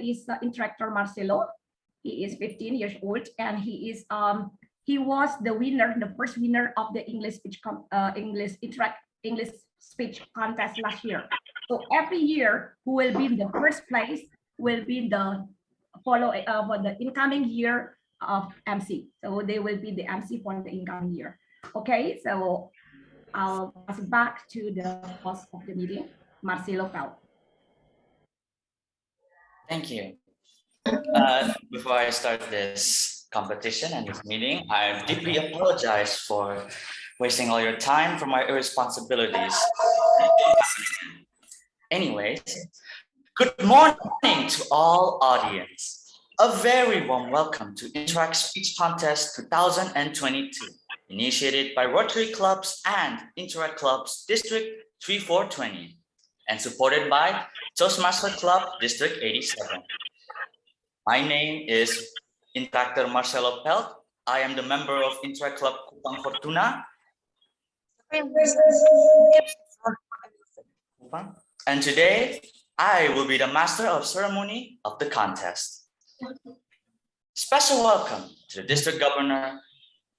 is instructor Marcelo. He is 15 years old, and he was the winner, the first winner of the English speech contest last year. So every year, who will be in the first place will be the for the incoming year of MC. So they will be the MC for the incoming year. Okay, so I'll pass it back to the host of the meeting, Marcelo Pau. Thank you. Before I start this competition and this meeting, I deeply apologize for wasting all your time for my irresponsibilities. Anyways, good morning to all audience. A very warm welcome to Interact Speech Contest 2022, initiated by Rotary Clubs and Interact Clubs District 3420, and supported by Toastmaster Club District 87. My name is Instructor Marcelo Pelt. I am the member of Interact Club Kupang Fortuna. And today, I will be the master of ceremony of the contest. Special welcome to the District Governor,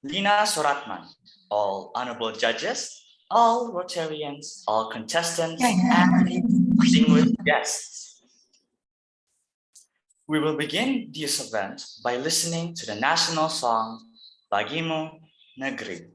Lina Soratman, all honorable judges, all Rotarians, all contestants, and distinguished guests. We will begin this event by listening to the national song, Bagimu Negeri.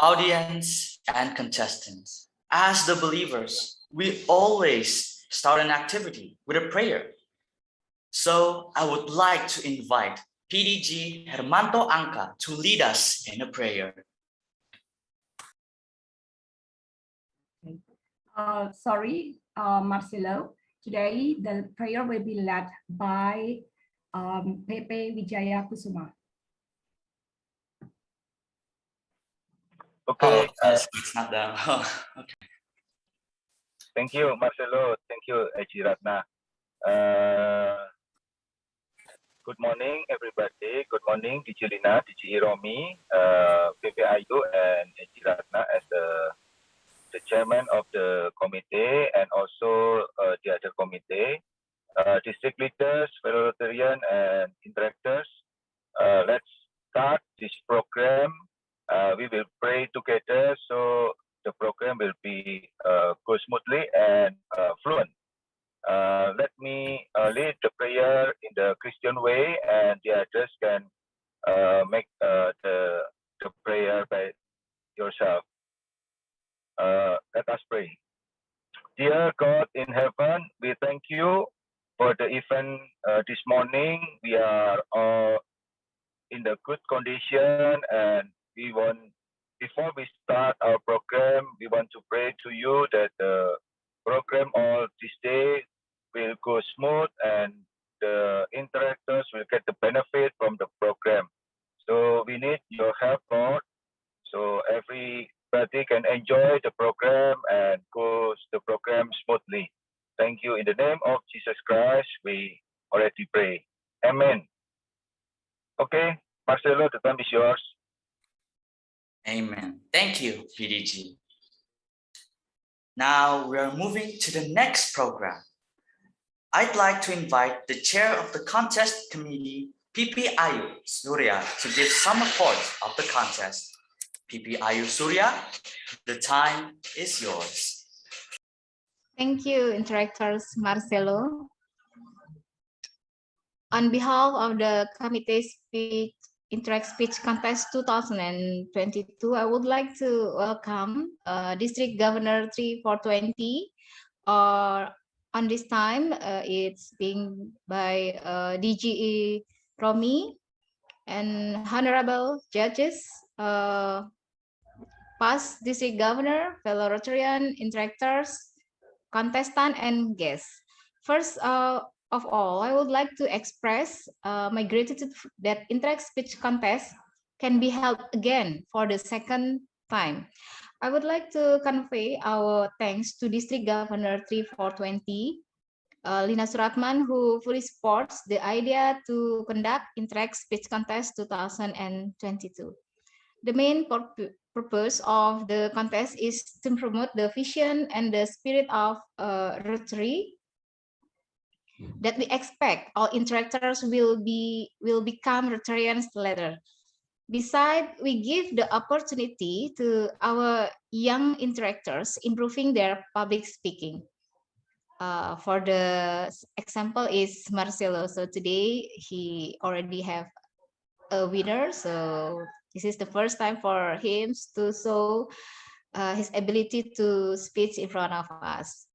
Audience and contestants, as the believers, we always start an activity with a prayer. So I would like to invite PDG Hermanto Angka to lead us in a prayer. Sorry, Marcelo. Today, the prayer will be led by Pepe Wijaya Kusuma. Okay. It's not done. Okay. Thank you, Marcelo. Thank you, Eji Ratna. Good morning, everybody. Good morning, Diji Lina, Diji Iromi, Pepe Ayu, and Eji Ratna as the chairman of the committee and also the other committee, district leaders, fellow Rotarian, and interactors. Let's start this program. We will pray together so the program will be go smoothly and fluent. Let me lead the prayer in the Christian way, and the others can make the prayer by yourself. Let us pray. Dear God in heaven, we thank you for the event this morning. We are all in the good condition, and we want, before we start our program, we want to pray to you that the program all this day will go smooth and the interactors will get the benefit from the program. So we need your help, Lord, so everybody can enjoy the program and goes the program smoothly. Thank you. In the name of Jesus Christ, we already pray. Amen. Okay, Marcelo, the time is yours. Amen. Thank you, PDG. Now we are moving to the next program. I'd like to invite the chair of the contest committee, PP Ayu Surya, to give some reports of the contest. PP Ayu Surya, the time is yours. Thank you, Interactors Marcelo. On behalf of the Committee Speech Interact Speech Contest 2022, I would like to welcome District Governor 3420. On this time, it's being by DGE Romi and honorable judges, past District Governor, fellow Rotarian, interactors, contestant, and guests. First of all, I would like to express my gratitude that Interact Speech Contest can be held again for the second time. I would like to convey our thanks to District Governor 3420, Lina Suratman, who fully supports the idea to conduct Interact Speech Contest 2022. The main purpose of the contest is to promote the vision and the spirit of Rotary that we expect all interactors will become Rotarians later. Besides, we give the opportunity to our young interactors improving their public speaking. For the example is Marcelo. So today he already have a winner. So this is the first time for him to show his ability to speak in front of us.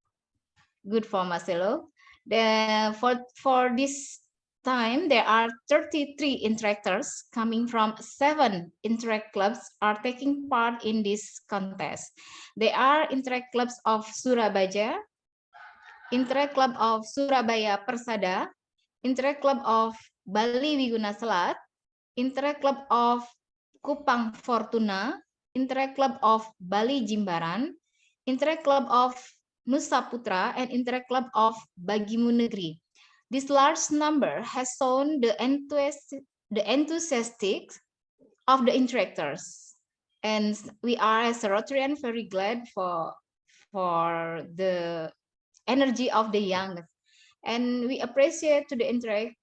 Good for Marcelo. Then for this time, there are 33 interactors coming from 7 interact clubs are taking part in this contest. They are interact clubs of Surabaya, interact club of Surabaya Persada, interact club of Bali Wiguna Selat, interact club of Kupang Fortuna, interact club of Bali Jimbaran, interact club of Nusa Putra, and interact club of Bagimu Negeri. This large number has shown the enthusiastic of the interactors, and we are as a Rotarian very glad for the energy of the young, and we appreciate to the interact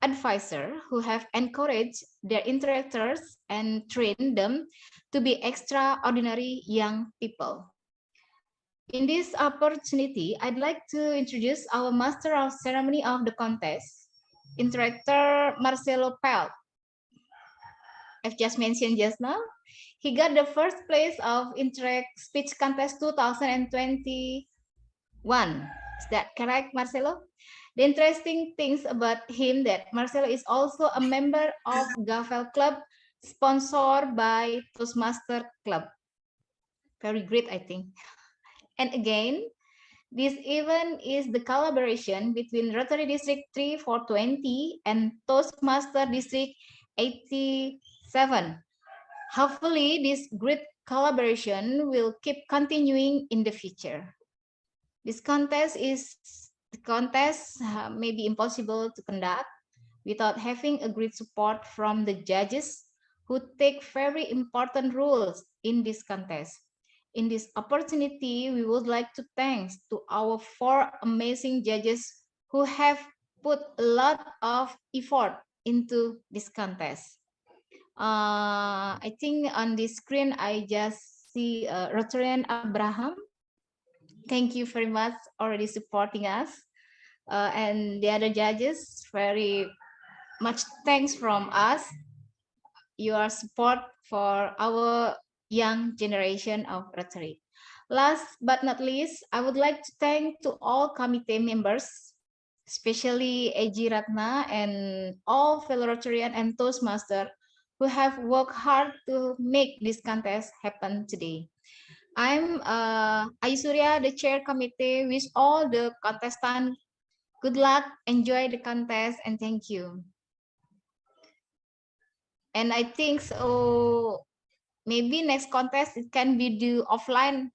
advisor who have encouraged their interactors and trained them to be extraordinary young people. In this opportunity, I'd like to introduce our master of ceremony of the contest, interactor Marcelo Pelt. I've just mentioned just now. He got the first place of Interact Speech Contest 2021. Is that correct, Marcelo? The interesting things about him that Marcelo is also a member of Gavel Club, sponsored by Toastmaster Club. Very great, I think. And again, this event is the collaboration between Rotary District 3420 and Toastmaster District 87. Hopefully, this great collaboration will keep continuing in the future. This contest may be impossible to conduct without having a great support from the judges who take very important roles in this contest. In this opportunity, we would like to thank to our 4 amazing judges who have put a lot of effort into this contest. I think on the screen, I just see Rotarian Abraham. Thank you very much already supporting us. And the other judges, very much thanks from us. Your support for our young generation of Rotary. Last but not least, I would like to thank to all committee members, especially Eji Ratna and all fellow Rotarian and Toastmaster who have worked hard to make this contest happen today. I'm Ayu the chair committee. Wish all the contestants good luck, enjoy the contest, and thank you. And I think so. Maybe next contest it can be do offline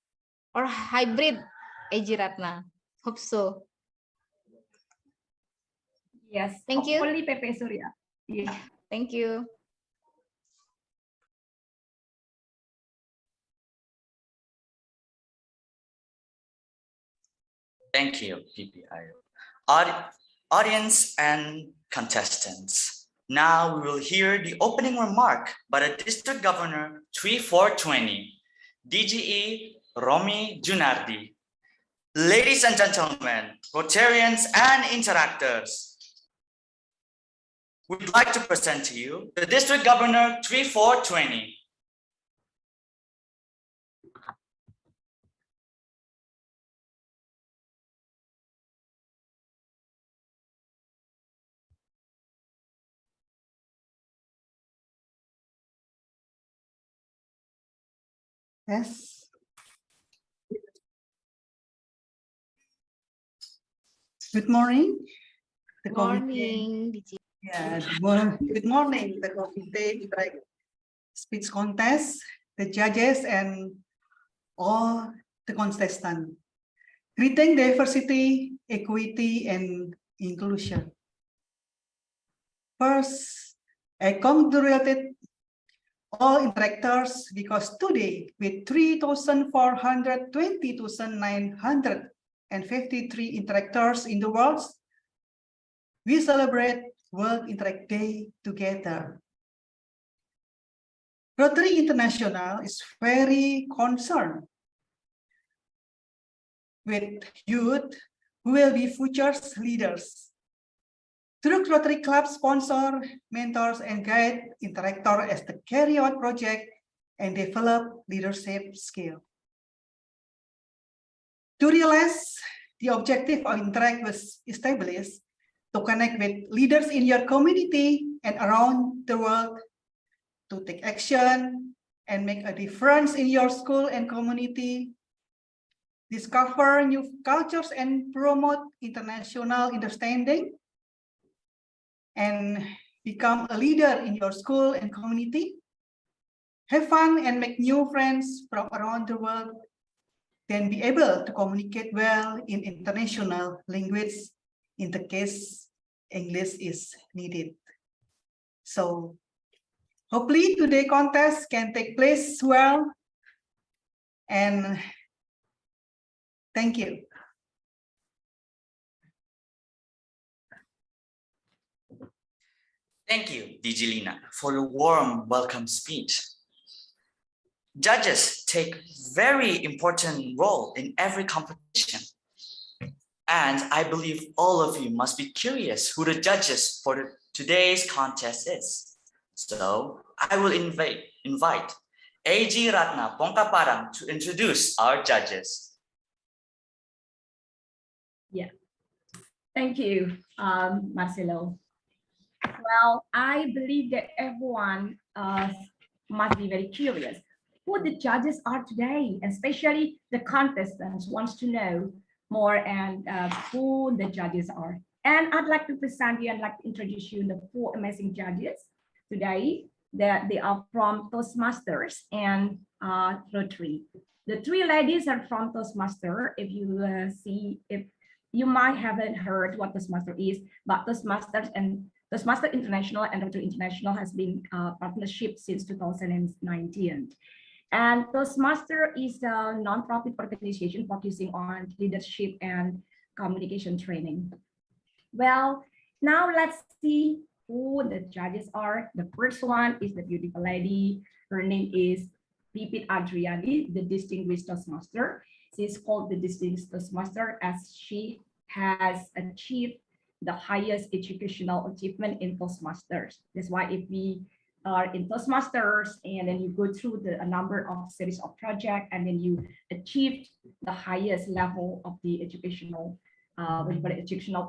or hybrid, Eji Ratna. Hope so. Yes. Thank you. Hopefully, Pepe Surya. Yeah. Thank you. Thank you, PPIO. Audience and contestants. Now we will hear the opening remark by the District Governor 3420, DGE Romi Junardi. Ladies and gentlemen, Rotarians and interactors, we'd like to present to you the District Governor 3420. Yes. Good morning. The committee. Morning, DG. Yeah, good morning, the committee, speech contest, the judges, and all the contestants. Greeting diversity, equity, and inclusion. First, I congratulate all interactors because today, with 3,420,953 interactors in the world, we celebrate World Interact Day together. Rotary International is very concerned with youth who will be future leaders. Through Rotary Club sponsor, mentors, and guide interactor as the carry out project and develop leadership skill. To realize the objective of Interact was established to connect with leaders in your community and around the world, to take action and make a difference in your school and community, discover new cultures and promote international understanding, and become a leader in your school and community, have fun and make new friends from around the world, then be able to communicate well in international language in the case English is needed. So hopefully today contest can take place well, and thank you. Thank you, DG Lina, for your warm welcome speech. Judges take very important role in every competition. And I believe all of you must be curious who the judges for today's contest is. So I will invite AG Ratna Pongkaparang to introduce our judges. Yeah, thank you, Marcelo. Well, I believe that everyone must be very curious who the judges are today, especially the contestants wants to know more and who the judges are. And I'd like to present you and like to introduce you the 4 amazing judges today. That they are from Toastmasters and Rotary. The 3 ladies are from Toastmaster. If you see, if you might haven't heard what Toastmaster is, but Toastmasters and Toastmaster International and Rotary International has been partnership since 2019. And Toastmaster is a non-profit organization focusing on leadership and communication training. Well, now let's see who the judges are. The first one is the beautiful lady. Her name is Pipit Adriani, the Distinguished Toastmaster. She's called the Distinguished Toastmaster as she has achieved the highest educational achievement in Toastmasters. That's why if we are in Toastmasters and then you go through a number of series of projects and then you achieved the highest level of the educational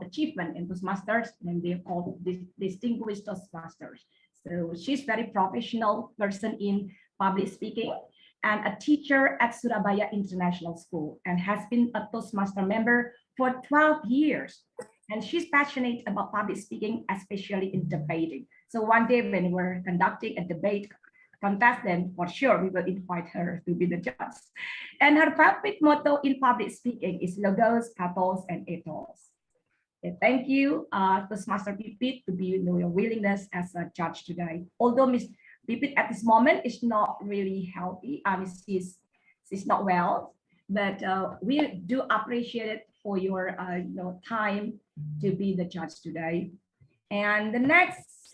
achievement in Toastmasters, then they're called Distinguished Toastmasters. So she's very professional person in public speaking and a teacher at Surabaya International School and has been a Toastmaster member for 12 years. And she's passionate about public speaking, especially in debating. So one day when we're conducting a debate contest, then for sure we will invite her to be the judge. And her favorite motto in public speaking is logos, pathos, and ethos. Okay, thank you, Toastmaster Pipit, to be your willingness as a judge today. Although Ms. Pipit at this moment is not really healthy, she's not well, but we do appreciate it for your time to be the judge today. And the next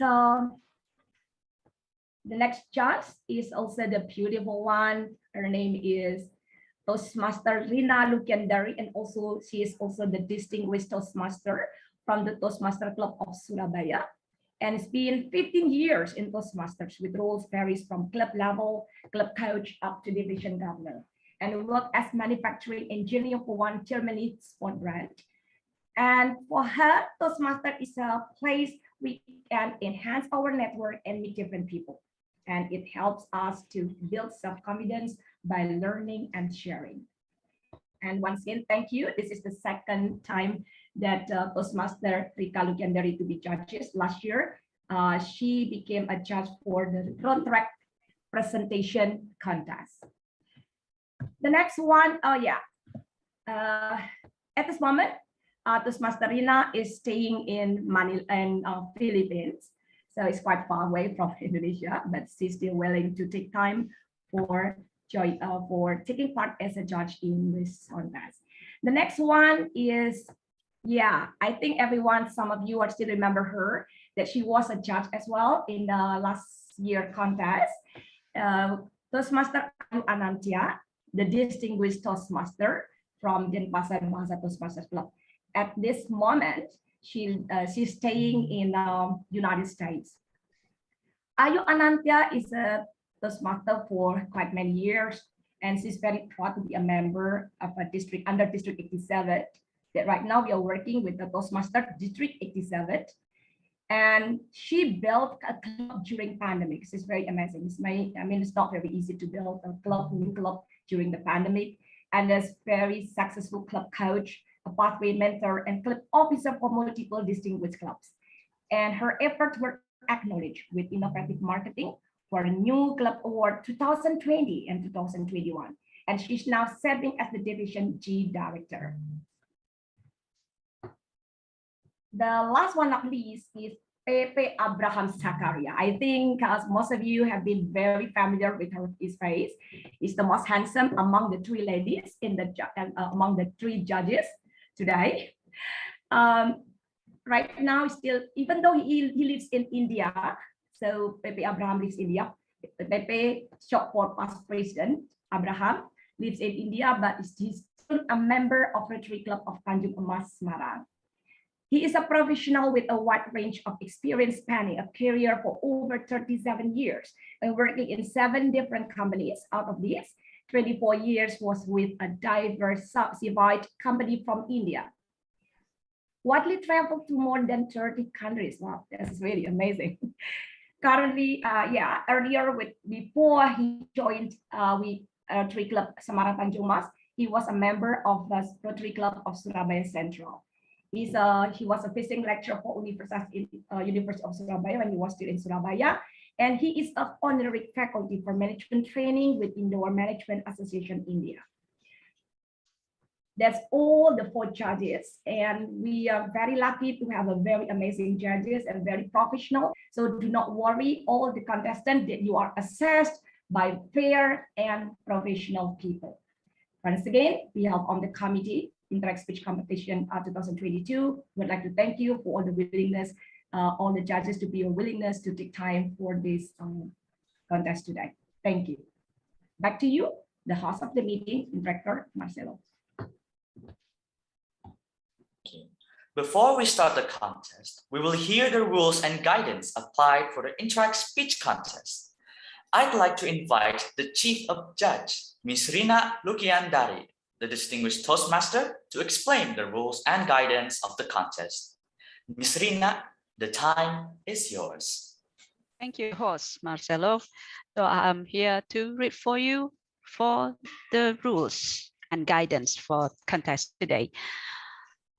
judge is also the beautiful one. Her name is Toastmaster Rina Lukiandari, and also she is also the distinguished Toastmaster from the Toastmaster Club of Surabaya. And it's been 15 years in Toastmasters, with roles varies from club level, club coach, up to division governor, and worked as manufacturing engineer for one Germany sport brand. And for her, Toastmaster is a place we can enhance our network and meet different people. And it helps us to build self-confidence by learning and sharing. And once again, thank you. This is the second time that Toastmaster Rika Lukiandari to be judges. Last year, she became a judge for the Rotary presentation contest. The next one, at this moment, Toastmaster Rina is staying in Manila and Philippines. So it's quite far away from Indonesia, but she's still willing to take time for taking part as a judge in this contest. The next one is, I think some of you are still remember her, that she was a judge as well in the last year contest. Toastmaster Ayu Anantia, the distinguished Toastmaster from Denpasar Bahasa Toastmasters Club. At this moment, she's staying in United States. Ayu Anantia is a Toastmaster for quite many years, and she's very proud to be a member of a district under District 87. That right now we are working with the Toastmaster District 87, and she built a club during pandemic. It's very amazing. It's not very easy to build a new club during the pandemic, and there's very successful club coach, a pathway mentor, and club officer for multiple distinguished clubs. And her efforts were acknowledged with innovative marketing for a new club award 2020 and 2021. And she's now serving as the Division G director. The last one not least is Pepe Abraham Zakaria. I think most of you have been very familiar with his face. He's the most handsome among the three ladies among the three judges today. Right now, still, even though he lives in India, so Pepe Abraham lives in India. Pepe, short for past president Abraham, lives in India, but he's still a member of Rotary Club of Tanjung Emas, Semarang. He is a professional with a wide range of experience spanning a career for over 37 years and working in 7 different companies. Out of these, 24 years was with a diversified company from India. Widely traveled to more than 30 countries. Wow, that's really amazing. Currently, before he joined Rotary Club Semarang Tanjung Mas, he was a member of the Rotary Club of Surabaya Central. He was a visiting lecturer for University of Surabaya when he was still in Surabaya, and he is an honorary faculty for management training with Indoor Management Association India. That's all the 4 judges, and we are very lucky to have a very amazing judges and very professional. So do not worry, all the contestants, that you are assessed by fair and professional people. Once again, we have on the committee Interact Speech Competition 2022. We'd like to thank you for all the willingness, all the judges to be your willingness to take time for this contest today. Thank you. Back to you, the host of the meeting, Director Marcelo. Before we start the contest, we will hear the rules and guidance applied for the Interact Speech Contest. I'd like to invite the Chief of Judge, Ms. Rina Lukiandari, the Distinguished Toastmaster, to explain the rules and guidance of the contest. Ms. Rina, the time is yours. Thank you, host Marcelo. So I'm here to read for you for the rules and guidance for contest today.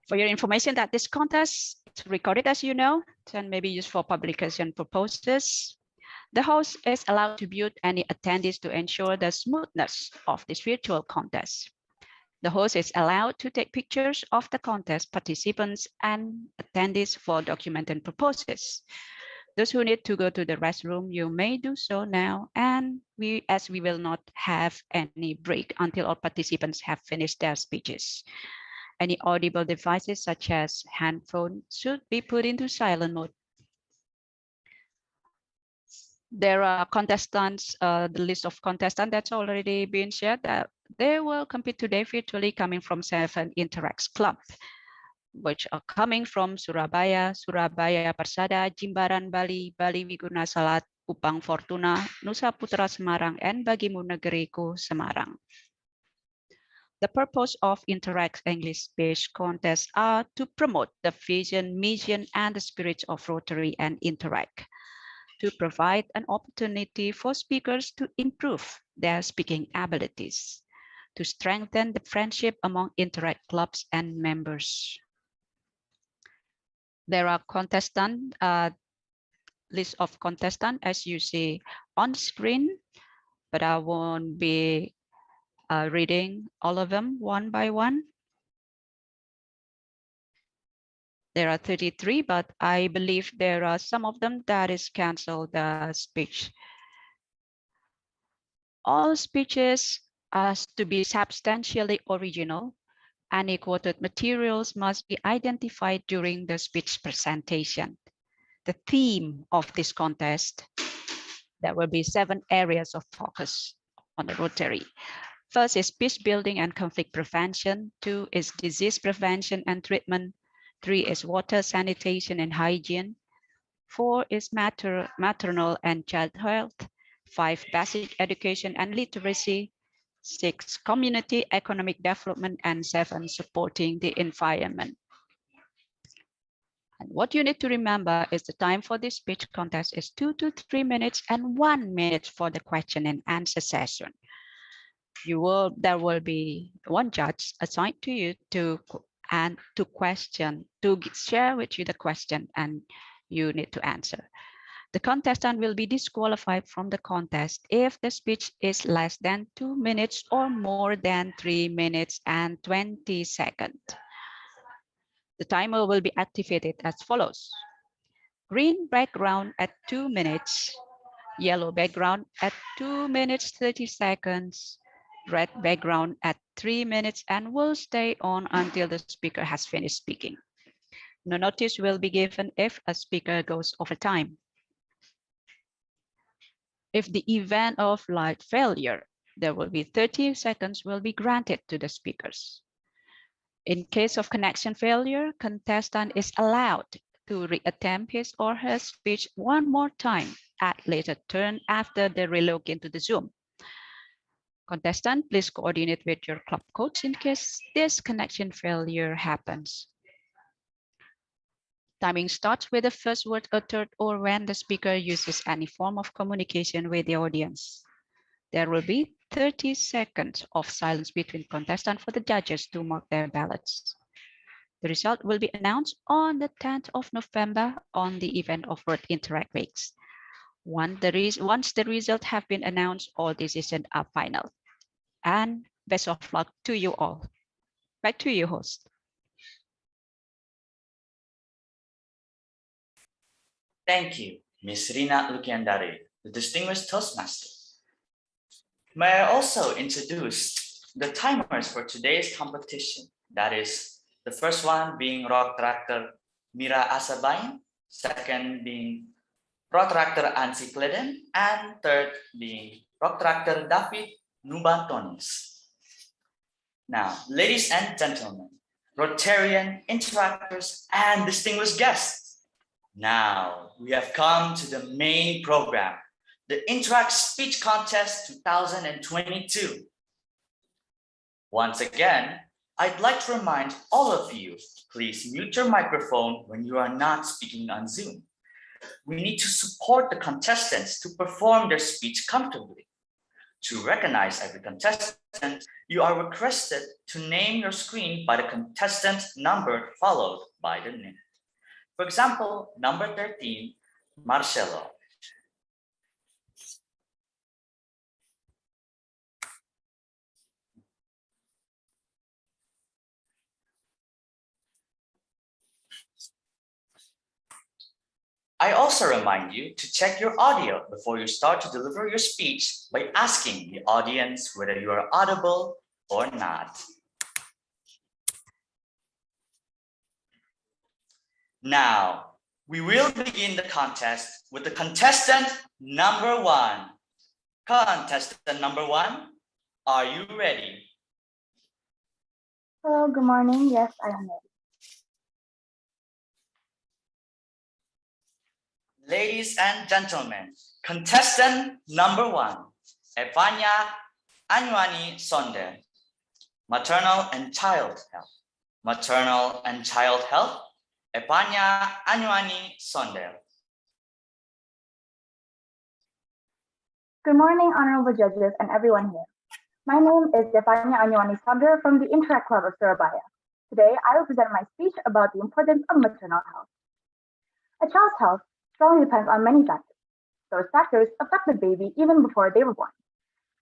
For your information that this contest is recorded, as you know, and maybe used for publication purposes. The host is allowed to mute any attendees to ensure the smoothness of this virtual contest. The host is allowed to take pictures of the contest participants and attendees for documenting purposes. Those who need to go to the restroom, you may do so now, and as we will not have any break until all participants have finished their speeches. Any audible devices such as handphone should be put into silent mode. There are contestants, the list of contestants that's already been shared, that they will compete today virtually coming from 7 Interacts Club, which are coming from Surabaya, Surabaya Persada, Jimbaran Bali, Bali Wiguna Salat, Kupang Fortuna, Nusa Putra Semarang, and Bagimu Negeriku Semarang. The purpose of Interact English Speech Contests are to promote the vision, mission, and the spirit of Rotary and Interact, to provide an opportunity for speakers to improve their speaking abilities, to strengthen the friendship among Interact clubs and members. There are list of contestants as you see on the screen, but I won't be reading all of them one by one. There are 33, but I believe there are some of them that is canceled the speech. All speeches are to be substantially original. Any quoted materials must be identified during the speech presentation. The theme of this contest, there will be 7 areas of focus on the Rotary. First is peace building and conflict prevention. 2 is disease prevention and treatment. 3 is water, sanitation, and hygiene. 4 is maternal and child health. 5, basic education and literacy. 6, community economic development, and 7, supporting the environment. And what you need to remember is the time for this speech contest is 2 to 3 minutes and 1 minute for the question and answer session. There will be one judge assigned to you to share with you the question, and you need to answer. The contestant will be disqualified from the contest if the speech is less than 2 minutes or more than 3 minutes and 20 seconds. The timer will be activated as follows. Green background at 2 minutes, yellow background at 2 minutes 30 seconds, red background at 3 minutes, and will stay on until the speaker has finished speaking. No notice will be given if a speaker goes over time. If the event of light failure, there will be 30 seconds will be granted to the speakers. In case of connection failure, contestant is allowed to reattempt his or her speech one more time at later turn after they relog into the Zoom. Contestant, please coordinate with your club coach in case this connection failure happens. Timing starts with the first word uttered or when the speaker uses any form of communication with the audience. There will be 30 seconds of silence between contestants for the judges to mark their ballots. The result will be announced on the 10th of November on the event of World Interact Weeks. Once the results have been announced, all decisions are final. And best of luck to you all. Back to you, host. Thank you, Ms. Rina Lukiandari, the distinguished Toastmaster. May I also introduce the timers for today's competition. That is, the first one being rock tractor Mira Asabain, second being rock tractor Ansi Kleden, and third being rock tractor David Nubantonis. Now, ladies and gentlemen, Rotarian interactors and distinguished guests, now we have come to the main program, the Interact Speech Contest 2022. Once again, I'd like to remind all of you, please mute your microphone when you are not speaking on Zoom. We need to support the contestants to perform their speech comfortably. To recognize every contestant, you are requested to name your screen by the contestant number followed by the name. For example, number 13, Marcelo. I also remind you to check your audio before you start to deliver your speech by asking the audience whether you are audible or not. Now, we will begin the contest with the contestant number 1. Contestant number 1, are you ready? Hello, good morning. Yes, I am ready. Ladies and gentlemen, contestant number 1, Evanya Anwani Sonde, maternal and child health. Maternal and child health, Evanya Anwani Sonde. Good morning, honorable judges and everyone here. My name is Stefania Anyuani Sander from the Interact Club of Surabaya. Today, I will present my speech about the importance of maternal health. A child's health strongly depends on many factors. Those factors affect the baby even before they were born.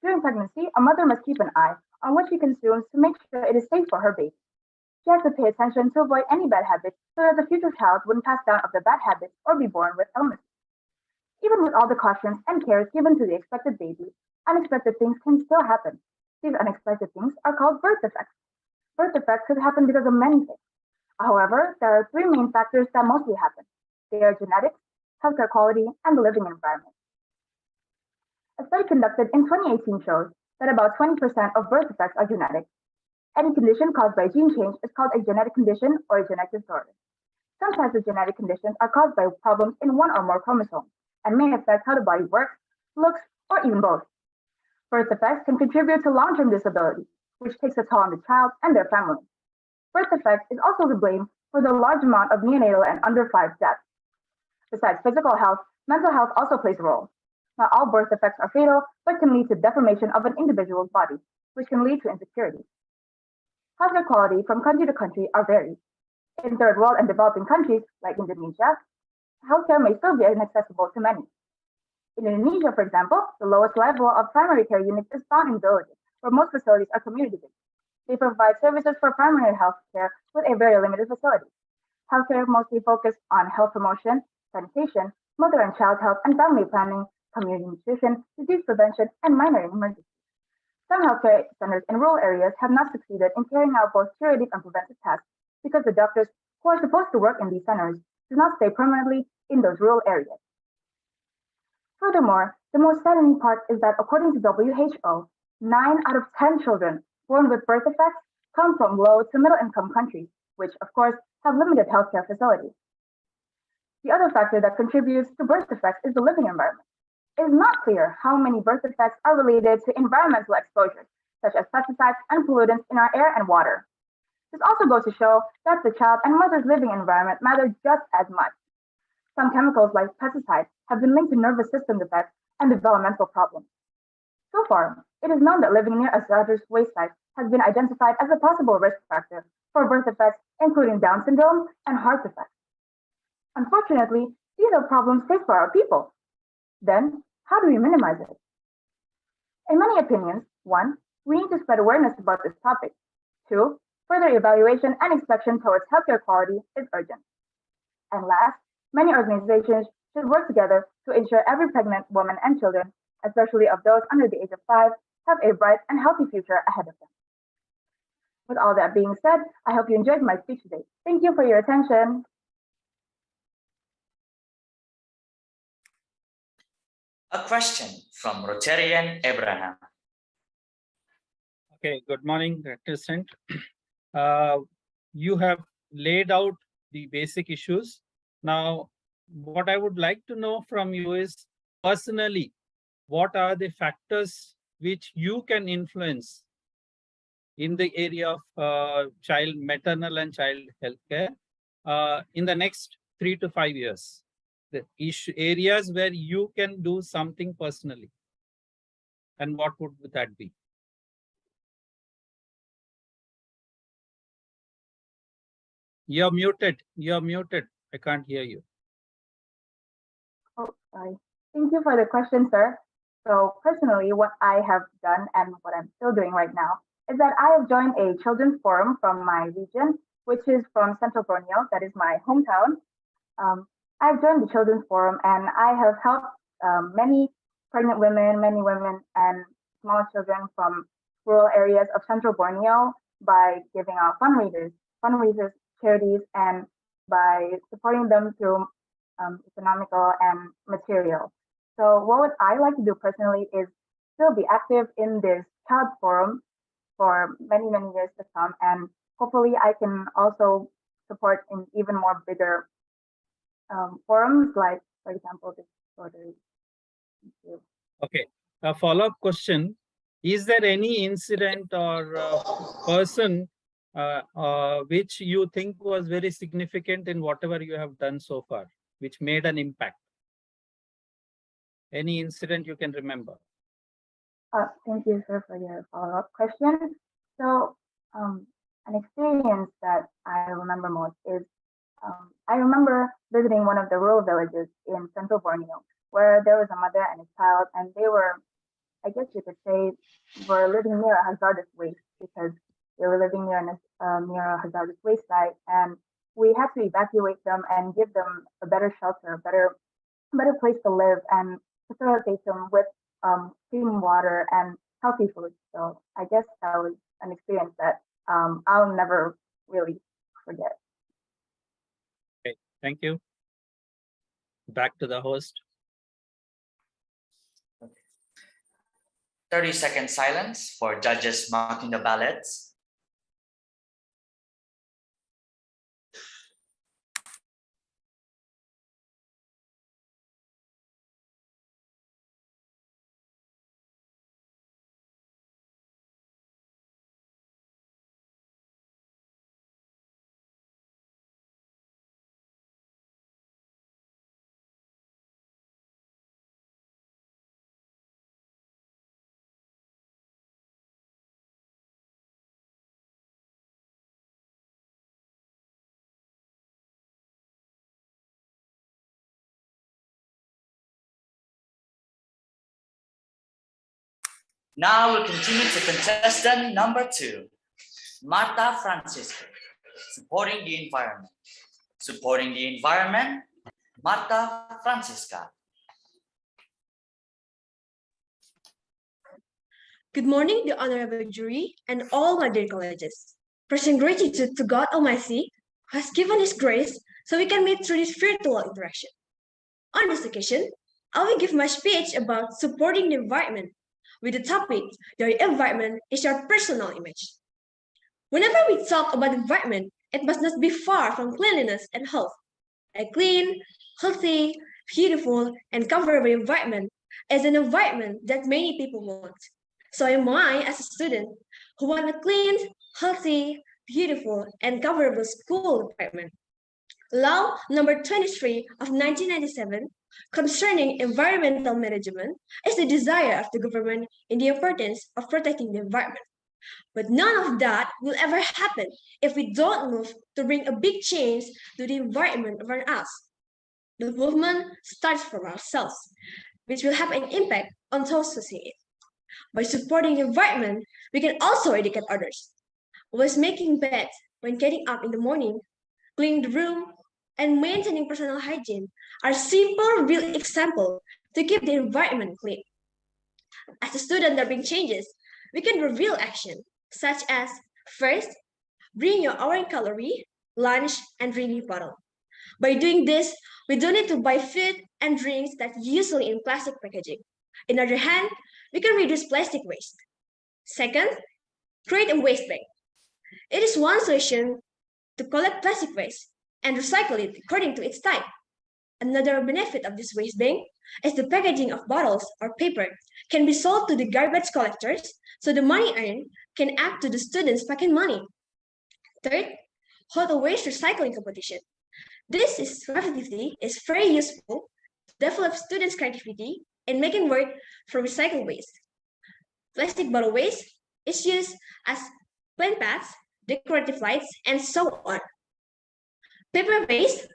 During pregnancy, a mother must keep an eye on what she consumes to make sure it is safe for her baby. She has to pay attention to avoid any bad habits so that the future child wouldn't pass down of the bad habits or be born with illness. Even with all the cautions and cares given to the expected baby, unexpected things can still happen. These unexpected things are called birth defects. Birth defects could happen because of many things. However, there are 3 main factors that mostly happen. They are genetics, healthcare quality, and the living environment. A study conducted in 2018 shows that about 20% of birth defects are genetic. Any condition caused by gene change is called a genetic condition or a genetic disorder. Some types of genetic conditions are caused by problems in 1 or more chromosomes and may affect how the body works, looks, or even both. Birth defects can contribute to long-term disability, which takes a toll on the child and their family. Birth defects is also to blame for the large amount of neonatal and under 5 deaths. Besides physical health, mental health also plays a role. Not all birth defects are fatal, but can lead to deformation of an individual's body, which can lead to insecurity. Healthcare quality from country to country are varied. In third world and developing countries like Indonesia, healthcare may still be inaccessible to many. In Indonesia, for example, the lowest level of primary care units is found in villages, where most facilities are community-based. They provide services for primary health care with a very limited facility. Healthcare mostly focused on health promotion, sanitation, mother and child health and family planning, community nutrition, disease prevention, and minor emergencies. Some healthcare centers in rural areas have not succeeded in carrying out both curative and preventive tasks because the doctors who are supposed to work in these centers do not stay permanently in those rural areas. Furthermore, the most saddening part is that according to WHO, 9 out of 10 children born with birth defects come from low to middle income countries, which of course have limited healthcare facilities. The other factor that contributes to birth defects is the living environment. It is not clear how many birth defects are related to environmental exposures, such as pesticides and pollutants in our air and water. This also goes to show that the child and mother's living environment matter just as much. Some chemicals like pesticides have been linked to nervous system defects and developmental problems. So far, it is known that living near a hazardous waste site has been identified as a possible risk factor for birth defects, including Down syndrome and heart defects. Unfortunately, these are problems faced by our people. Then, how do we minimize it? In many opinions, 1, we need to spread awareness about this topic. 2, further evaluation and inspection towards healthcare quality is urgent. And last, many organizations should work together to ensure every pregnant woman and children, especially of those under the age of 5, have a bright and healthy future ahead of them. With all that being said, I hope you enjoyed my speech today. Thank you for your attention. A question from Rotarian Abraham. Okay, good morning, contestant. You have laid out the basic issues. Now, what I would like to know from you is, personally, what are the factors which you can influence in the area of maternal and child healthcare in the next 3 to 5 years? The areas where you can do something personally, and what would that be? You're muted. You're muted. I can't hear you. Oh, sorry. Thank you for the question, sir. So personally, what I have done and what I'm still doing right now is that I have joined a children's forum from my region, which is from Central Borneo, that is my hometown. I've joined the children's forum and I have helped many pregnant women, and small children from rural areas of Central Borneo by giving out fundraisers, charities, and by supporting them through economical and material. So what would I like to do personally is still be active in this child forum for many, many years to come. And hopefully I can also support in even more bigger forums, like, for example, this Rotary. Thank you. Okay, a follow-up question. Is there any incident or person which you think was very significant in whatever you have done so far, which made an impact? Any incident you can remember? Thank you, sir, for your follow-up question. So, an experience that I remember most is I remember visiting one of the rural villages in central Borneo, where there was a mother and a child, and they were, I guess you could say, were living near a hazardous waste because they were living near a hazardous waste site, and we had to evacuate them and give them a better shelter, a better place to live, and facilitate them with clean water and healthy food. So I guess that was an experience that I'll never really forget. Okay, thank you. Back to the host. 30-second silence for judges marking the ballots. Now we'll continue to contestant number 2, Marta Francisco, supporting the environment. Supporting the environment, Marta Francisca. Good morning, the honorable jury and all my dear colleges. Present gratitude to God Almighty, who has given His grace so we can meet through this virtual interaction. On this occasion, I will give my speech about supporting the environment with the topic, your environment is your personal image. Whenever we talk about environment, it must not be far from cleanliness and health. A clean, healthy, beautiful, and comfortable environment is an environment that many people want. So am I, as a student, who want a clean, healthy, beautiful, and comfortable school environment. Law number 23 of 1997 concerning environmental management is the desire of the government in the importance of protecting the environment. But none of that will ever happen if we don't move to bring a big change to the environment around us. The movement starts from ourselves, which will have an impact on the society. By supporting the environment, we can also educate others. Always making beds when getting up in the morning, cleaning the room, and maintaining personal hygiene are simple, real examples to keep the environment clean. As a student that brings changes, we can reveal action, such as first, bring your own calorie, lunch, and drinking bottle. By doing this, we don't need to buy food and drinks that usually in plastic packaging. On the other hand, we can reduce plastic waste. Second, create a waste bank. It is one solution to collect plastic waste and recycle it according to its type. Another benefit of this waste bank is the packaging of bottles or paper can be sold to the garbage collectors, so the money earned can add to the students' pocket money. Third, hold a waste recycling competition. This activity is very useful to develop students' creativity in making work from recycled waste. Plastic bottle waste is used as plant pots, decorative lights, and so on. Paper waste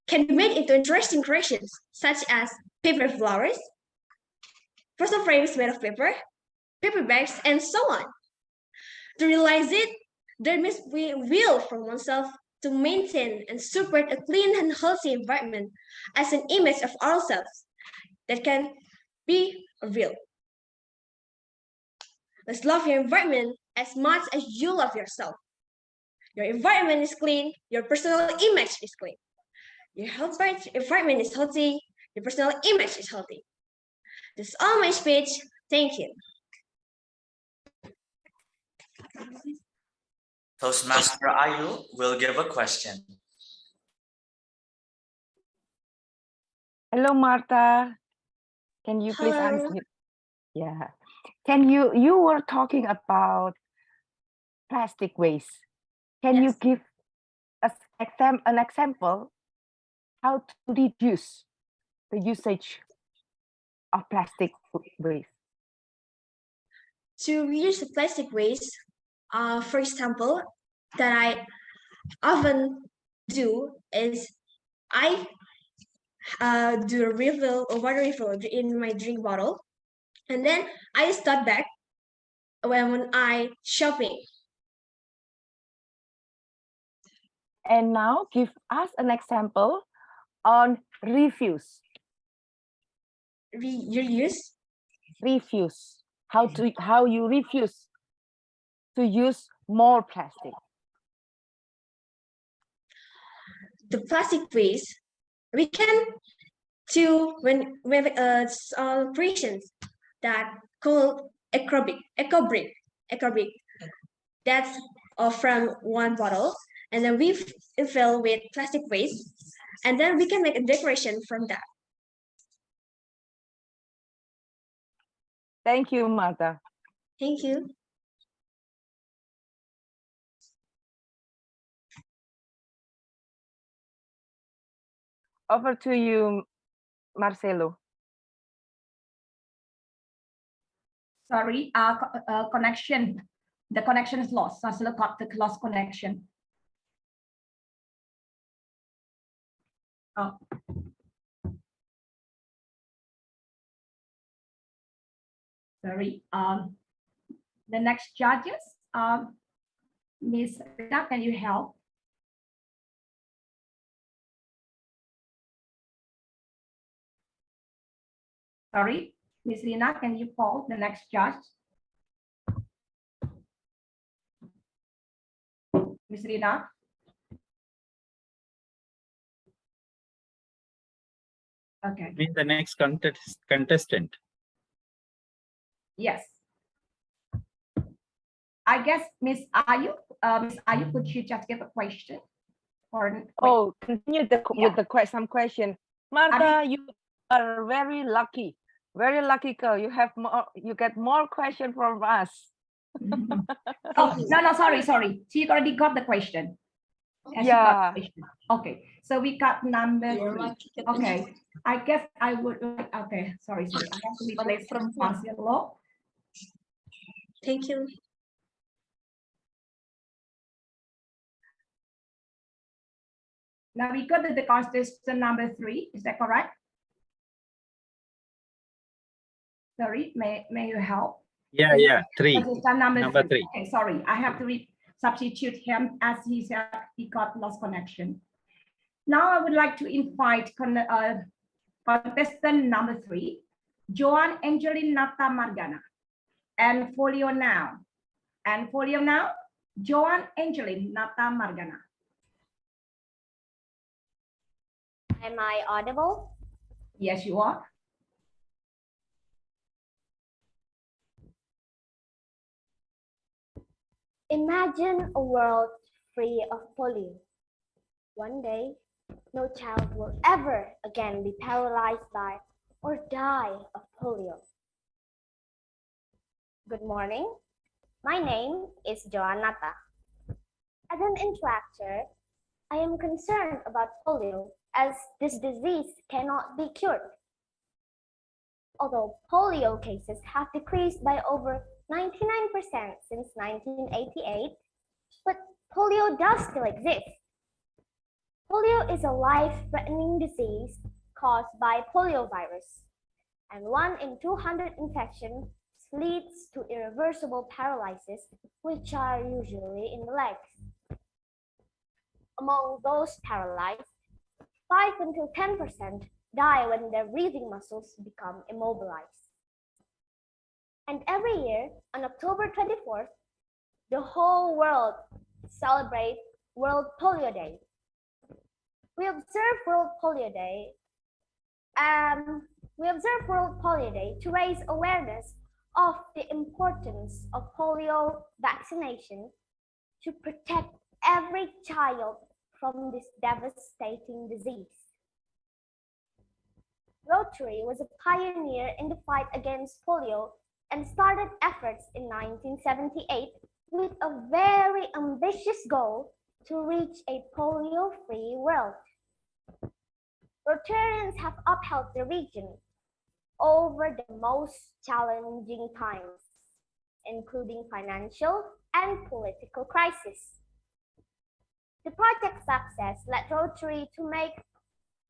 can be made into interesting creations, such as paper flowers, photo frames made of paper, paper bags, and so on. To realize it, there must be a will from oneself to maintain and support a clean and healthy environment as an image of ourselves that can be real. Let's love your environment as much as you love yourself. Your environment is clean, your personal image is clean. Your health environment is healthy, your personal image is healthy. That's all my speech. Thank you. Toastmaster Ayu will give a question. Hello, Martha. Can you please Hello. answer? Yeah. Can you were talking about plastic waste. Can you Yes. give us an example how to reduce the usage of plastic waste? To reduce the plastic waste, for example, that I often do is I do a refill or water refill in my drink bottle, and then I start back when I shopping. And now give us an example on refuse. Reuse. Refuse. How you refuse to use more plastic. The plastic waste we can to when we have operations that called eco-brick. That's from one bottle, and then we fill with plastic waste, and then we can make a decoration from that. Thank you, Martha. Thank you. Over to you, Marcelo. Sorry, connection. The connection is lost. Marcelo got the lost connection. Oh. Sorry. The next judges, Miss Rita, can you help? Sorry, Miss Rina, can you call the next judge? Miss Rina? Okay. Mean the next contestant. Yes. I guess Miss Ayu, could you just give a question? Or Oh, continue with some question. Martha, you are very lucky girl. You get more question from us. Oh, no, sorry. She already got the question. Yeah. Okay, so we got number 3. Okay, I guess I would like, okay, sorry. I have to replace from Marcelo. Thank you. Now we got the contestant number 3, is that correct? Sorry, may you help? Yeah, 3. Contestant number 3. Okay, sorry, I have to substitute him as he said he got lost connection. Now I would like to invite contestant number 3, Joan Angeline Nata Margana, and folio now. Joan Angeline Nata Margana. Am I audible? Yes, you are. Imagine a world free of polio. One day, no child will ever again be paralyzed by or die of polio. Good morning. My name is Joannata. As an interactor, I am concerned about polio as this disease cannot be cured. Although polio cases have decreased by over 99% since 1988, but polio does still exist. Polio is a life-threatening disease caused by poliovirus, and 1 in 200 infections leads to irreversible paralysis, which are usually in the legs. Among those paralyzed, 5 until 10% die when their breathing muscles become immobilized. And every year, on October 24th, the whole world celebrates World Polio Day. We observe World Polio Day. To raise awareness of the importance of polio vaccination to protect every child from this devastating disease. Rotary was a pioneer in the fight against polio and started efforts in 1978 with a very ambitious goal to reach a polio-free world. Rotarians have upheld the region over the most challenging times, including financial and political crisis. The project's success led Rotary to make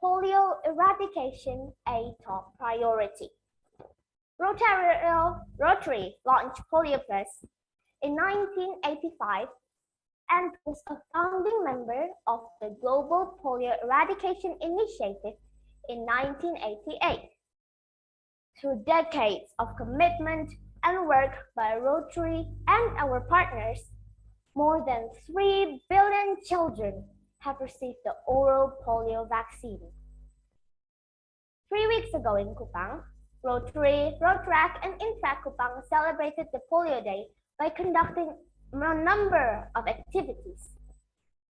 polio eradication a top priority. Rotary launched Polio Plus in 1985 and was a founding member of the Global Polio Eradication Initiative in 1988. Through decades of commitment and work by Rotary and our partners, more than 3 billion children have received the oral polio vaccine. 3 weeks ago in Kupang, Rotary, Rotaract, and Intract Kupang celebrated the Polio Day by conducting a number of activities.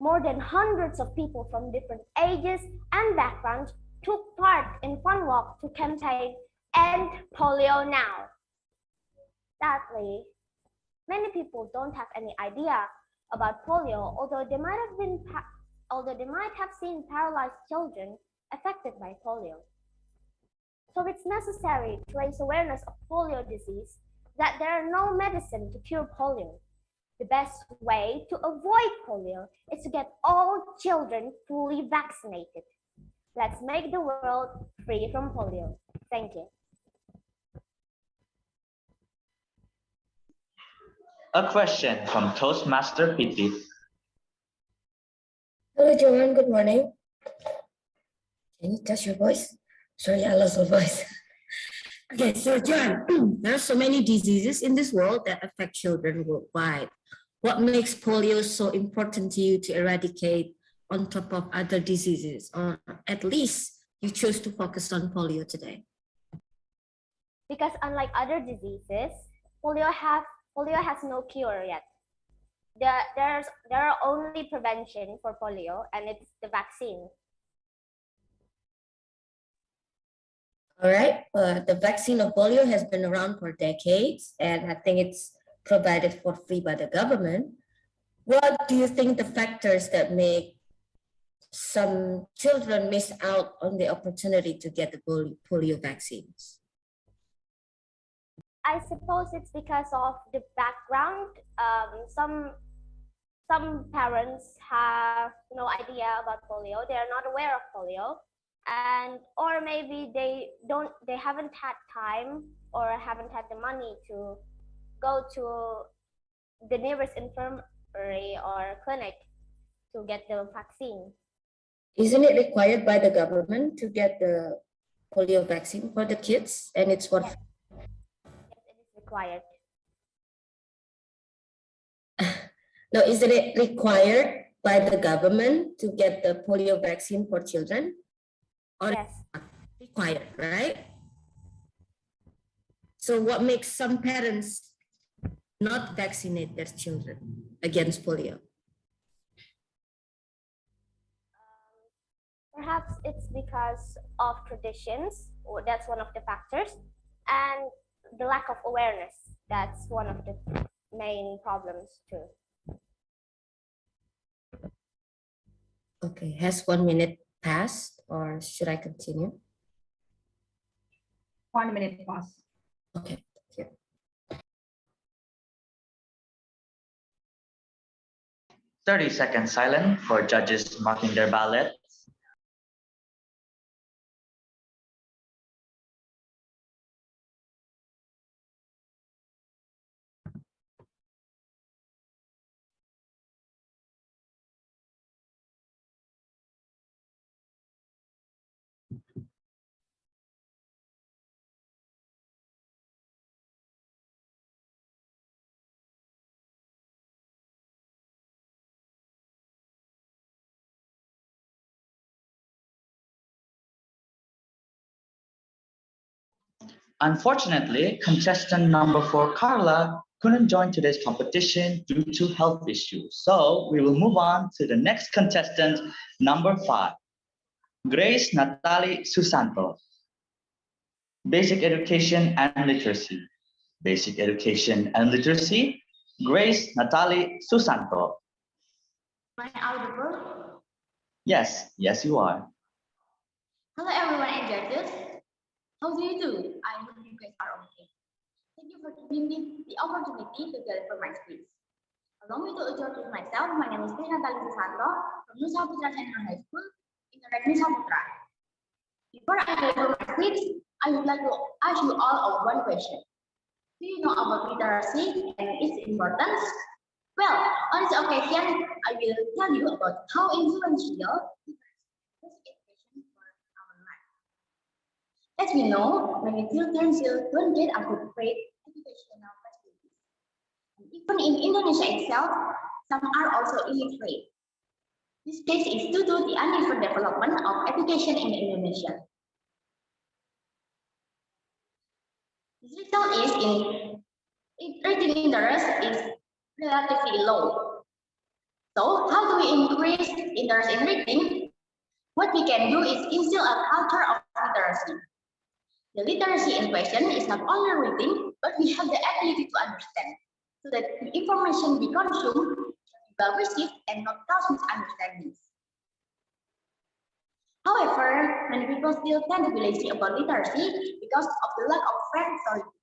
More than hundreds of people from different ages and backgrounds took part in fun walk to campaign End Polio Now. Sadly, many people don't have any idea about polio, although they might have seen paralyzed children affected by polio. So it's necessary to raise awareness of polio disease, that there are no medicine to cure polio. The best way to avoid polio is to get all children fully vaccinated. Let's make the world free from polio. Thank you. A question from Toastmaster Piti. Hello, Joanne. Good morning. Can you touch your voice? Sorry, I lost my voice. Okay, so John, there are so many diseases in this world that affect children worldwide. What makes polio so important to you to eradicate on top of other diseases, or at least you chose to focus on polio today? Because unlike other diseases, polio has no cure yet. There are only prevention for polio, and it's the vaccine. All right, the vaccine of polio has been around for decades, and I think it's provided for free by the government. What do you think the factors that make some children miss out on the opportunity to get the polio vaccines? I suppose it's because of the background. Some parents have no idea about polio. They are not aware of polio, or maybe they haven't had time or haven't had the money to go to the nearest infirmary or clinic to get the vaccine. Isn't it required by the government to get the polio vaccine for the kids, and it's for? Yes, it is required. No, isn't it required by the government to get the polio vaccine for children? Or yes, required, right? So what makes some parents not vaccinate their children against polio? Perhaps it's because of traditions, or that's one of the factors, and the lack of awareness. That's one of the main problems too. Okay, has 1 minute passed, or should I continue? 1 minute pause. Okay, thank you. 30-second silent for judges marking their ballot. Unfortunately, contestant number 4, Carla, couldn't join today's competition due to health issues. So we will move on to the next contestant, number 5, Grace Natali Susanto. Basic Education and Literacy. Basic Education and Literacy, Grace Natali Susanto. Am I audible? Yes, you are. Hello everyone and judges. How do you do? I hope you guys are okay. Thank you for giving me the opportunity to deliver my speech. Allow me to introduce myself. My name is Grace Natali Susanto from Nusa Putra Senior High School in Nusa Putra. Before I deliver my speech, I would like to ask you all one question. Do you know about literacy and its importance? Well, on this occasion, I will tell you about how influential education for our life. As we know, many children still don't get adequate educational facilities. And even in Indonesia itself, some are also illiterate. This case is due to the uneven development of education in Indonesia. The result is in reading interest is relatively low. So how do we increase interest in reading? What we can do is instill a culture of literacy. The literacy in question is not only reading, but we have the ability to understand, so that the information we consume can be well received and not cause misunderstandings. However, many people still tend to be lazy about literacy because of the lack of friends or books.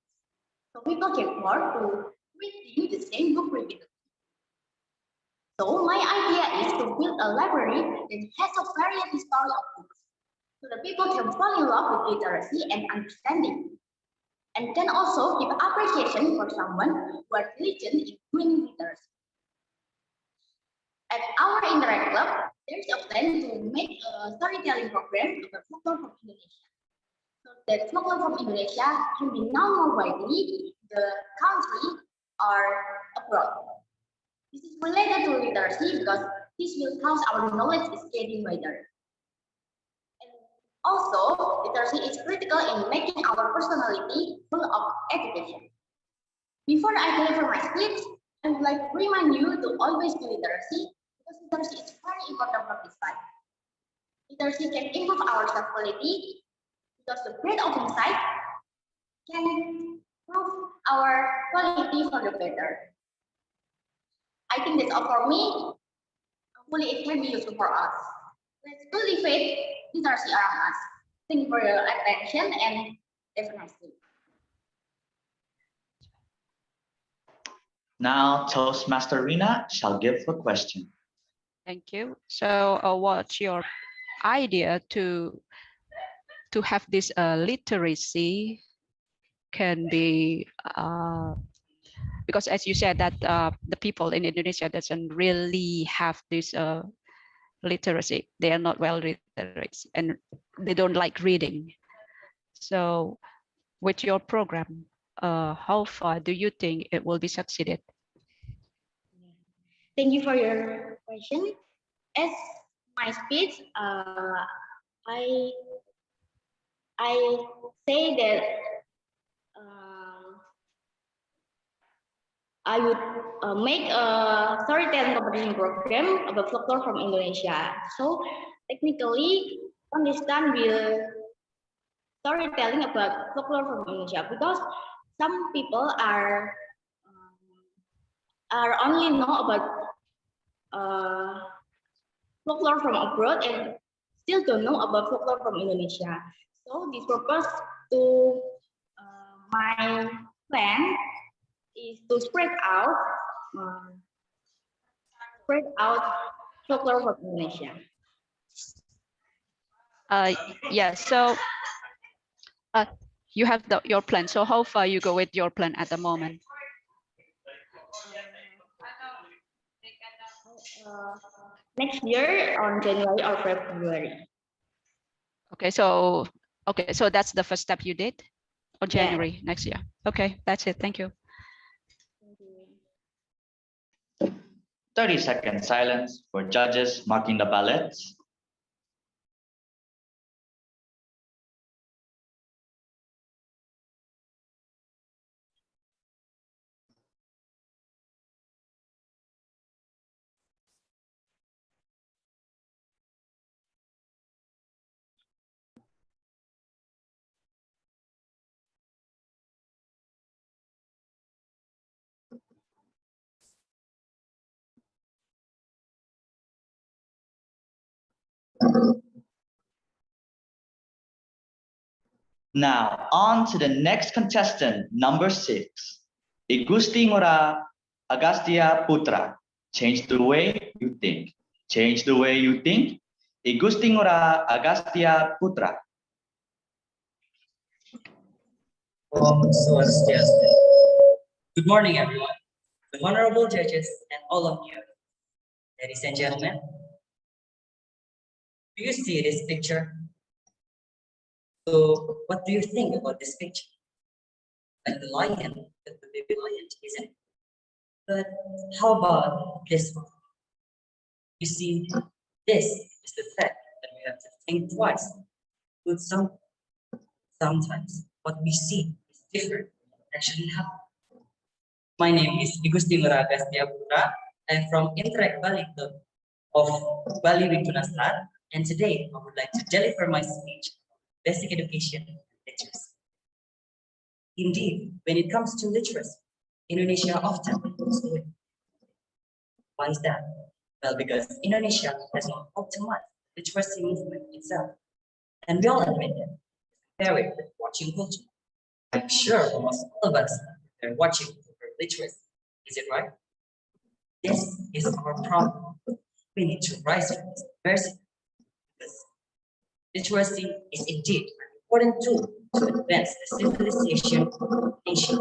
So people get bored to reading the same book repeatedly. So my idea is to build a library that has a variety story of books, so that people can fall in love with literacy and understanding, and can also give appreciation for someone who are diligent in doing literacy. At our Interact Club, there is a plan to make a storytelling program about folklore from Indonesia, so that folklore from Indonesia can be known more widely in the country or abroad. This is related to literacy because this will cause our knowledge is getting wider. And also, literacy is critical in making our personality full of education. Before I deliver my speech, I would like to remind you to always do literacy because literacy is very important for this life. Literacy can improve our self-quality because the breadth of insight can improve our quality for the better. I think that's all for me. Hopefully it can be useful for us. Let's cultivate literacy around us. Thank you for your attention and have a nice day. Now, Toastmaster Rina shall give a question. Thank you. So what's your idea to have this literacy can be because as you said that the people in Indonesia doesn't really have this literacy. They are not well literate and they don't like reading. So with your program, how far do you think it will be succeeded? Thank you for your question. As my speech, I say that I would make a storytelling competition program about folklore from Indonesia. So technically, contestant will storytelling about folklore from Indonesia because some people are only know about folklore from abroad and still don't know about folklore from Indonesia. So this purpose to my plan is to spread out folklore from Indonesia. Yeah, so you have your plan. So how far you go with your plan at the moment? Next year on January or February. Okay, so that's the first step you did on January next year. Okay, that's it. Thank you. 30-second silence for judges marking the ballots. Now, on to the next contestant, number 6. Igusti Ngora Agastya Putra. Change the way you think. Change the way you think. Igusti Ngora Agastya Putra. Om Swastiastu. Good morning, everyone. The honorable judges and all of you. Ladies and gentlemen, do you see this picture? So, what do you think about this picture? Like the lion, the baby lion, isn't it? But how about this one? You see, this is the fact that we have to think twice. But sometimes what we see is different from what actually happened. My name is Igusti Ngora Putra. I'm from Interact Bali Club of Bali Witunasar, and today I would like to deliver my speech on basic education and literacy. Indeed, when it comes to literacy, Indonesia often goes away. Why is that? Well, because Indonesia has not optimized the literacy movement itself. And we all admit that. Compare it with watching culture. I'm sure almost all of us are watching for literacy. Is it right? This is our problem. We need to rise from this adversity. Because literacy is indeed an important tool to advance the civilization of the nation.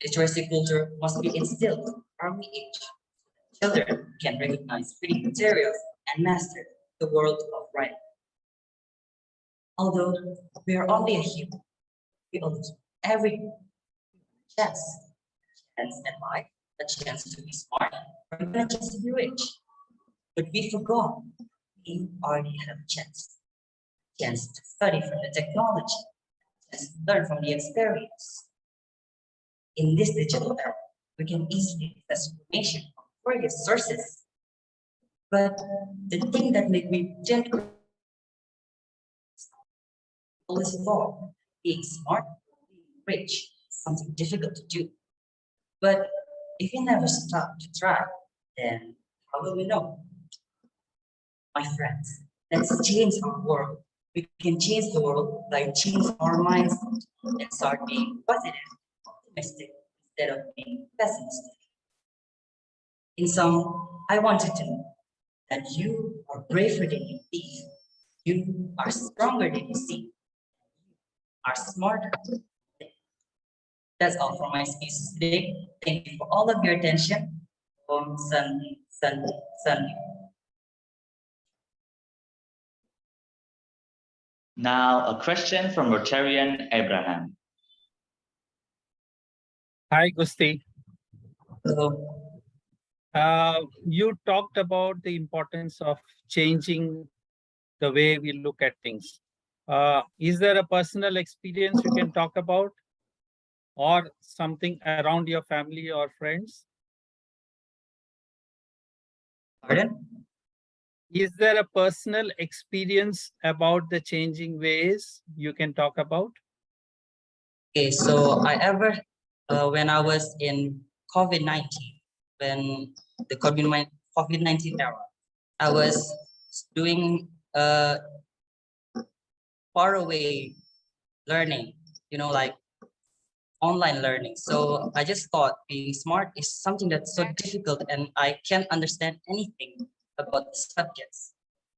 Literacy culture must be instilled from early age. Children can recognize reading materials and master the world of writing. Although we are only a human, we also every chance in life, a chance to be smart, or even a chance to be rich. But we forgot we already have a chance to study from the technology, a chance to learn from the experience. In this digital era, we can easily access information from various sources. But the thing that made me gentle is thought being smart, being rich, is something difficult to do. But if we never stop to try, then how will we know? My friends, let's change our world. We can change the world by changing our minds and start being positive, optimistic, instead of being pessimistic. In sum, I wanted to know that you are braver than you think. You are stronger than you see. Are smarter. That's all for my speech today. Thank you for all of your attention. Om Santi, Santi, Santi. Now, a question from Rotarian Abraham. Hi, Gusti. Hello. You talked about the importance of changing the way we look at things. Is there a personal experience you can talk about, or something around your family or friends? Pardon? Is there a personal experience about the changing ways you can talk about? Okay, so when I was in COVID-19, when the COVID-19 era, I was doing far away learning, like online learning. So I just thought being smart is something that's so difficult and I can't understand anything about the subjects.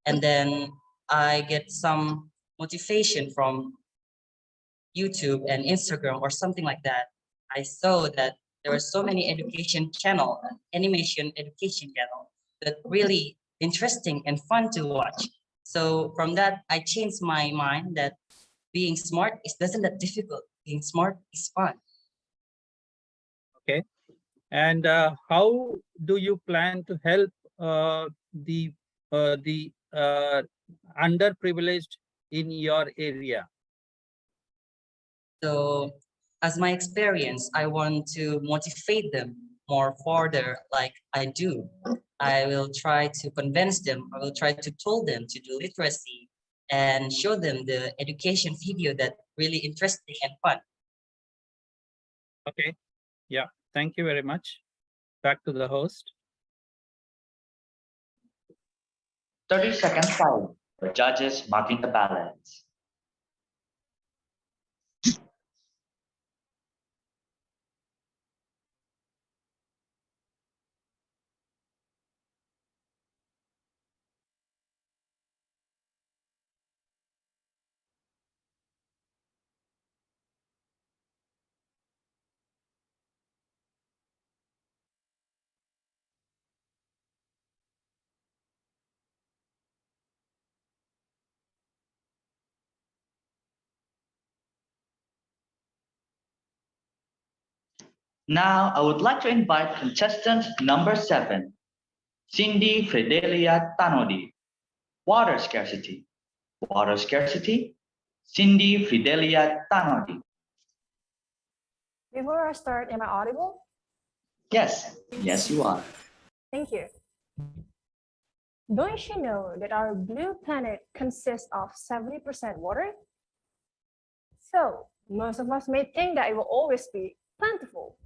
And then I get some motivation from YouTube and Instagram or something like that. I saw that there were so many education channel, animation education channel that really interesting and fun to watch. So from that, I changed my mind that being smart isn't that difficult. Being smart is fun. Okay. And how do you plan to help the underprivileged in your area? So as my experience, I want to motivate them more further like I do. I will try to convince them, I will try to tell them to do literacy and show them the education video that really interesting and fun. Okay. Yeah. Thank you very much. Back to the host. 30-second silence for judges marking the ballots. Now, I would like to invite contestant number 7, Cindy Fidelia Tanodi. Water scarcity. Water scarcity. Cindy Fidelia Tanodi. Before I start, am I audible? Yes, yes you are. Thank you. Don't you know that our blue planet consists of 70% water? So most of us may think that it will always be plentiful.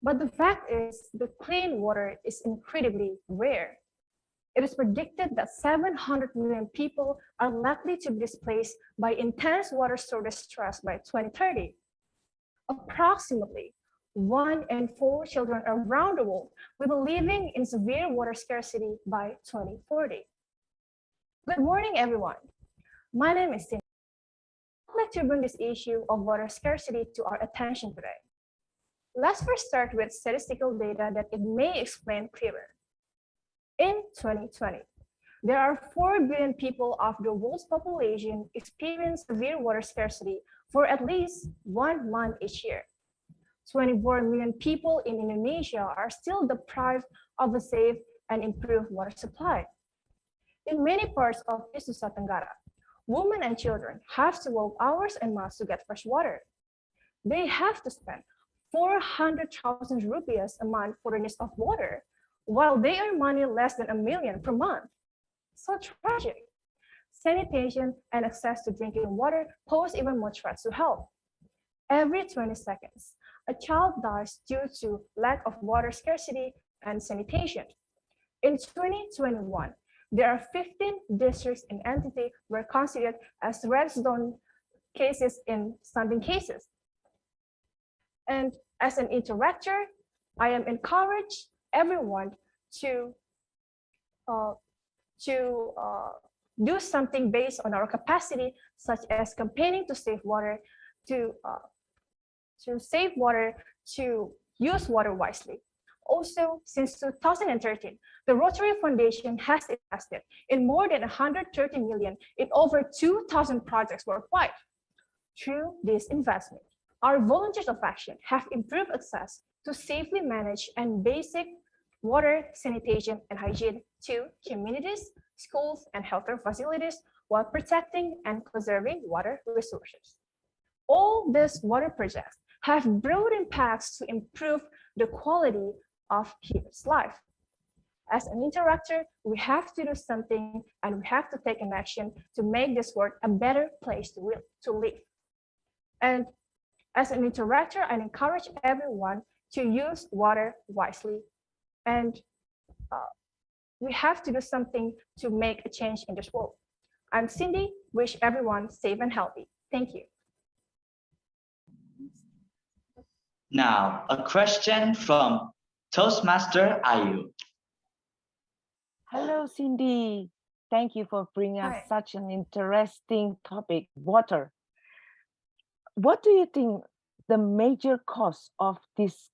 But the fact is that clean water is incredibly rare. It is predicted that 700 million people are likely to be displaced by intense water shortage stress by 2030. Approximately 1 in 4 children around the world will be living in severe water scarcity by 2040. Good morning, everyone. My name is Cindy. I'd like to bring this issue of water scarcity to our attention today. Let's first start with statistical data that it may explain clearer. In 2020, there are 4 billion people of the world's population experience severe water scarcity for at least 1 month each year. 24 million people in Indonesia are still deprived of a safe and improved water supply. In many parts of East Nusa Tenggara, women and children have to walk hours and miles to get fresh water. They have to spend 400,000 rupiahs a month for the needs of water, while they earn money less than $1 million per month. So tragic. Sanitation and access to drinking water pose even more threats to health. Every 20 seconds, a child dies due to lack of water scarcity and sanitation. In 2021, there are 15 districts in entity were considered as red zone cases in stunting cases. And as an interactor, I am encouraged everyone to do something based on our capacity, such as campaigning to save water, to save water, to use water wisely. Also, since 2013, the Rotary Foundation has invested in more than 130 million in over 2,000 projects worldwide. Through this investment, our volunteers of action have improved access to safely manage and basic water, sanitation, and hygiene to communities, schools, and healthcare facilities while protecting and conserving water resources. All these water projects have broad impacts to improve the quality of people's life. As an interactor, we have to do something and we have to take an action to make this world a better place to live. And as an interactor, I encourage everyone to use water wisely. And we have to do something to make a change in this world. I'm Cindy, wish everyone safe and healthy. Thank you. Now, a question from Toastmaster Ayu. Hello, Cindy. Thank you for bringing us such an interesting topic, water. What do you think the major cause of this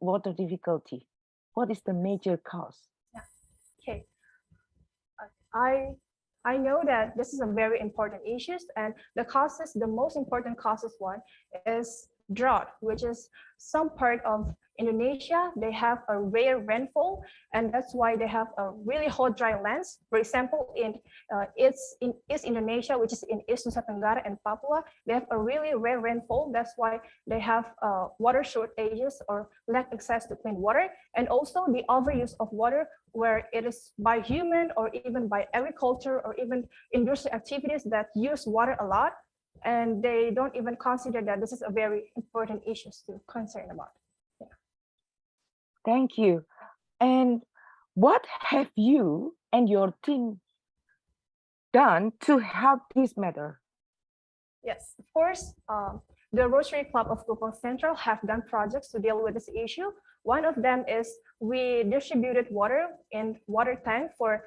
water difficulty? What is the major cause? Yeah. Okay. I know that this is a very important issue, and the most important causes one is drought, which is some part of Indonesia, they have a rare rainfall, and that's why they have a really hot, dry lands. For example, in East Indonesia, which is in East Nusa Tenggara and Papua, they have a really rare rainfall. That's why they have water shortages or lack access to clean water, and also the overuse of water, where it is by human or even by agriculture or even industrial activities that use water a lot, and they don't even consider that this is a very important issue to concern about. Thank you. And What have you and your team done to help this matter? Yes, of course. The Rotary Club of Kupang Central have done projects to deal with this issue. One of them is we distributed water in water tank for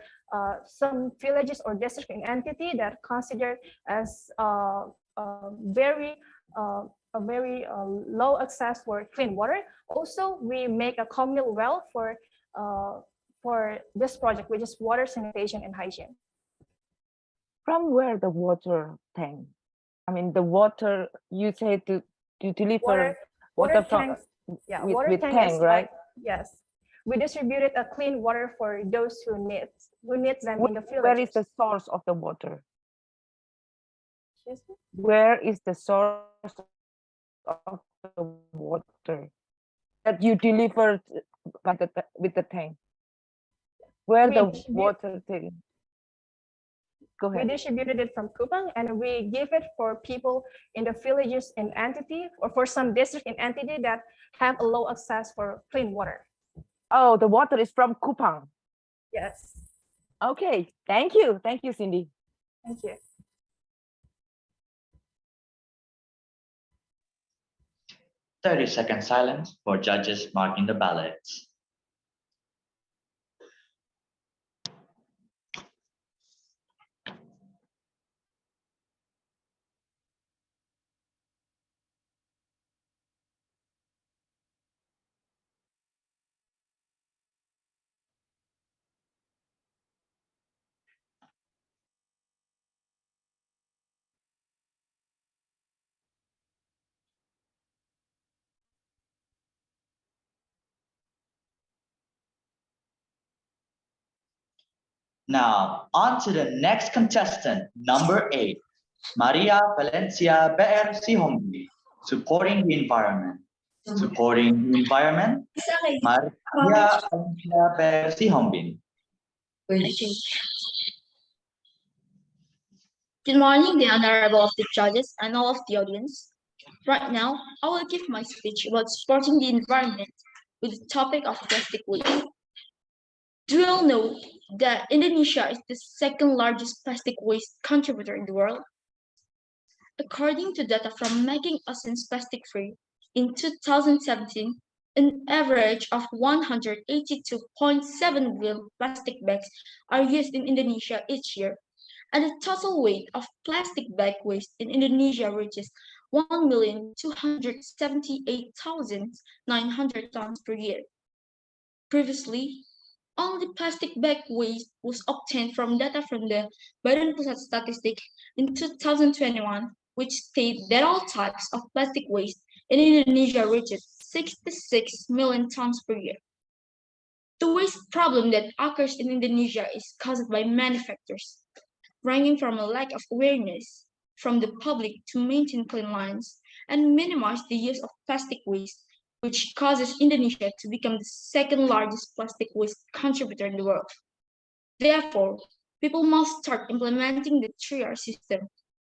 some villages or district and entity that considered as very low access for clean water. Also, we make a communal well for this project, which is water sanitation and hygiene. From where the water tank? I mean, the water you say to deliver water from tanks, yeah, with water tank tank, is right? Yes, we distributed a clean water for those who need them in the villages. Where is the source of the water? Excuse me? Where is the source of the water that you delivered by with the tank? Where the water tank? Go ahead. We distributed it from Kupang and we give it for people in the villages and entity or for some district and entity that have a low access for clean water. Oh, the water is from Kupang. Yes. Okay, thank you. Thank you, Cindy. Thank you. Thirty-second silence for judges marking the ballots. Now, on to the next contestant, number 8, Maria Valencia BR Sihombi, supporting the environment. Supporting the environment, Maria Valencia BR Sihombi. Good morning, the honorable of the judges and all of the audience. Right now, I will give my speech about supporting the environment with the topic of plastic waste. Do you all know that Indonesia is the second largest plastic waste contributor in the world? According to data from Making Oceans Plastic Free, in 2017, an average of 182.7 billion plastic bags are used in Indonesia each year, and the total weight of plastic bag waste in Indonesia reaches 1,278,900 tons per year. Previously, only plastic bag waste was obtained from data from the Badan Pusat Statistik in 2021, which states that all types of plastic waste in Indonesia reaches 66 million tons per year. The waste problem that occurs in Indonesia is caused by many factors, ranging from a lack of awareness from the public to maintain clean lines and minimize the use of plastic waste, which causes Indonesia to become the second largest plastic waste contributor in the world. Therefore, people must start implementing the 3R system: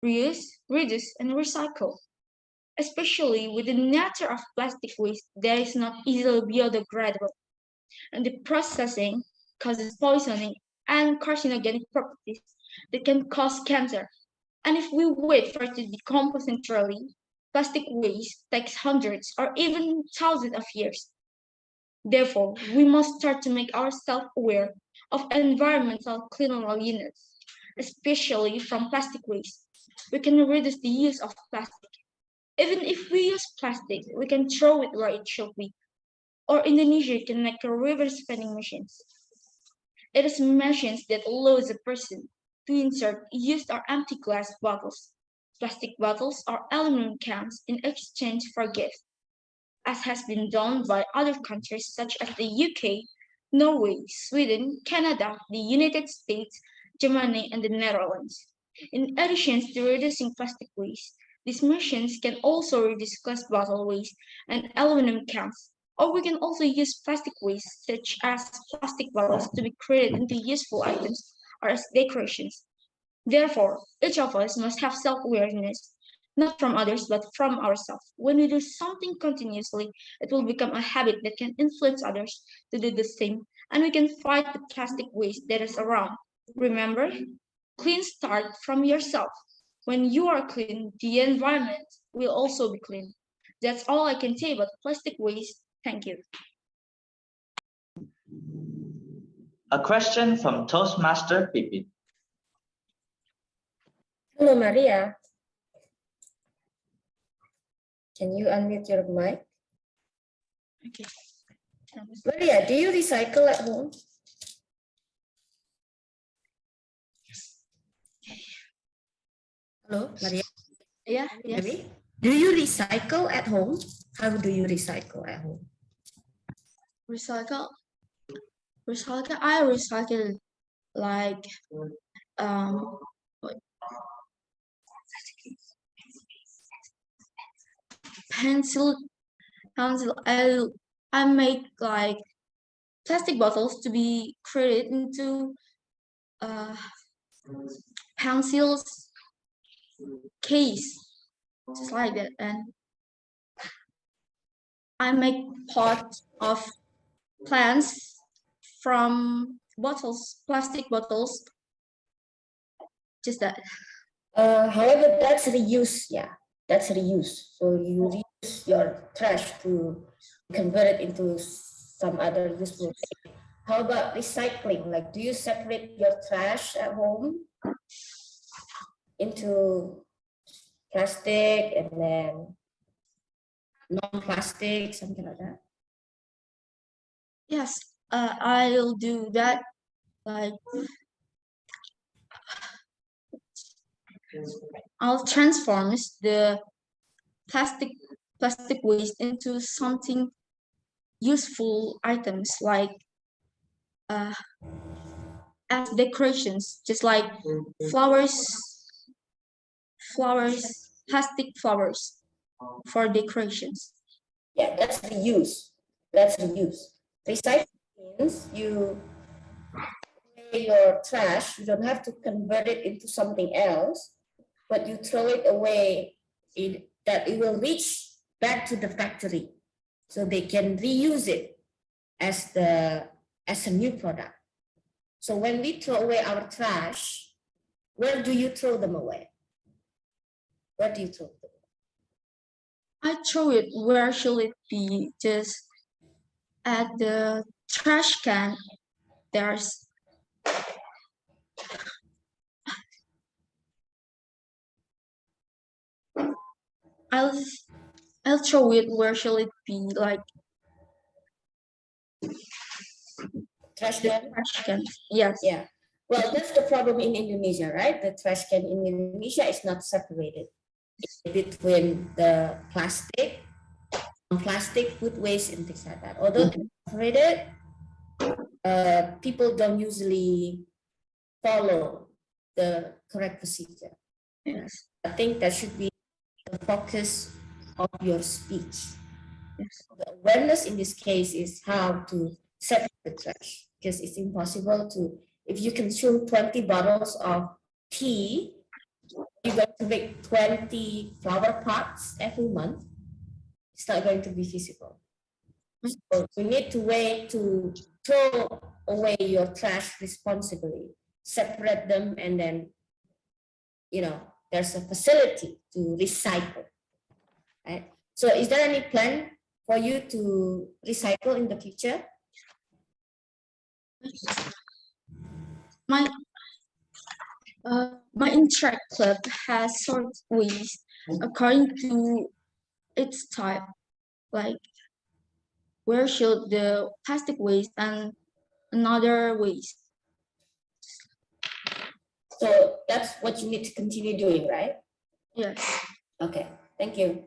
reuse, reduce, and recycle. Especially with the nature of plastic waste that is not easily biodegradable, and the processing causes poisoning and carcinogenic properties that can cause cancer. And if we wait for it to decompose naturally, plastic waste takes hundreds or even thousands of years. Therefore, we must start to make ourselves aware of environmental cleanliness, especially from plastic waste. We can reduce the use of plastic. Even if we use plastic, we can throw it where it should be. Or Indonesia can make a reverse vending machines. It is machines that allows a person to insert used or empty glass bottles, plastic bottles, or aluminum cans in exchange for gifts, as has been done by other countries such as the UK, Norway, Sweden, Canada, the United States, Germany, and the Netherlands. In addition to reducing plastic waste, these machines can also reduce glass bottle waste and aluminum cans. Or we can also use plastic waste, such as plastic bottles, to be created into useful items or as decorations. Therefore, each of us must have self-awareness, not from others, but from ourselves. When we do something continuously, it will become a habit that can influence others to do the same, and we can fight the plastic waste that is around. Remember, clean start from yourself. When you are clean, the environment will also be clean. That's all I can say about plastic waste. Thank you. A question from Toastmaster Pipi. Hello, Maria. Can you unmute your mic? Okay. Maria, do you recycle at home? Hello, Maria. Yeah, Hear yes. me? Do you recycle at home? How do you recycle at home? Recycle. I recycle like what- pencil. I make like plastic bottles to be created into pencils case, just like that, and I make pot of plants from bottles, plastic bottles, just that. However, that's reuse. Yeah, that's reuse. So you reuse your trash to convert it into some other useful thing. How about recycling? Like, do you separate your trash at home into plastic and then non-plastic, something like that? Yes, I'll do that. Like, I'll transform the plastic waste into something useful items, like as decorations, just like plastic flowers for decorations. Yeah, that's reuse. That's reuse. Recycling means you away your trash. You don't have to convert it into something else, but you throw it away. That it will reach back to the factory, so they can reuse it as a new product. So when we throw away our trash, where do you throw them away? Where do you throw them? I throw it, where should it be? Just at the trash can. There's I'll I'll throw it, where shall it be? Like Trash the can? trash can. Yes. Yeah. Well, that's the problem in Indonesia, right? The trash can in Indonesia is not separated between the plastic, non-plastic, food waste, and things like that. Although they're separated, people don't usually follow the correct procedure. Yes. I think that should be the focus of your speech. Yes. The awareness in this case is how to separate the trash, because it's impossible to, if you consume 20 bottles of tea, you're going to make 20 flower pots every month. It's not going to be feasible. So you need to wait to throw away your trash responsibly, separate them, and then, there's a facility to recycle, right? So is there any plan for you to recycle in the future? My Interact club has sort waste according to its type, like where should the plastic waste and another waste. So that's what you need to continue doing, right? Yes. Okay, thank you.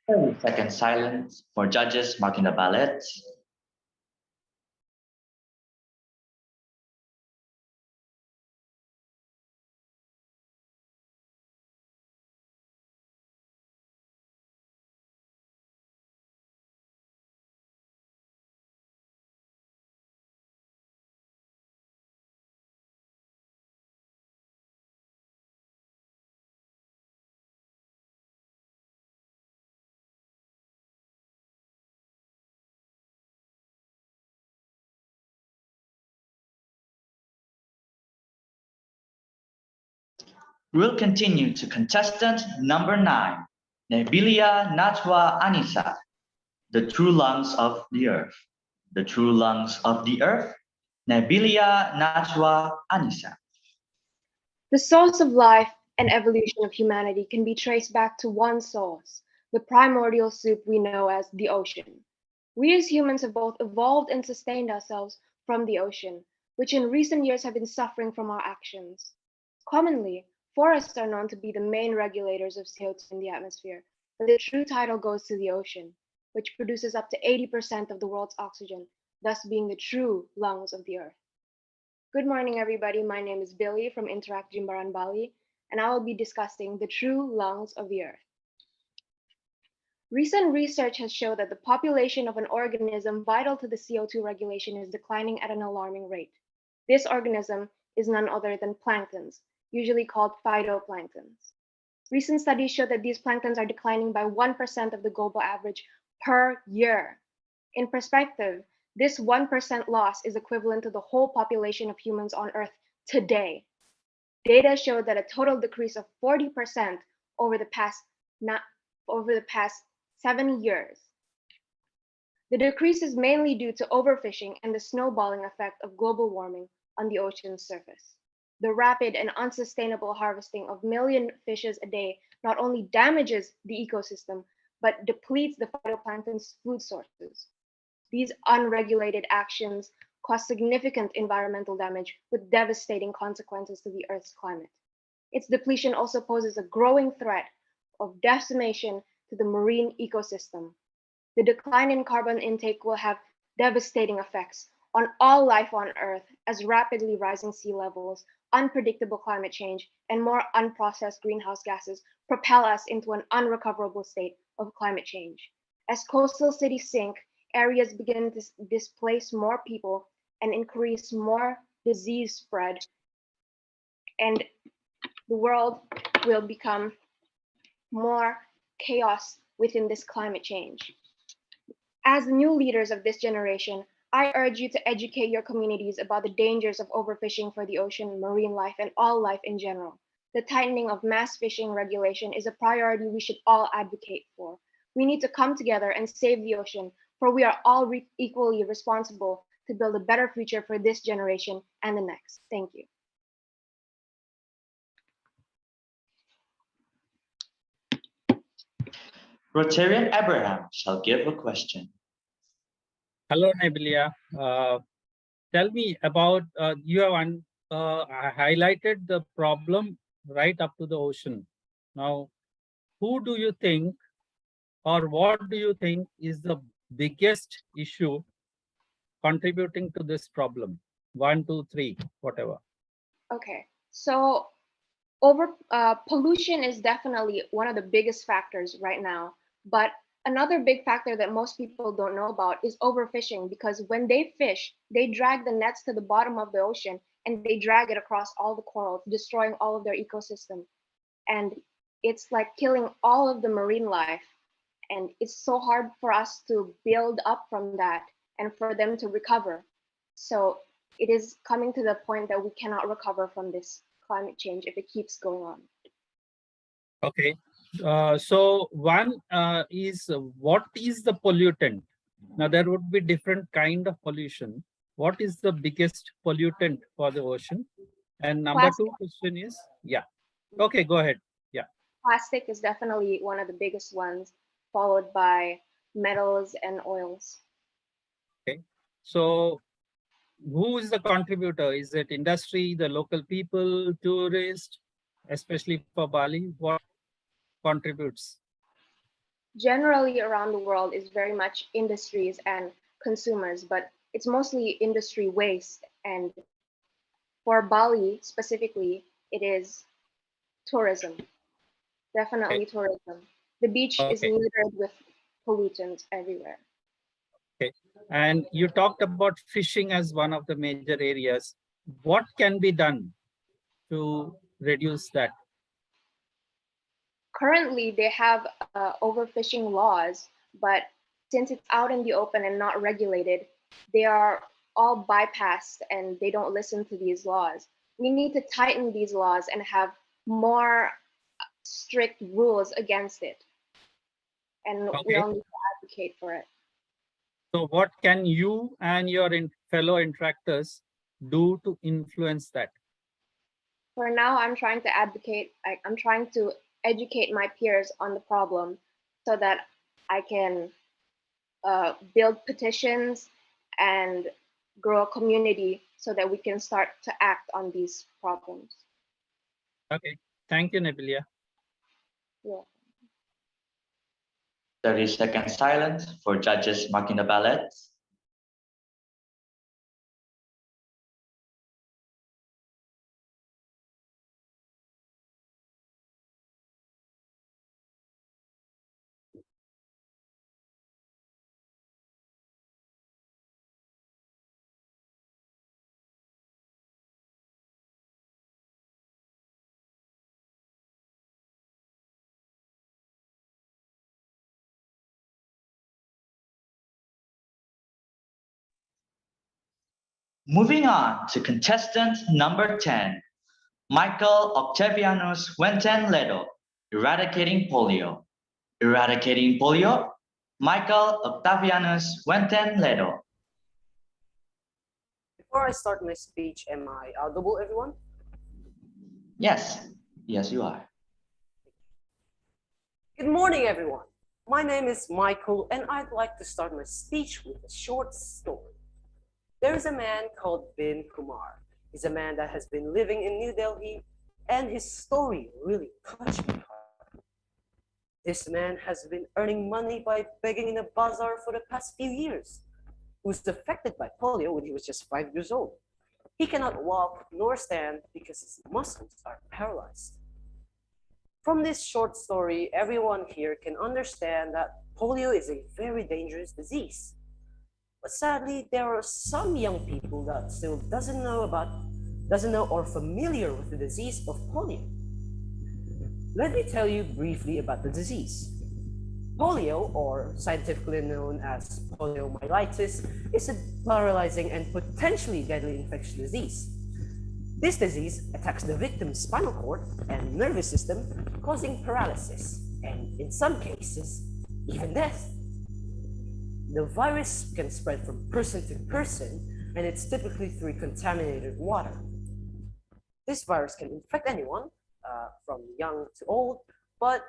30-second silence for judges marking the ballots. We'll continue to contestant number 9, Nebilia Natwa Anissa, the true lungs of the earth. The true lungs of the earth, Nebilia Natwa Anissa. The source of life and evolution of humanity can be traced back to one source, the primordial soup we know as the ocean. We as humans have both evolved and sustained ourselves from the ocean, which in recent years have been suffering from our actions. Commonly, forests are known to be the main regulators of CO2 in the atmosphere, but the true title goes to the ocean, which produces up to 80% of the world's oxygen, thus being the true lungs of the earth. Good morning, everybody. My name is Billy from Interact Jimbaran, Bali, and I will be discussing the true lungs of the earth. Recent research has shown that the population of an organism vital to the CO2 regulation is declining at an alarming rate. This organism is none other than planktons, usually called phytoplanktons. Recent studies show that these planktons are declining by 1% of the global average per year. In perspective, this 1% loss is equivalent to the whole population of humans on Earth today. Data show that a total decrease of 40% over the past 7 years. The decrease is mainly due to overfishing and the snowballing effect of global warming on the ocean's surface. The rapid and unsustainable harvesting of million fishes a day not only damages the ecosystem, but depletes the phytoplankton's food sources. These unregulated actions cause significant environmental damage with devastating consequences to the Earth's climate. Its depletion also poses a growing threat of decimation to the marine ecosystem. The decline in carbon intake will have devastating effects on all life on Earth as rapidly rising sea levels, unpredictable climate change, and more unprocessed greenhouse gases propel us into an unrecoverable state of climate change. As coastal cities sink, areas begin to displace more people and increase more disease spread, and the world will become more chaos within this climate change. As the new leaders of this generation, I urge you to educate your communities about the dangers of overfishing for the ocean, marine life, and all life in general. The tightening of mass fishing regulation is a priority we should all advocate for. We need to come together and save the ocean, for we are all equally responsible to build a better future for this generation and the next. Thank you. Rotarian Abraham shall give a question. Hello, Nebilia. Tell me about, you have highlighted the problem right up to the ocean. Now, who do you think, or what do you think is the biggest issue contributing to this problem? 1, 2, 3, whatever. Okay, so pollution is definitely one of the biggest factors right now, but another big factor that most people don't know about is overfishing, because when they fish, they drag the nets to the bottom of the ocean and they drag it across all the corals, destroying all of their ecosystem. And it's like killing all of the marine life. And it's so hard for us to build up from that and for them to recover. So it is coming to the point that we cannot recover from this climate change if it keeps going on. Okay. So one is, what is the pollutant? Now there would be different kind of pollution. What is the biggest pollutant for the ocean? And number two question is, yeah. Okay, go ahead. Yeah. Plastic is definitely one of the biggest ones, followed by metals and oils. Okay. So who is the contributor? Is it industry, the local people, tourists, especially for Bali? What contributes? Generally around the world is very much industries and consumers, but it's mostly industry waste. And for Bali specifically, it is tourism. Definitely tourism. The beach is littered with pollutants everywhere. Okay. And you talked about fishing as one of the major areas. What can be done to reduce that? Currently, they have overfishing laws, but since it's out in the open and not regulated, they are all bypassed and they don't listen to these laws. We need to tighten these laws and have more strict rules against it. And we Okay. all need to advocate for it. So what can you and your fellow interactors do to influence that? For now, I'm trying to advocate, I'm trying to educate my peers on the problem so that I can build petitions and grow a community so that we can start to act on these problems. Okay, thank you, Nebilia. Yeah. 30 seconds silence for judges marking the ballots. Moving on to contestant number 10, Michael Octavianus Wenten Ledo, eradicating polio. Eradicating polio, Michael Octavianus Wenten Ledo. Before I start my speech, am I audible, everyone? Yes, yes, you are. Good morning, everyone. My name is Michael, and I'd like to start my speech with a short story. There is a man called Bin Kumar. He's a man that has been living in New Delhi, and his story really touched my heart. This man has been earning money by begging in a bazaar for the past few years. He was affected by polio when he was just 5 years old. He cannot walk nor stand because his muscles are paralyzed. From this short story, everyone here can understand that polio is a very dangerous disease. But sadly, there are some young people that still doesn't know or familiar with the disease of polio. Let me tell you briefly about the disease. Polio, or scientifically known as poliomyelitis, is a paralyzing and potentially deadly infectious disease. This disease attacks the victim's spinal cord and nervous system, causing paralysis, and in some cases, even death. The virus can spread from person to person, and it's typically through contaminated water. This virus can infect anyone, from young to old, but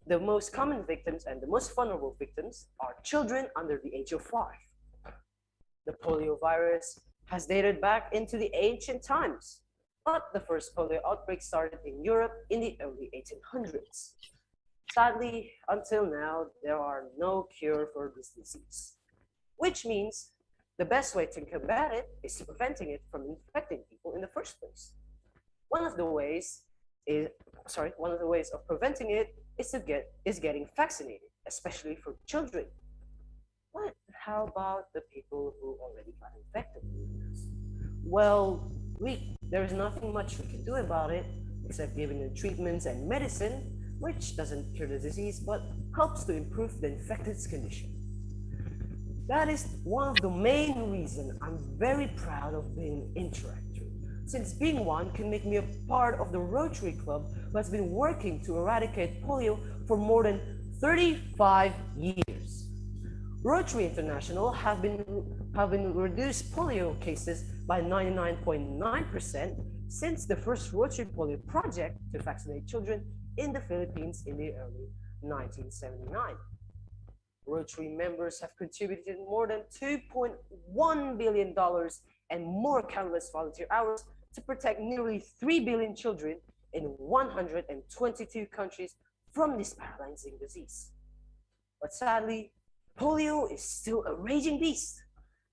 the most common victims and the most vulnerable victims are children under the age of 5. The polio virus has dated back into the ancient times, but the first polio outbreak started in Europe in the early 1800s. Sadly, until now, there are no cure for this disease, which means the best way to combat it is preventing it from infecting people in the first place. One of the ways of preventing it is getting vaccinated, especially for children. But how about the people who already got infected? Well, there is nothing much we can do about it except giving them treatments and medicine, which doesn't cure the disease but helps to improve the infected's condition. That is one of the main reasons I'm very proud of being an interactor, since being one can make me a part of the Rotary Club who has been working to eradicate polio for more than 35 years. Rotary International have been reduced polio cases by 99.9% since the first Rotary Polio project to vaccinate children in the Philippines in the early 1979. Rotary members have contributed more than $2.1 billion and more countless volunteer hours to protect nearly 3 billion children in 122 countries from this paralyzing disease. But sadly, polio is still a raging beast.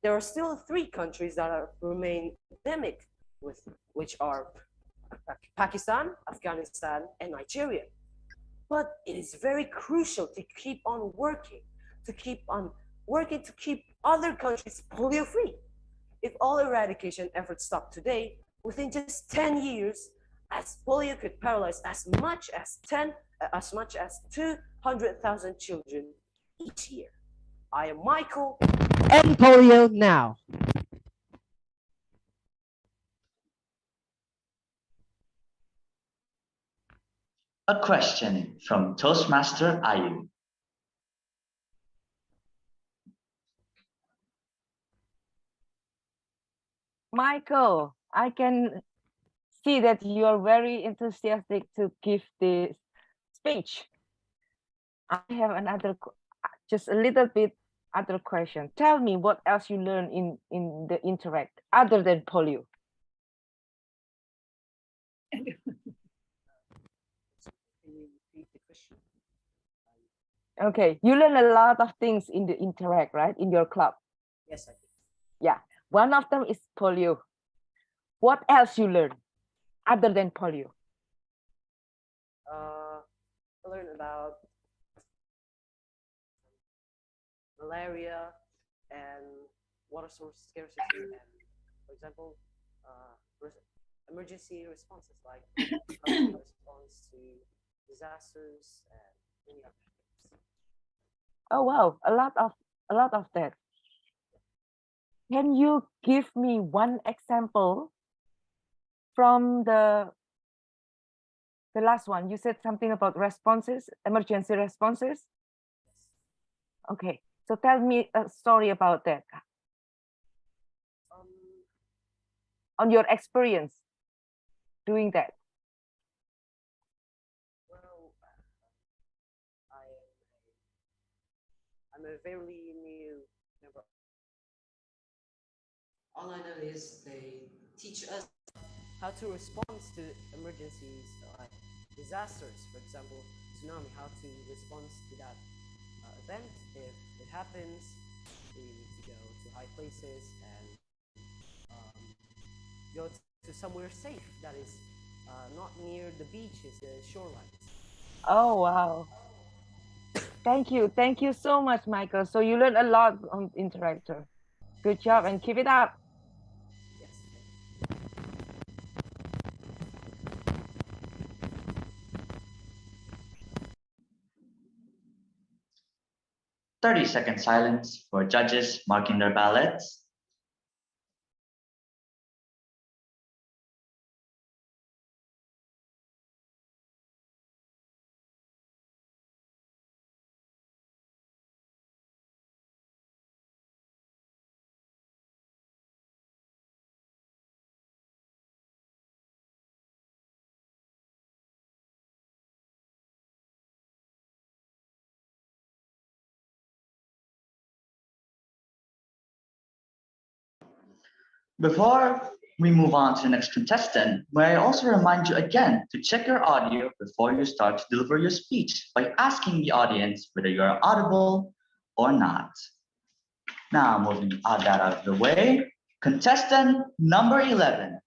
There are still 3 countries that remain endemic, which are Pakistan, Afghanistan, and Nigeria. But it is very crucial to keep on working, to keep other countries polio-free. If all eradication efforts stop today, within just 10 years, as polio could paralyze as much as 200,000 children each year. I am Michael. End polio now. A question from Toastmaster Ayu. Michael, I can see that you are very enthusiastic to give this speech. I have another, just a little bit other question. Tell me what else you learn in the Interact other than polio. Okay, you learn a lot of things in the Interact, right? In your club. Yes, I did. Yeah, one of them is polio. What else you learn other than polio? I learned about malaria and water source scarcity, and for example, emergency responses like how to respond to disasters and many other things. Oh wow, a lot of that. Can you give me one example from the last one? You said something about responses, emergency responses. Okay, so tell me a story about that. On your experience doing that. Well, I'm a very new member. All I know is they teach us how to respond to emergencies like disasters, for example, tsunami, how to respond to that event. If it happens, we need to go to high places and go to somewhere safe that is not near the beaches, the shorelines. Oh wow. Thank you so much, Michael. So you learned a lot on Interactor. Good job and keep it up. Yes. 30-second silence for judges marking their ballots. Before we move on to the next contestant, may I also remind you again to check your audio before you start to deliver your speech by asking the audience whether you are audible or not. Now, moving that out of the way, contestant number 11,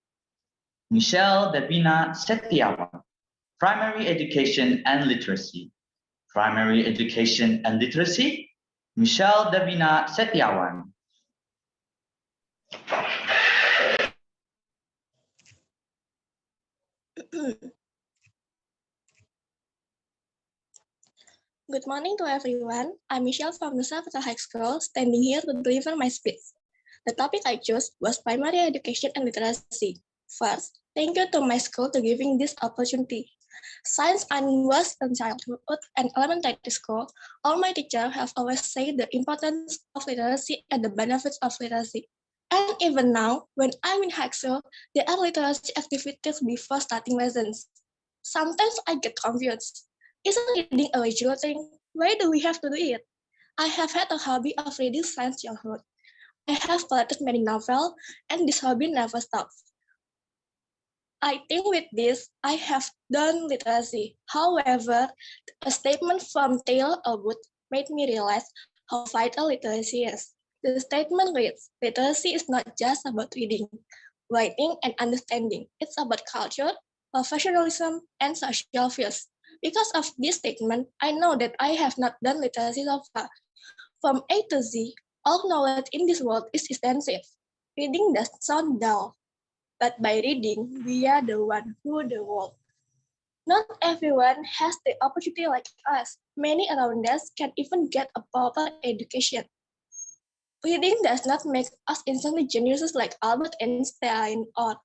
Michelle Devina Setiawan, Primary Education and Literacy. Primary Education and Literacy, Michelle Devina Setiawan. Good morning to everyone. I'm Michelle from Nusa Penida High School, standing here to deliver my speech. The topic I chose was primary education and literacy. First, thank you to my school for giving this opportunity. Since I was in childhood and elementary school, all my teachers have always said the importance of literacy and the benefits of literacy. And even now, when I'm in high school, there are literacy activities before starting lessons. Sometimes I get confused. Isn't reading a leisure thing? Why do we have to do it? I have had a hobby of reading since childhood. I have collected many novels, and this hobby never stops. I think with this, I have done literacy. However, a statement from Taylor Elwood made me realize how vital literacy is. The statement reads, literacy is not just about reading, writing, and understanding. It's about culture, professionalism, and social skills. Because of this statement, I know that I have not done literacy so far. From A to Z, all knowledge in this world is extensive. Reading does sound dull, but by reading, we are the one who the world. Not everyone has the opportunity like us. Many around us can even get a proper education. Reading does not make us instantly geniuses like Albert Einstein or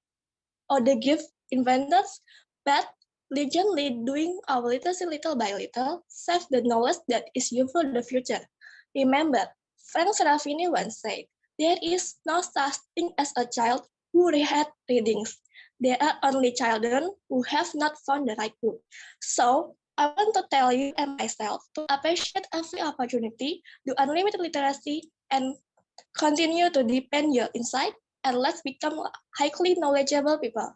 the gift inventors, but diligently doing our literacy little by little, save the knowledge that is useful for the future. Remember, Frank Serafini once said, there is no such thing as a child who had readings. There are only children who have not found the right book. So, I want to tell you and myself to appreciate every opportunity, do unlimited literacy, and continue to deepen your insight, and let's become highly knowledgeable people.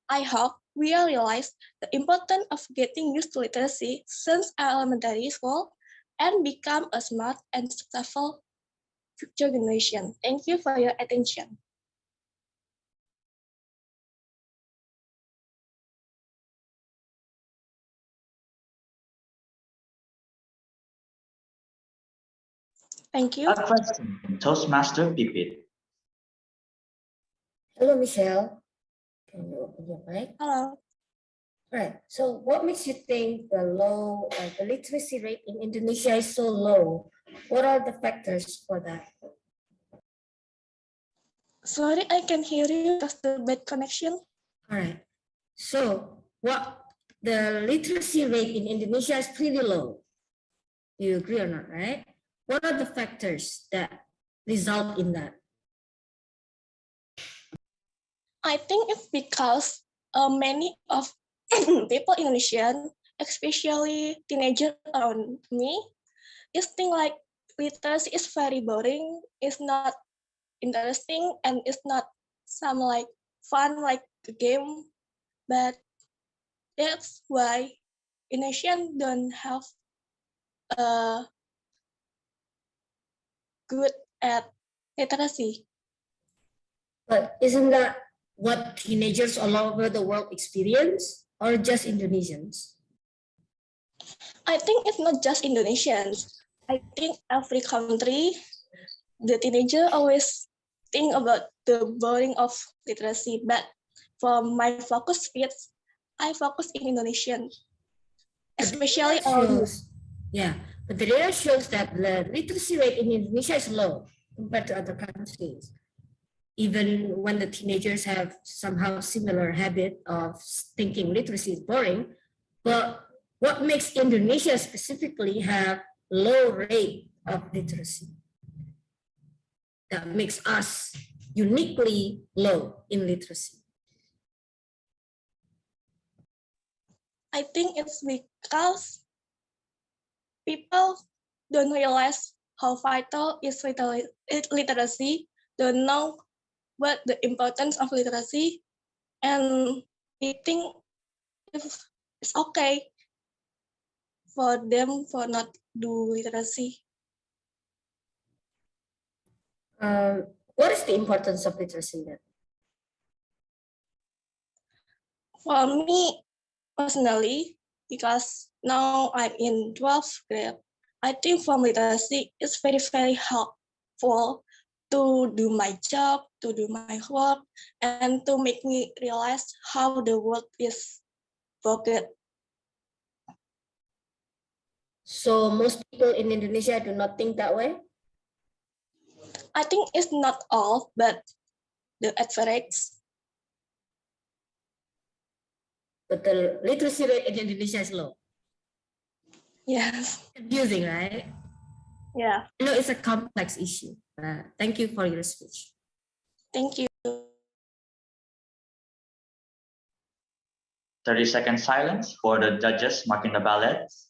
I hope we all realize the importance of getting used to literacy since elementary school and become a smart and successful future generation. Thank you for your attention. Thank you. A question from Toastmaster Pipit. Hello, Michelle. Can you open your mic? Hello. Right. So what makes you think the literacy rate in Indonesia is so low? What are the factors for that? Sorry, I can hear you because the bad connection. All right. So the literacy rate in Indonesia is pretty low. Do you agree or not, right? What are the factors that result in that? I think it's because many of people in Indonesian, especially teenagers around me, is think like literacy is very boring, it's not interesting, and it's not some like fun like the game. But that's why Indonesian don't have good at literacy. But isn't that what teenagers all over the world experience, or just Indonesians? I think it's not just Indonesians. I think every country, the teenager always think about the boring of literacy. But for my focus fields, I focus in Indonesian, especially our youth. Yeah, but the data shows that the literacy rate in Indonesia is low compared to other countries. Even when the teenagers have somehow similar habit of thinking literacy is boring, but what makes Indonesia specifically have low rate of literacy? That makes us uniquely low in literacy. I think it's because people don't realize how vital is literacy, don't know what the importance of literacy, and they think it's okay for them for not do literacy. What is the importance of literacy then? For me personally, because now I'm in 12th grade, I think form literacy is very, very helpful to do my job, to do my work, and to make me realize how the world is broken. So most people in Indonesia do not think that way? I think it's not all, but the average. But the literacy rate in Indonesia is low. Yes. Confusing, right? Yeah. I know it's a complex issue. Thank you for your speech. Thank you. 30-second silence for the judges marking the ballots.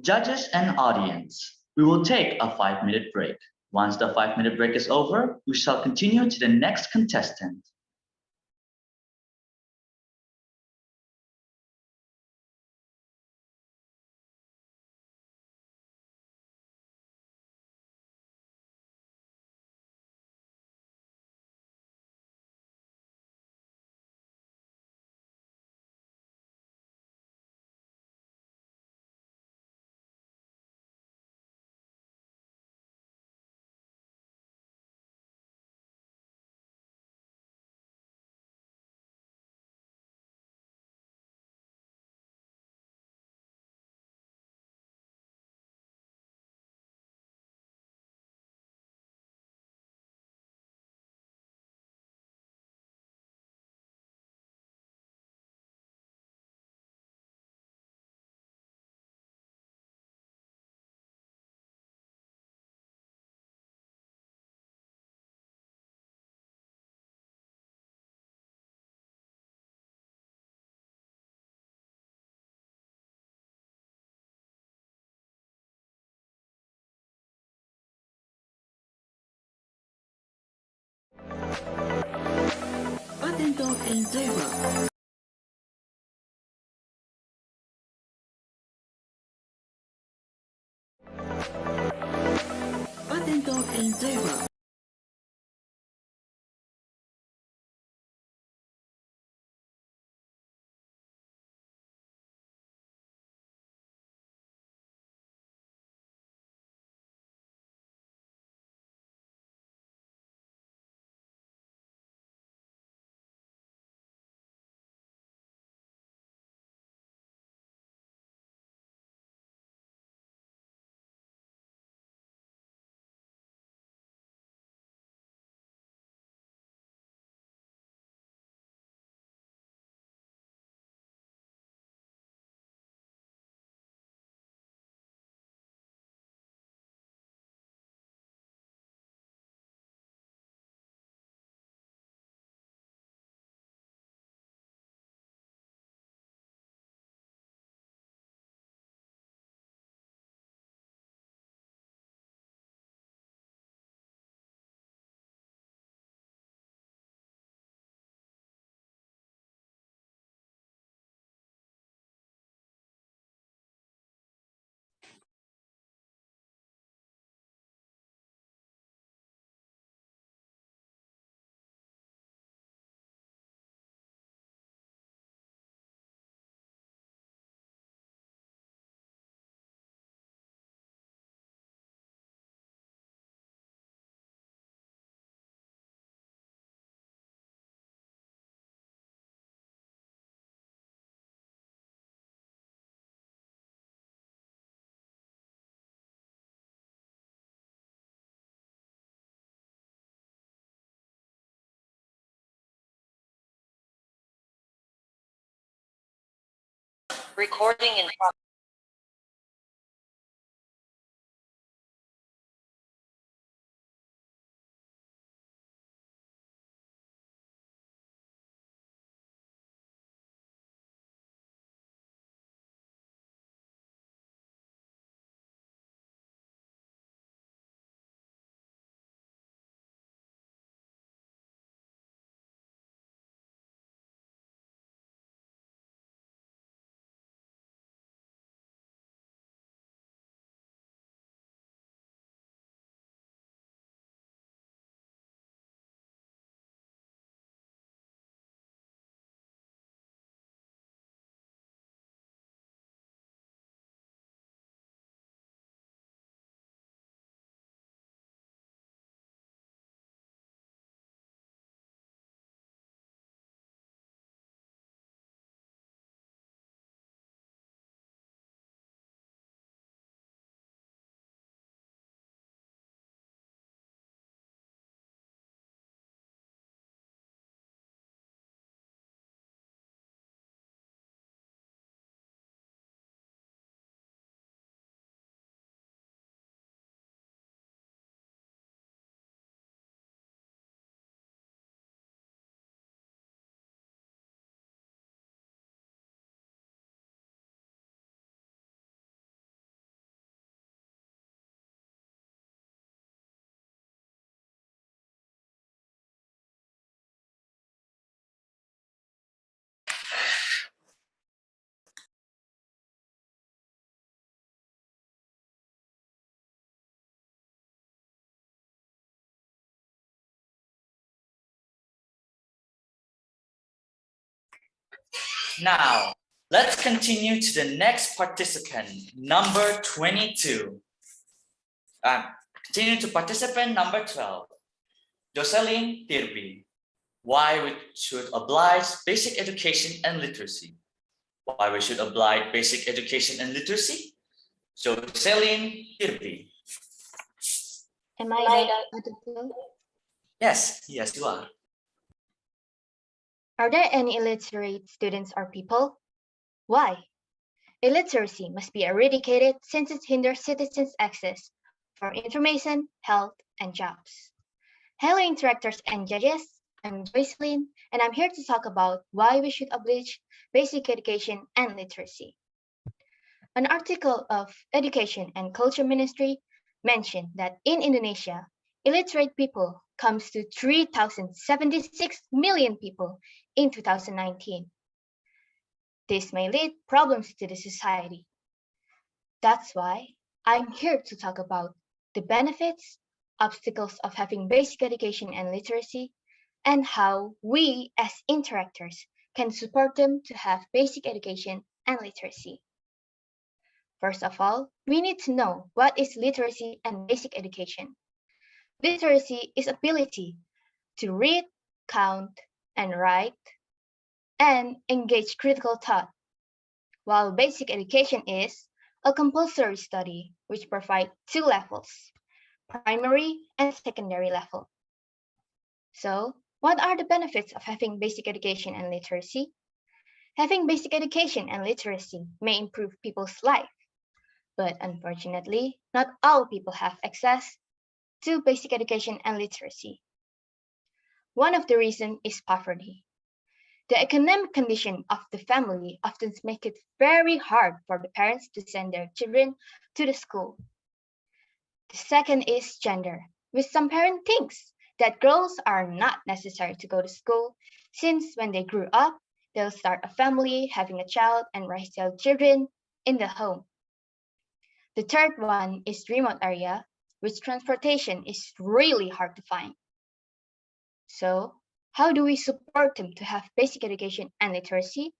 Judges and audience, we will take a 5-minute break. Once the 5-minute break is over, we shall continue to the next contestant. Recording in progress. Now, let's continue to the next participant, number 22. Continue to participant number 12, Jocelyn Tirby. Why we should oblige basic education and literacy. Why we should oblige basic education and literacy? Jocelyn Tirby. Am I audible? Yes, you are. Are there any illiterate students or people? Why? Illiteracy must be eradicated since it hinders citizens' access for information, health, and jobs. Hello, interactors and judges. I'm Joycelyn, and I'm here to talk about why we should oblige basic education and literacy. An article of Education and Culture Ministry mentioned that in Indonesia, illiterate people comes to 3,076 million people in 2019. This may lead problems to the society. That's why I'm here to talk about the benefits, obstacles of having basic education and literacy, and how we as interactors can support them to have basic education and literacy. First of all, we need to know what is literacy and basic education. Literacy is ability to read, count, and write, and engage critical thought, while basic education is a compulsory study which provides two levels, primary and secondary level. So, what are the benefits of having basic education and literacy? Having basic education and literacy may improve people's life, but unfortunately, not all people have access to basic education and literacy. One of the reasons is poverty. The economic condition of the family often make it very hard for the parents to send their children to the school. The second is gender, which some parents think that girls are not necessary to go to school, since when they grew up, they'll start a family, having a child, and raise their children in the home. The third one is remote area, which transportation is really hard to find. So, how do we support them to have basic education and literacy?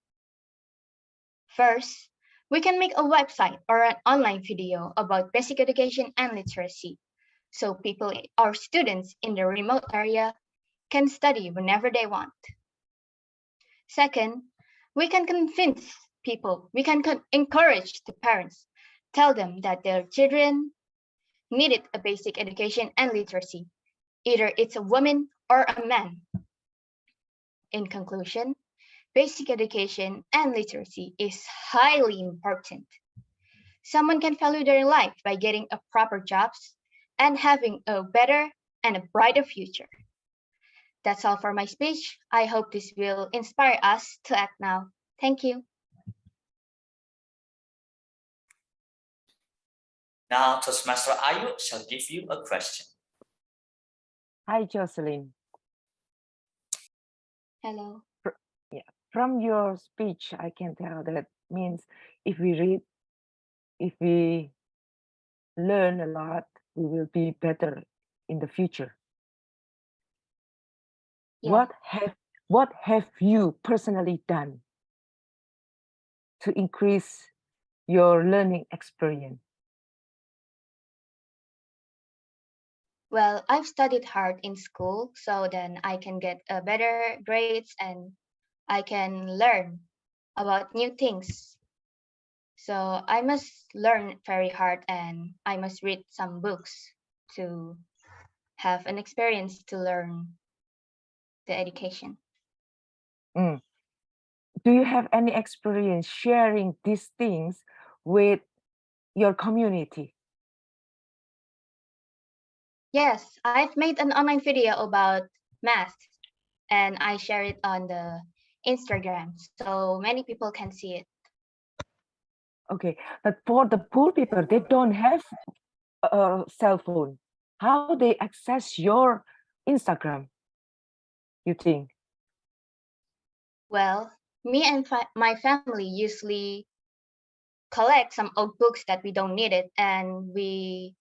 First, we can make a website or an online video about basic education and literacy, so people or students in the remote area can study whenever they want. Second, we can convince people, we can encourage the parents, tell them that their children needed a basic education and literacy, either it's a woman or a man. In conclusion, basic education and literacy is highly important. Someone can value their life by getting a proper jobs and having a better and a brighter future. That's all for my speech. I hope this will inspire us to act now. Thank you. Now, Toastmaster Ayu shall give you a question. Hi, Jocelyn. Hello. From your speech, I can tell that means if we read, if we learn a lot, we will be better in the future. Yeah. What have you personally done to increase your learning experience? Well, I've studied hard in school, so then I can get better grades and I can learn about new things. So I must learn very hard and I must read some books to have an experience to learn the education. Do you have any experience sharing these things with your community? Yes, I've made an online video about math and I share it on the Instagram so many people can see it. Okay, but for the poor people, they don't have a cell phone. How they access your Instagram, you think? Well, me and my family usually collect some old books that we don't need it and we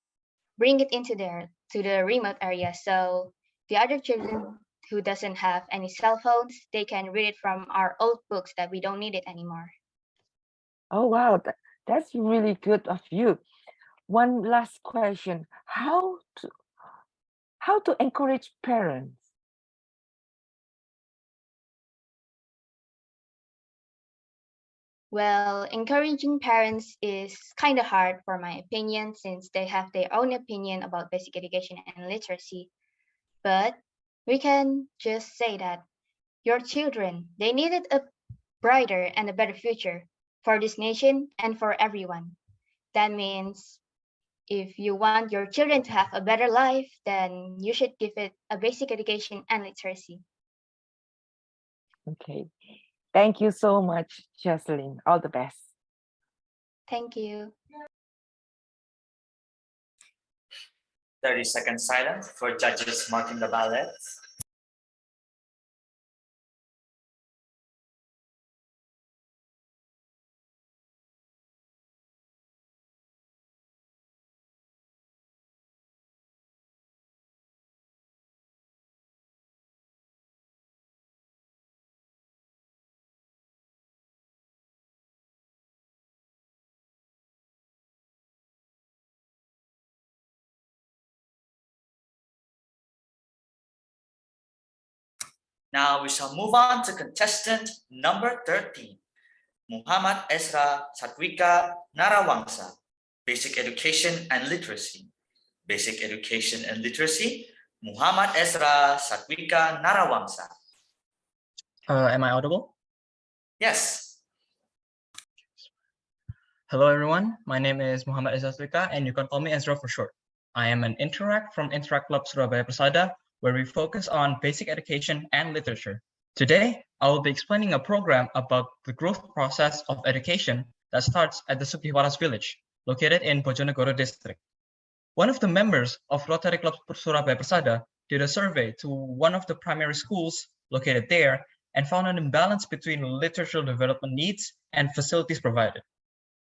bring it into there to the remote area. So the other children who doesn't have any cell phones, they can read it from our old books that we don't need it anymore. Oh, wow, that's really good of you. One last question. How to encourage parents? Well, encouraging parents is kind of hard for my opinion since they have their own opinion about basic education and literacy. But we can just say that your children, they needed a brighter and a better future for this nation and for everyone. That means if you want your children to have a better life, then you should give it a basic education and literacy. Okay. Thank you so much, Jocelyn. All the best. Thank you. 30-second silence for judges marking the ballots. Now we shall move on to contestant number 13, Muhammad Ezra Satwika Narawangsa, Basic Education and Literacy. Basic Education and Literacy, Muhammad Ezra Satwika Narawangsa. Am I audible? Yes. Hello, everyone. My name is Muhammad Ezra Satwika, and you can call me Ezra for short. I am an Interact from Interact Club Surabaya Persada, where we focus on basic education and literature. Today, I will be explaining a program about the growth process of education that starts at the Sukhiwaras village, located in Bojonegoro district. One of the members of Rotary Club Surabaya Persada did a survey to one of the primary schools located there and found an imbalance between literature development needs and facilities provided.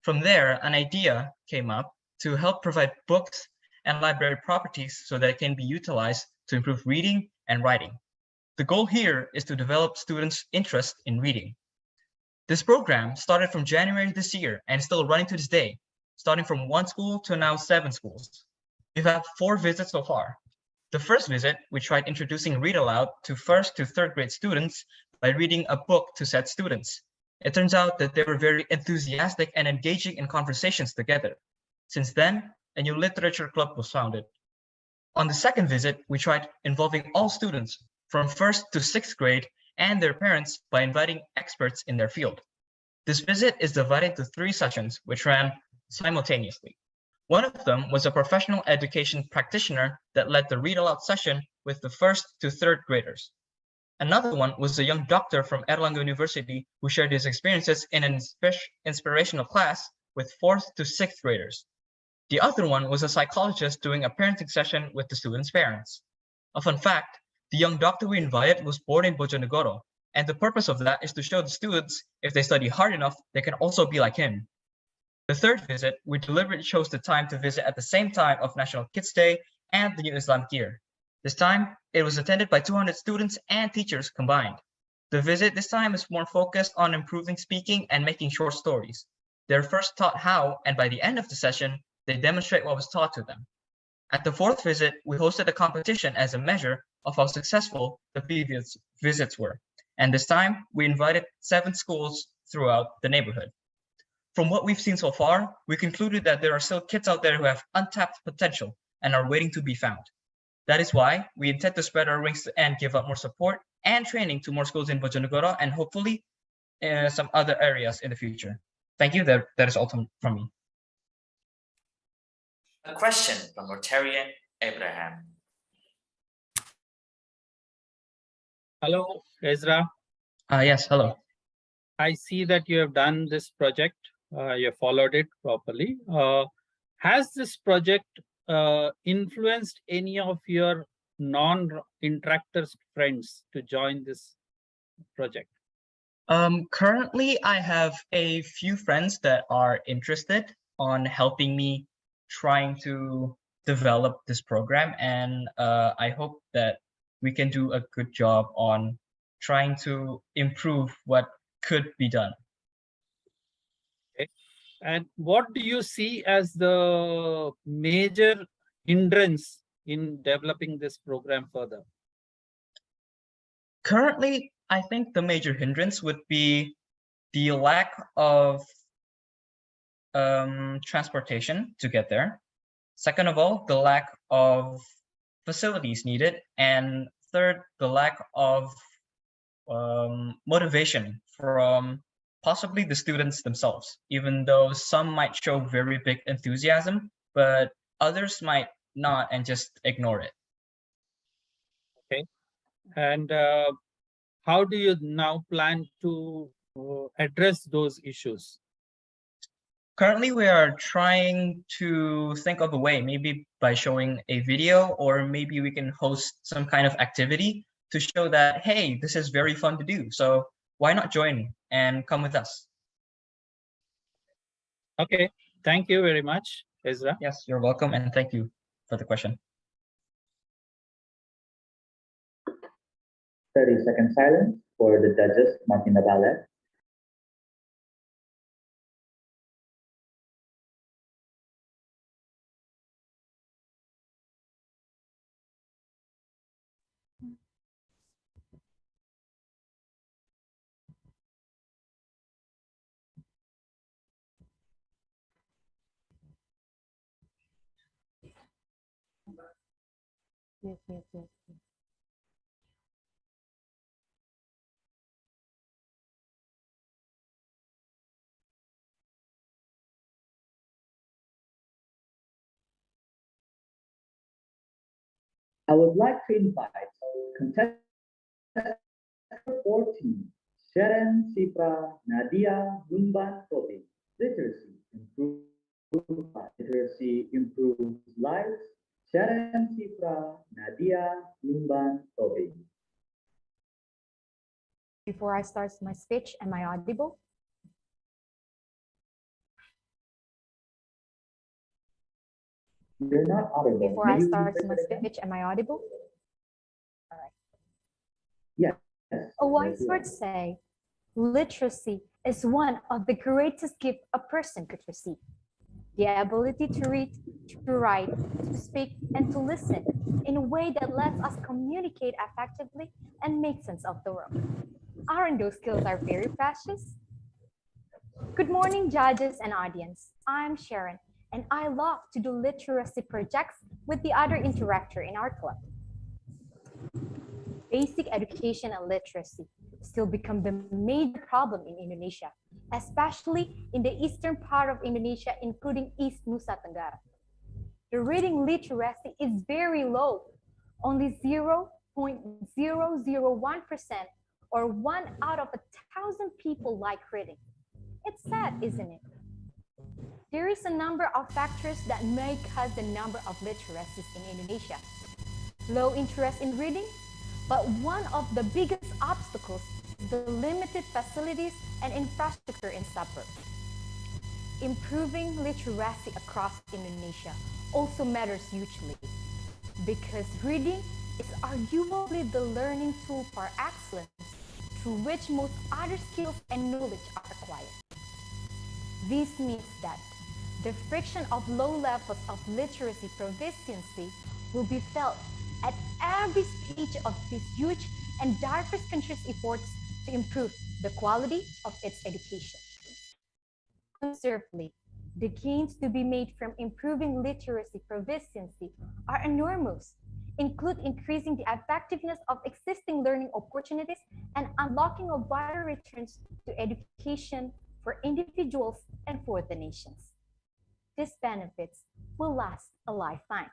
From there, an idea came up to help provide books and library properties so that it can be utilized to improve reading and writing. The goal here is to develop students' interest in reading. This program started from January this year and is still running to this day, starting from 1 school to now 7 schools. We've had 4 visits so far. The first visit, we tried introducing read aloud to 1st to 3rd grade students by reading a book to said students. It turns out that they were very enthusiastic and engaging in conversations together. Since then, a new literature club was founded. On the second visit, we tried involving all students from 1st to 6th grade and their parents by inviting experts in their field. This visit is divided into 3 sessions, which ran simultaneously. One of them was a professional education practitioner that led the read aloud session with the 1st to 3rd graders. Another one was a young doctor from Erlangga University who shared his experiences in an inspirational class with 4th to 6th graders. The other one was a psychologist doing a parenting session with the students' parents. A fun fact, the young doctor we invited was born in Bojonegoro, and the purpose of that is to show the students if they study hard enough, they can also be like him. The third visit, we deliberately chose the time to visit at the same time of National Kids Day and the New Islamic Year. This time, it was attended by 200 students and teachers combined. The visit this time is more focused on improving speaking and making short stories. They're first taught how, and by the end of the session, they demonstrate what was taught to them. At the fourth visit, we hosted a competition as a measure of how successful the previous visits were. And this time, we invited 7 schools throughout the neighborhood. From what we've seen so far, we concluded that there are still kids out there who have untapped potential and are waiting to be found. That is why we intend to spread our wings and give out more support and training to more schools in Bojonegoro and hopefully some other areas in the future. Thank you. That is all from me. A question from Rotarian Abraham. Hello, Ezra. Yes, hello. I see that you have done this project. You have followed it properly. Has this project influenced any of your non-interactors friends to join this project? Currently, I have a few friends that are interested on helping me trying to develop this program, and I hope that we can do a good job on trying to improve what could be done. Okay. And what do you see as the major hindrance in developing this program further? Currently, I think the major hindrance would be the lack of transportation to get there. Second of all, the lack of facilities needed. And third, the lack of motivation from possibly the students themselves, even though some might show very big enthusiasm, but others might not and just ignore it. Okay. And how do you now plan to address those issues? Currently, we are trying to think of a way, maybe by showing a video, or maybe we can host some kind of activity to show that, hey, this is very fun to do. So why not join and come with us? Okay, thank you very much, Ezra. Yes, you're welcome, and thank you for the question. 30-second silence for the judges, Martina Ballet. Yes, yes, yes. I would like to invite contestant 14, Sharon Sipra Nadia Lumban Tobi. Literacy improves lives. Sharon Sipra Nadia Lumban Tobi. Before I start my speech, am I audible? You're not audible. Before I start my speech, am I audible? All right. Yes. A wise words say, literacy is one of the greatest gifts a person could receive. The ability to read, to write, to speak, and to listen in a way that lets us communicate effectively and make sense of the world. Aren't those skills are very precious? Good morning, judges and audience. I'm Sharon, and I love to do literacy projects with the other interactor in our club. Basic education and literacy still become the major problem in Indonesia, especially in the eastern part of Indonesia, including East Nusa Tenggara. The reading literacy is very low, only 0.001%, or 1 out of 1,000 people like reading. It's sad, isn't it? There is a number of factors that may cause the number of literacies in Indonesia. Low interest in reading, but one of the biggest obstacles is the limited facilities and infrastructure in suburbs. Improving literacy across Indonesia also matters hugely, because reading is arguably the learning tool for excellence through which most other skills and knowledge are acquired. This means that the friction of low levels of literacy proficiency will be felt at every stage of this huge and diverse country's efforts to improve the quality of its education. Conversely, the gains to be made from improving literacy proficiency are enormous, include increasing the effectiveness of existing learning opportunities and unlocking of wider returns to education for individuals and for the nations. These benefits will last a lifetime.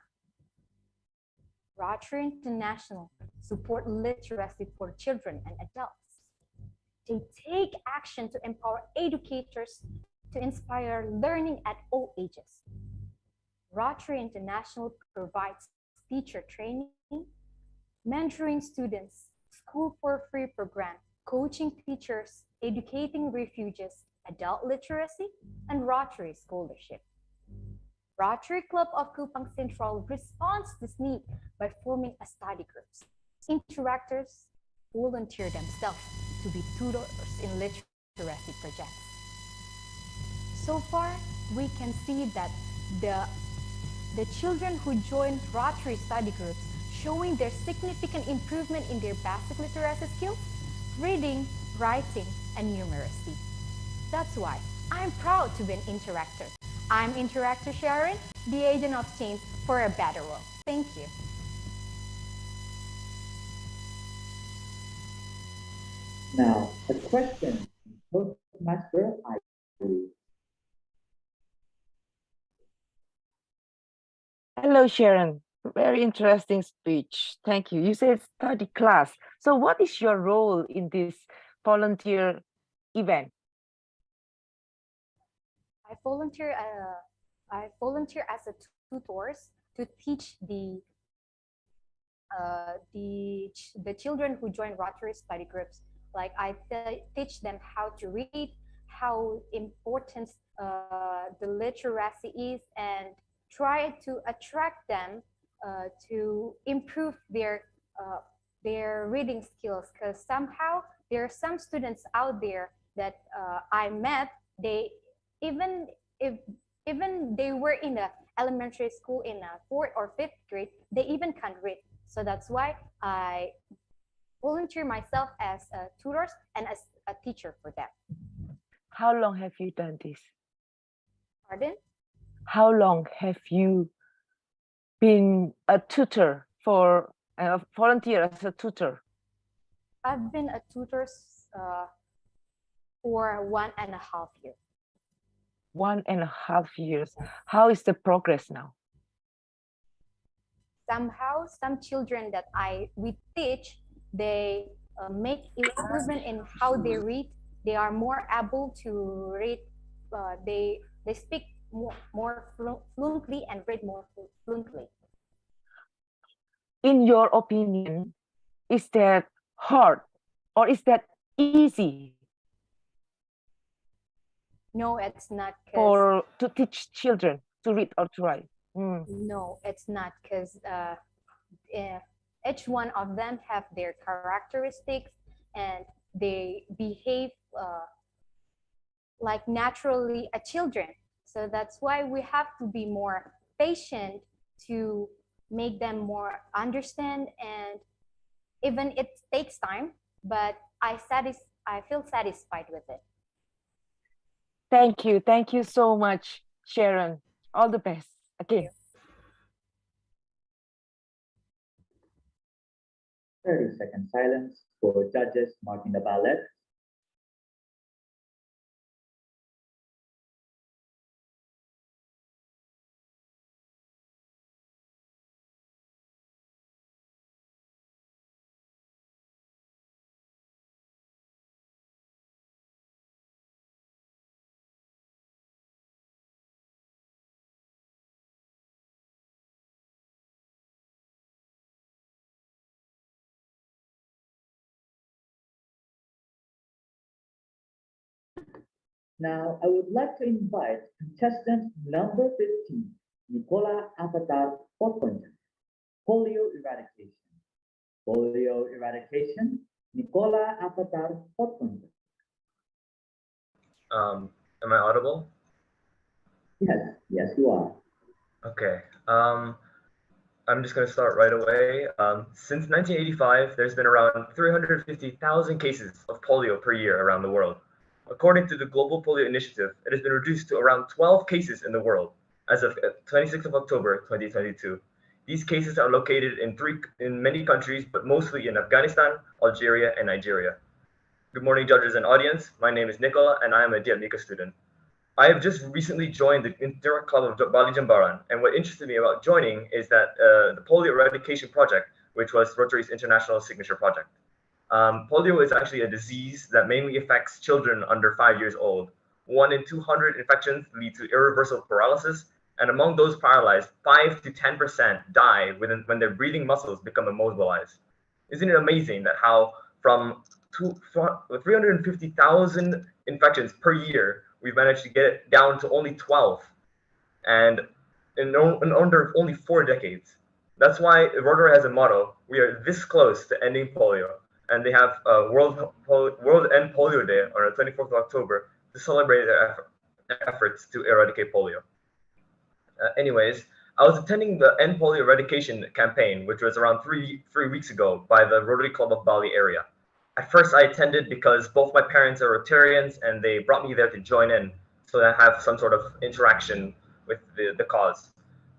Rotary International support literacy for children and adults. They take action to empower educators to inspire learning at all ages. Rotary International provides teacher training, mentoring students, school for free program, coaching teachers, educating refugees, adult literacy, and Rotary scholarship. Rotary Club of Kupang Central responds to this need by forming a study groups. Interactors volunteer themselves to be tutors in literacy projects. So far, we can see that the children who join Rotary study groups showing their significant improvement in their basic literacy skills, reading, writing, and numeracy. That's why I'm proud to be an interactor. I'm Interactor Sharon, the agent of change for a better world. Thank you. Now, a question from Toastmaster Ivy. Hello, Sharon. Very interesting speech. Thank you. You said study class. So what is your role in this volunteer event? I volunteer. I volunteer as a tutors to teach the children who join Rotary study groups. Like I teach them how to read, how important the literacy is, and try to attract them to improve their reading skills. Because somehow there are some students out there that I met. They even if even they were in the elementary school in a fourth or fifth grade, they even can't read. So that's why I volunteer myself as a tutor and as a teacher for them. How long have you done this? Pardon? How long have you been a tutor for a volunteer as a tutor? I've been a tutor for 1.5 years. 1.5 years. How is the progress now? Somehow, some children that we teach, they make improvement in how they read. They are more able to read. They speak more fluently and read more fluently. In your opinion, is that hard or is that easy? No, it's not. For to teach children to read or to write? No, it's not, because each one of them have their characteristics and they behave like naturally a children. So that's why we have to be more patient to make them more understand, and even it takes time, but I feel satisfied with it. Thank you. Thank you so much, Sharon. All the best. Okay. 30-second silence for judges marking the ballot. Now, I would like to invite contestant number 15, Nicola Avatar Potponja, polio eradication. Polio eradication, Nicola Avatar Potponja. Am I audible? Yes, you are. Okay. I'm just going to start right away. Since 1985, there's been around 350,000 cases of polio per year around the world. According to the Global Polio Initiative, it has been reduced to around 12 cases in the world as of 26th of October 2022. These cases are located in many countries, but mostly in Afghanistan, Algeria, and Nigeria. Good morning, judges and audience. My name is Nicola, and I am a Diatmika student. I have just recently joined the Interact Club of Bali Jambaran, and what interested me about joining is that the polio eradication project, which was Rotary's international signature project. Polio is actually a disease that mainly affects children under 5 years old. 1 in 200 infections lead to irreversible paralysis, and among those paralyzed, 5 to 10% die when their breathing muscles become immobilized. Isn't it amazing that how from 350,000 infections per year, we've managed to get it down to only 12, and in under only 4 decades. That's why Rotary has a motto: we are this close to ending polio, and they have World End Polio Day on the 24th of October to celebrate their efforts to eradicate polio. Anyways, I was attending the End Polio Eradication campaign, which was around three weeks ago by the Rotary Club of Bali area. At first, I attended because both my parents are Rotarians, and they brought me there to join in so that I have some sort of interaction with the cause.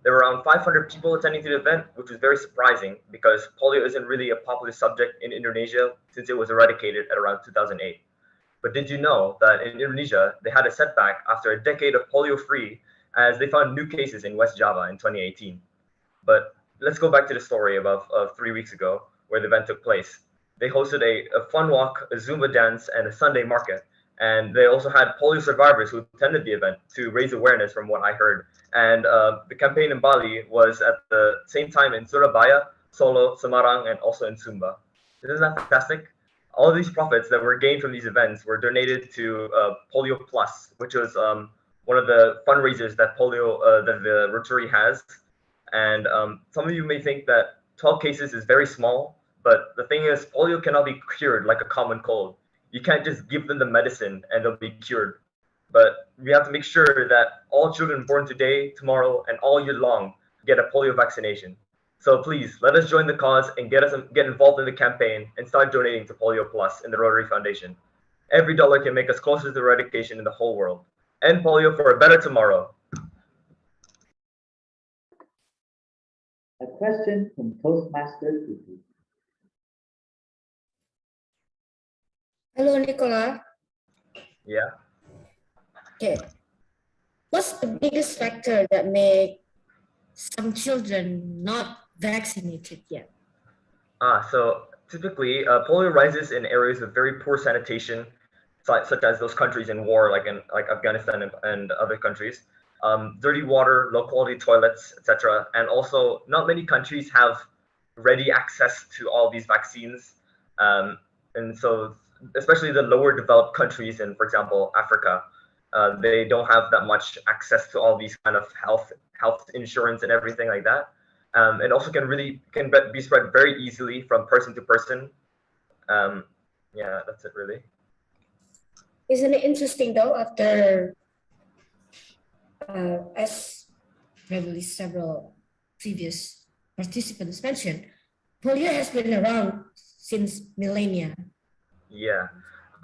There were around 500 people attending to the event, which was very surprising because polio isn't really a popular subject in Indonesia since it was eradicated at around 2008. But did you know that in Indonesia, they had a setback after a decade of polio-free, as they found new cases in West Java in 2018. But let's go back to the story of 3 weeks ago, where the event took place. They hosted a fun walk, a Zumba dance, and a Sunday market. And they also had polio survivors who attended the event to raise awareness from what I heard. And the campaign in Bali was at the same time in Surabaya, Solo, Semarang, and also in Sumba. Isn't that fantastic? All of these profits that were gained from these events were donated to Polio Plus, which was one of the fundraisers that that the Rotary has. And some of you may think that 12 cases is very small, but the thing is, polio cannot be cured like a common cold. You can't just give them the medicine and they'll be cured. But we have to make sure that all children born today, tomorrow, and all year long get a polio vaccination. So please let us join the cause and get involved in the campaign and start donating to Polio Plus in the Rotary Foundation. Every dollar can make us closer to eradication in the whole world. End polio for a better tomorrow. A question from Toastmaster Tutu. Hello, Nicola. Yeah. Okay. What's the biggest factor that make some children not vaccinated yet? So typically, polio rises in areas of very poor sanitation, such as those countries in war, like Afghanistan and other countries. Dirty water, low quality toilets, etc. And also, not many countries have ready access to all these vaccines. And so, especially the lower developed countries in, for example, Africa, they don't have that much access to all these kind of health insurance and everything like that. It also can be spread very easily from person to person. Yeah, that's it really. Isn't it interesting though, after as probably several previous participants mentioned, polio has been around since millennia. Yeah,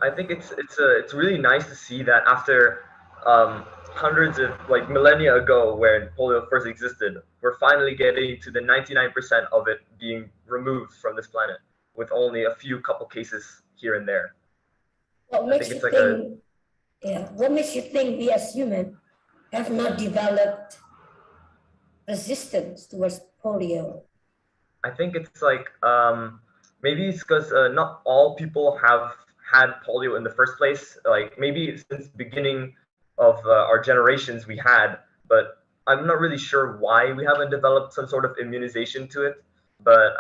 I think it's really nice to see that after hundreds of millennia ago, when polio first existed, we're finally getting to the 99% of it being removed from this planet, with only a few couple cases here and there. What makes you think? What makes you think we as humans have not developed resistance towards polio? I think it's maybe it's because not all people have had polio in the first place. Like maybe since the beginning of our generations we had, but I'm not really sure why we haven't developed some sort of immunization to it. But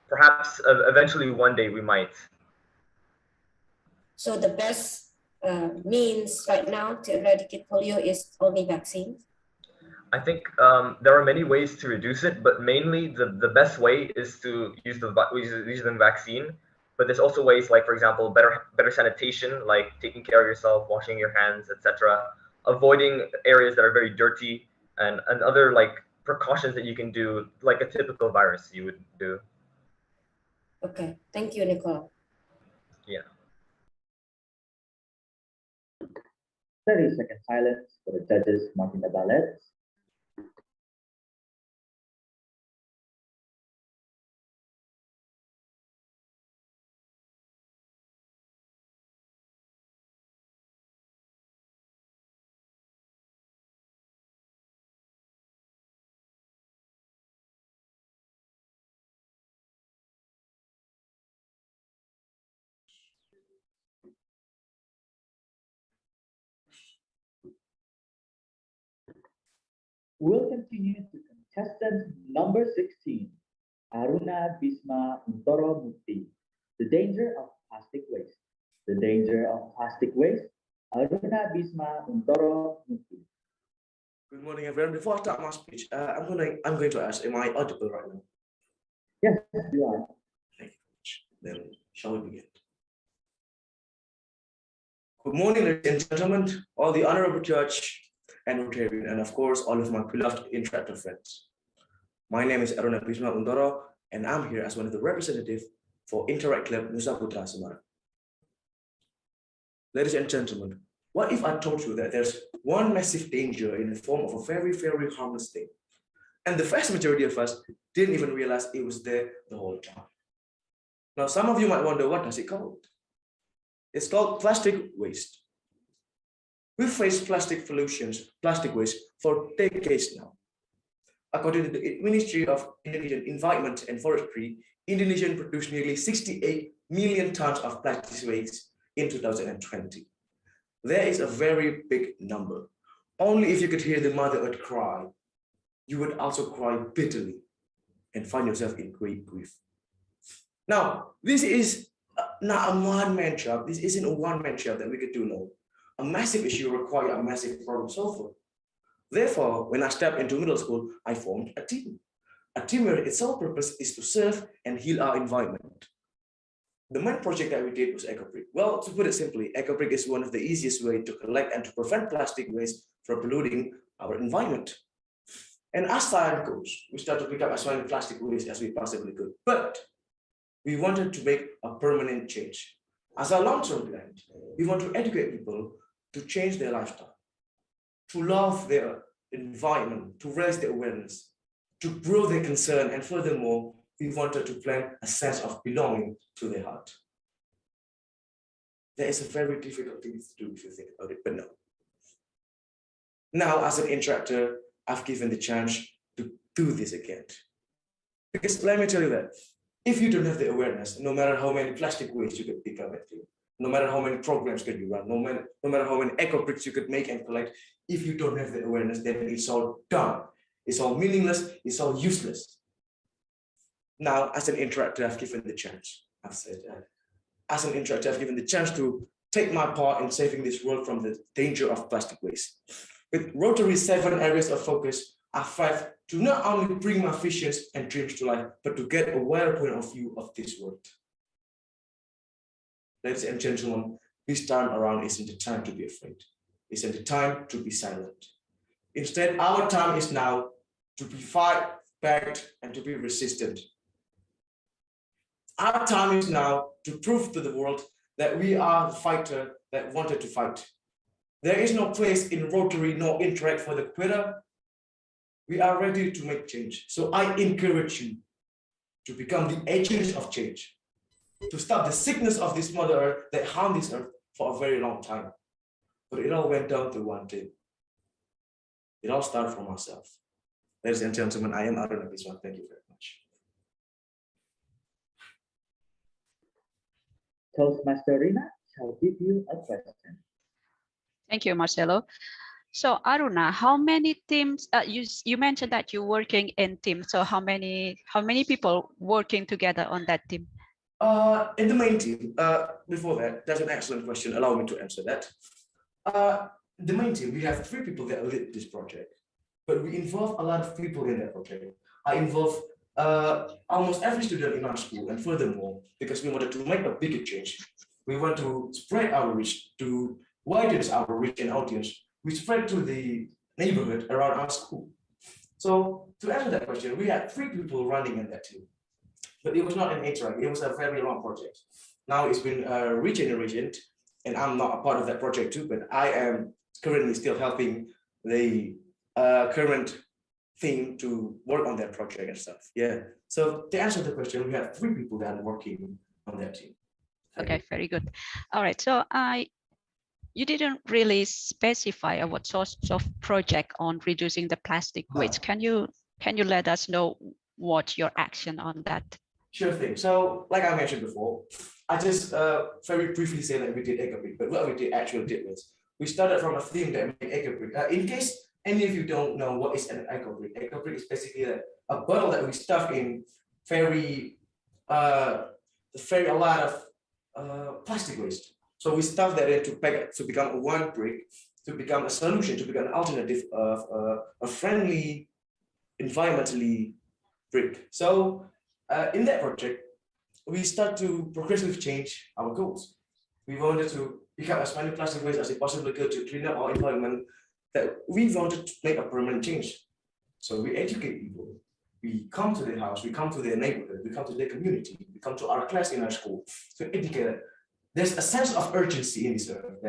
perhaps eventually one day we might. So the best means right now to eradicate polio is only vaccines? I think there are many ways to reduce it, but mainly the best way is to use the vaccine. But there's also ways like, for example, better sanitation, like taking care of yourself, washing your hands, etc. Avoiding areas that are very dirty, and other precautions that you can do, like a typical virus you would do. Okay, thank you, Nicole. Yeah. 30-second silence for the judges marking the ballots. We'll continue to contestant number 16, Aruna Bisma Untoro Mukti. The danger of plastic waste. The danger of plastic waste. Aruna Bisma Untoro Mukti. Good morning, everyone. Before I start my speech, I'm going to ask, am I audible right now? Yes, you are. Thank you very much. Then shall we begin? Good morning, ladies and gentlemen, all the honorable judge and Rotarian, and of course, all of my beloved interactive friends. My name is Aruna Bisma Untoro, and I'm here as one of the representatives for Interact Club Nusa Putra Semarang. Ladies and gentlemen, what if I told you that there's one massive danger in the form of a very, very harmless thing, and the vast majority of us didn't even realize it was there the whole time? Now, some of you might wonder, what does it called? It's called plastic waste. We've faced plastic pollutions, plastic waste for decades now. According to the Ministry of Indonesian Environment and Forestry, Indonesia produced nearly 68 million tons of plastic waste in 2020. There is a very big number. Only if you could hear the Mother Earth cry, you would also cry bitterly and find yourself in great grief. Now, this is not a one-man job. This isn't a one-man job that we could do alone. A massive issue requires a massive problem solver. Therefore, when I stepped into middle school, I formed a team. A team where its sole purpose is to serve and heal our environment. The main project that we did was EcoBrick. Well, to put it simply, EcoBrick is one of the easiest ways to collect and to prevent plastic waste from polluting our environment. And as time goes, we started to pick up as many plastic waste as we possibly could. But we wanted to make a permanent change. As a long-term plan, we want to educate people to change their lifestyle, to love their environment, to raise their awareness, to grow their concern, and furthermore, we wanted to plant a sense of belonging to their heart. That is a very difficult thing to do if you think about it, but no. Now, as an interactor, I've given the chance to do this again. Because let me tell you that if you don't have the awareness, no matter how many plastic waste you could pick up at you, no matter how many programs could you run, no matter how many eco bricks you could make and collect, if you don't have the awareness, then it's all done. It's all meaningless, it's all useless. Now, as an interactor, I've given the chance. I've said, as an interactor, I've given the chance to take my part in saving this world from the danger of plastic waste. With Rotary's 7 areas of focus, I strive to not only bring my visions and dreams to life, but to get a wider point of view of this world. Ladies and gentlemen, this time around isn't the time to be afraid. Isn't the time to be silent. Instead, our time is now to be fight back and to be resistant. Our time is now to prove to the world that we are the fighter that wanted to fight. There is no place in Rotary nor Interact for the quitter. We are ready to make change. So I encourage you to become the agents of change, to stop the sickness of this Mother Earth that harmed this earth for a very long time. But it all went down to one thing. It all started from ourselves. Ladies and gentlemen, I am Aruna Biswan. Thank you very much. Toastmaster Rina shall give you a question. Thank you, Marcelo. So Aruna, how many teams, you mentioned that you're working in teams. So how many people working together on that team? In the main team, before that, that's an excellent question. Allow me to answer that. The main team, we have 3 people that lead this project, but we involve a lot of people in that project. I involve almost every student in our school, and furthermore, because we wanted to make a bigger change, we want to spread our reach, to widen our reach and audience. We spread to the neighborhood around our school. So to answer that question, we had 3 people running in that team, but it was not an interact. It was a very long project. Now it's been regenerated, and I'm not a part of that project too, but I am currently still helping the current team to work on that project and stuff. Yeah. So to answer the question, we have 3 people that are working on that team. Okay, very good. All right. So you didn't really specify what sorts of project on reducing the plastic waste. Can you let us know what your action on that? Sure thing. So like I mentioned before, I just very briefly say that we did EcoBrick, but what we did was we started from a theme that made EcoBrick. In case any of you don't know what is an EcoBrick is basically a bottle that we stuff in a lot of plastic waste. So we stuff that in to pack it to become one brick, to become a solution, to become an alternative of a friendly, environmentally brick. So in that project, we start to progressively change our goals. We wanted to pick up as many plastic waste as we possibly could to clean up our environment, that we wanted to make a permanent change. So we educate people. We come to their house, we come to their neighborhood, we come to their community, we come to our class in our school to educate them. There's a sense of urgency in this earth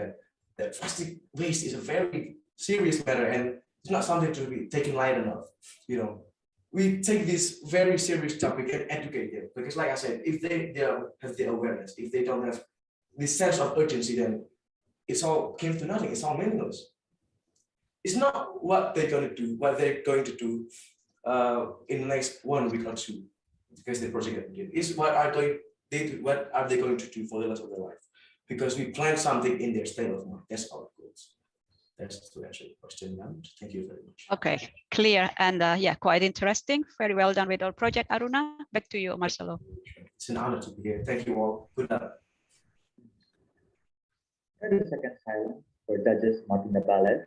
that plastic waste is a very serious matter and it's not something to be taken light enough. You know, we take this very serious topic and educate them, because like I said, if they have the awareness, if they don't have this sense of urgency, then it's all came to nothing. It's all meaningless. It's not what they're going to do in the next 1 week or 2, because the project begins. It's what are they going to do for the rest of their life. because we plant something in their state of mind. That's how it goes. That's to answer your question, ma'am. Thank you very much. Okay, clear and yeah, quite interesting. Very well done with our project, Aruna. Back to you, Marcelo. It's an honor to be here. Thank you all. Good luck. 30 seconds silence for judges Martin Nabale.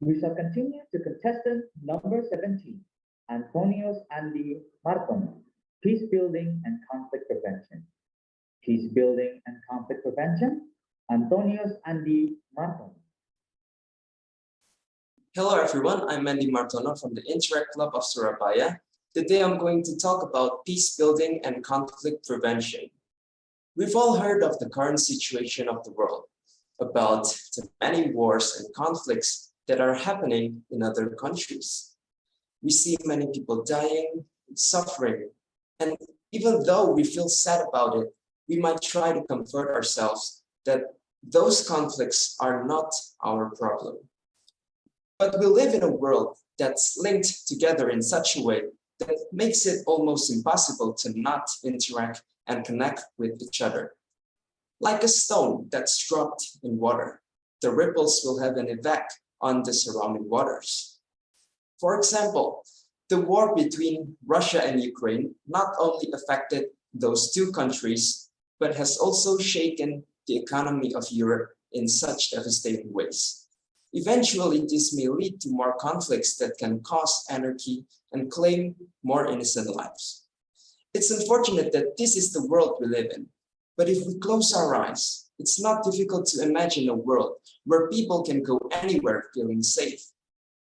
We shall continue to contestant number 17, Antonios Andy Marton, Peace Building and Conflict Prevention. Peace Building and Conflict Prevention, Antonios Andy Marton. Hello everyone, I'm Andy Martono from the Interact Club of Surabaya. Today I'm going to talk about peace building and conflict prevention. We've all heard of the current situation of the world, about the many wars and conflicts that are happening in other countries. We see many people dying, suffering, and even though we feel sad about it, we might try to comfort ourselves that those conflicts are not our problem. But we live in a world that's linked together in such a way that makes it almost impossible to not interact and connect with each other. Like a stone that's dropped in water, the ripples will have an effect on the surrounding waters. For example, the war between Russia and Ukraine not only affected those two countries, but has also shaken the economy of Europe in such devastating ways. Eventually, this may lead to more conflicts that can cause anarchy and claim more innocent lives. It's unfortunate that this is the world we live in, but if we close our eyes, it's not difficult to imagine a world where people can go anywhere feeling safe,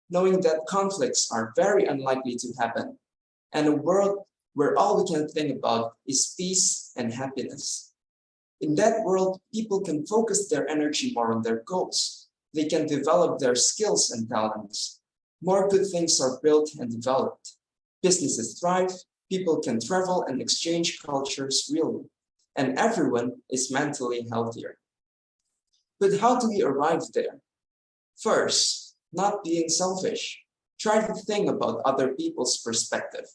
knowing that conflicts are very unlikely to happen, and a world where all we can think about is peace and happiness. In that world, people can focus their energy more on their goals. They can develop their skills and talents. More good things are built and developed. Businesses thrive, people can travel and exchange cultures freely, and everyone is mentally healthier. But how do we arrive there? First, not being selfish. Try to think about other people's perspective.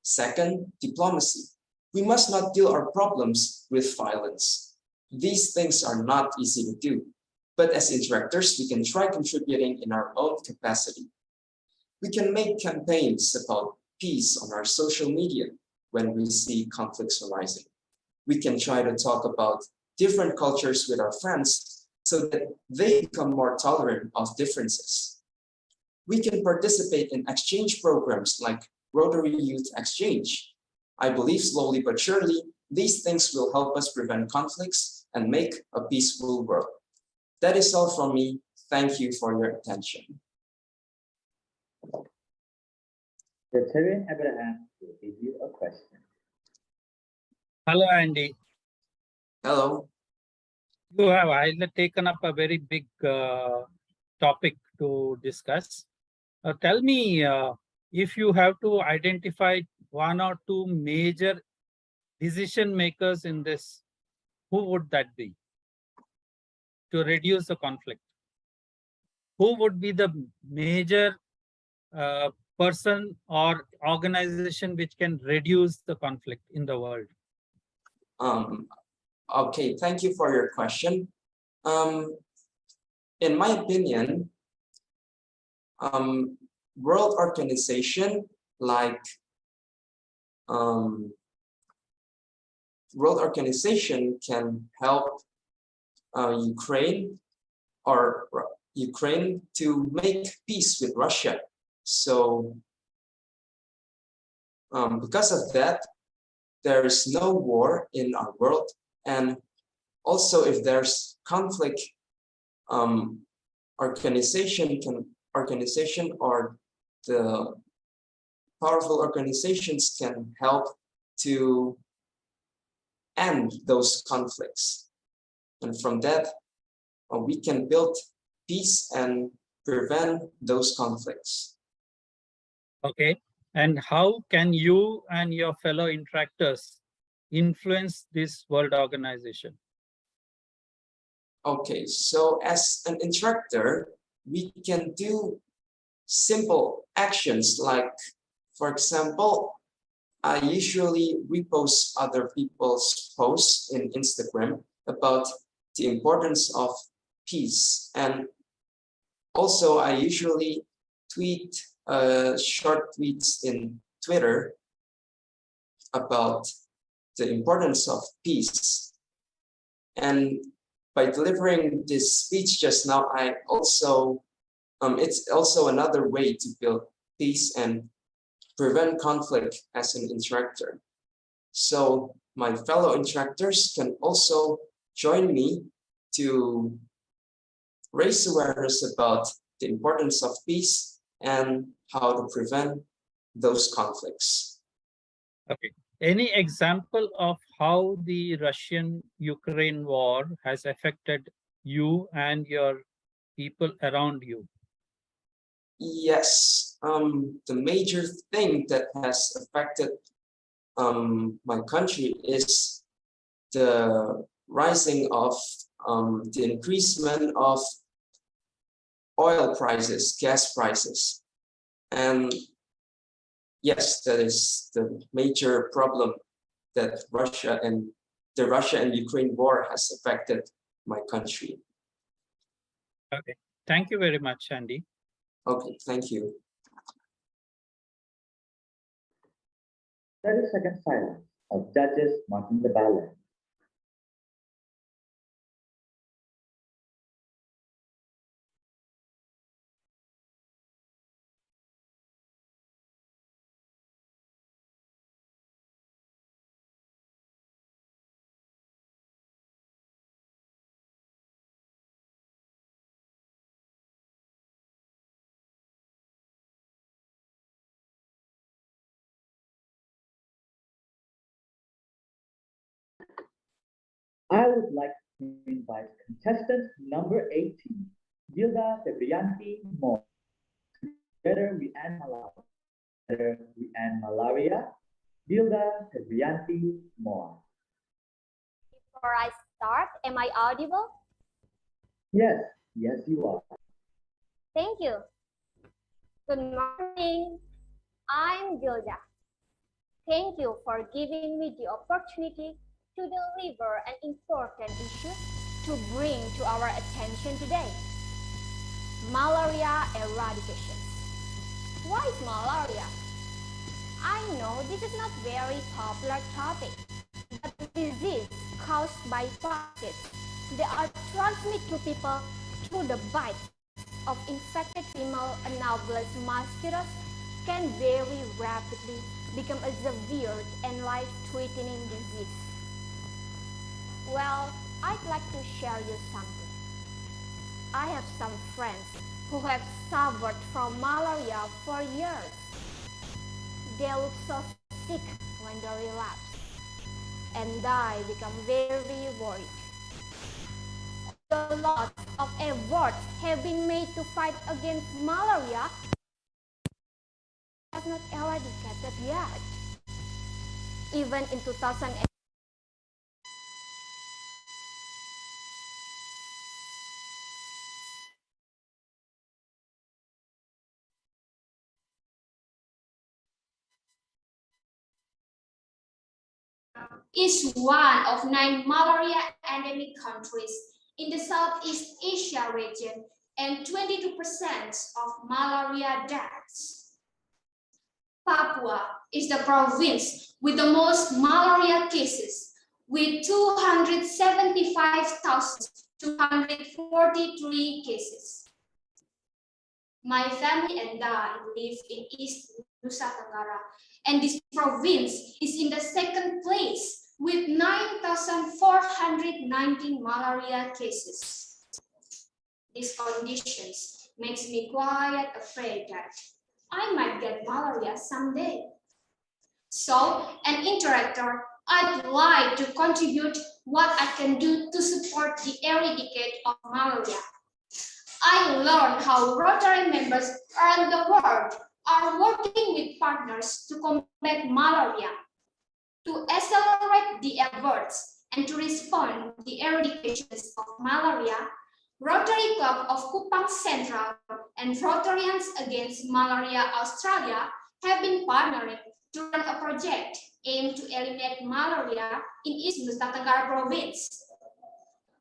Second, diplomacy. We must not deal our problems with violence. These things are not easy to do, but as interactors, we can try contributing in our own capacity. We can make campaigns about peace on our social media when we see conflicts arising. We can try to talk about different cultures with our friends so that they become more tolerant of differences. We can participate in exchange programs like Rotary Youth Exchange. I believe slowly but surely, these things will help us prevent conflicts and make a peaceful world. That is all from me. Thank you for your attention. Rotarian Abraham will give you a question. Hello, Andy. Hello. You have taken up a very big topic to discuss. Tell me, if you have to identify one or two major decision makers in this, who would that be to reduce the conflict? Who would be the major person or organization which can reduce the conflict in the world? Okay, thank you for your question. In my opinion, world organization like world organization can help Ukraine to make peace with Russia. So because of that, there is no war in our world. And also if there's conflict, organization or the powerful organizations can help to end those conflicts. And from that, we can build peace and prevent those conflicts. Okay. And how can you and your fellow interactors influence this world organization? Okay, so as an interactor, we can do simple actions like, for example, I usually repost other people's posts in Instagram about the importance of peace. And also I usually tweet short tweets in Twitter about the importance of peace. And by delivering this speech just now, I also, it's also another way to build peace and prevent conflict as an interactor. So my fellow interactors can also join me to raise awareness about the importance of peace and how to prevent those conflicts. Okay. Any example of how the Russian-Ukraine war has affected you and your people around you? Yes, the major thing that has affected my country is the rising of the increasement of oil prices, gas prices. And yes, that is the major problem that Russia and Ukraine war has affected my country. Okay, thank you very much, Andy. Okay, thank you. 30-second silence of judges marking the ballot. I would like to invite contestant number 18, Gilda Febrianti Mo. Together we end malaria. Together we end malaria. Gilda Febrianti Mo. Before I start, am I audible? Yes, yes you are. Thank you. Good morning. I'm Gilda. Thank you for giving me the opportunity to deliver an important issue to bring to our attention today. Malaria eradication. Why is malaria? I know this is not very popular topic, but disease caused by parasites. They are transmitted to people through the bite of infected female anomalous mosquitoes can very rapidly become a severe and life-threatening disease. Well, I'd like to share you something. I have some friends who have suffered from malaria for years. They look so sick when they relapse, and I become very worried. A lot of efforts have been made to fight against malaria, but not eradicated yet. Even in 2008, is one of 9 malaria endemic countries in the Southeast Asia region and 22% of malaria deaths. Papua is the province with the most malaria cases, with 275,243 cases. My family and I live in East Nusa Tenggara, and this province is in the second place with 9,419 malaria cases. These conditions makes me quite afraid that I might get malaria someday. So, an interactor, I'd like to contribute what I can do to support the eradicate of malaria. I learned how Rotary members around the world are working with partners to combat malaria, to accelerate the efforts and to respond to the eradication of malaria. Rotary Club of Kupang Central and Rotarians Against Malaria Australia have been partnering to run a project aimed to eliminate malaria in East Nusa Tenggara Province.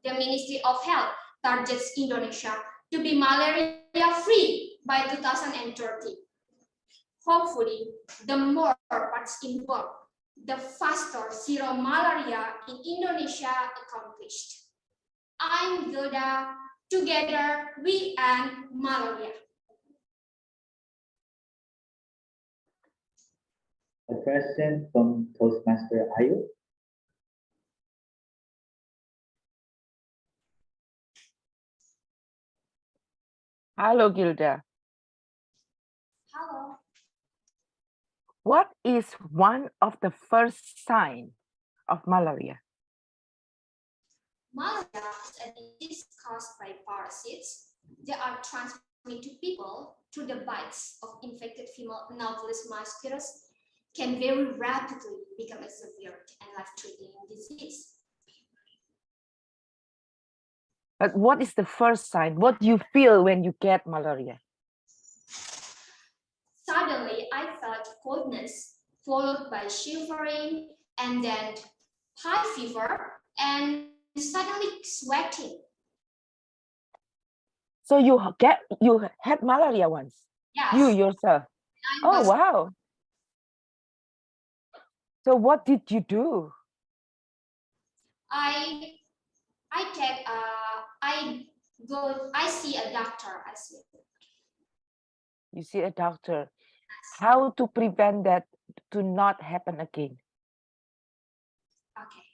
The Ministry of Health targets Indonesia to be malaria-free by 2030. Hopefully, the more parts involved, the faster zero malaria in Indonesia accomplished. I'm Gilda. Together, we end malaria. A question from Toastmaster Ayu. Hello, Gilda. Hello. What is one of the first signs of malaria? Malaria is a disease caused by parasites. They are transmitted to people through the bites of infected female Anopheles mosquitoes, can very rapidly become a severe and life-threatening disease. But what is the first sign? What do you feel when you get malaria? Suddenly, I felt coldness, followed by shivering, and then high fever, and suddenly sweating. So you had malaria once? Yes. You yourself? Oh, wow. So what did you do? I see a doctor. You see a doctor. How to prevent that to not happen again? Okay.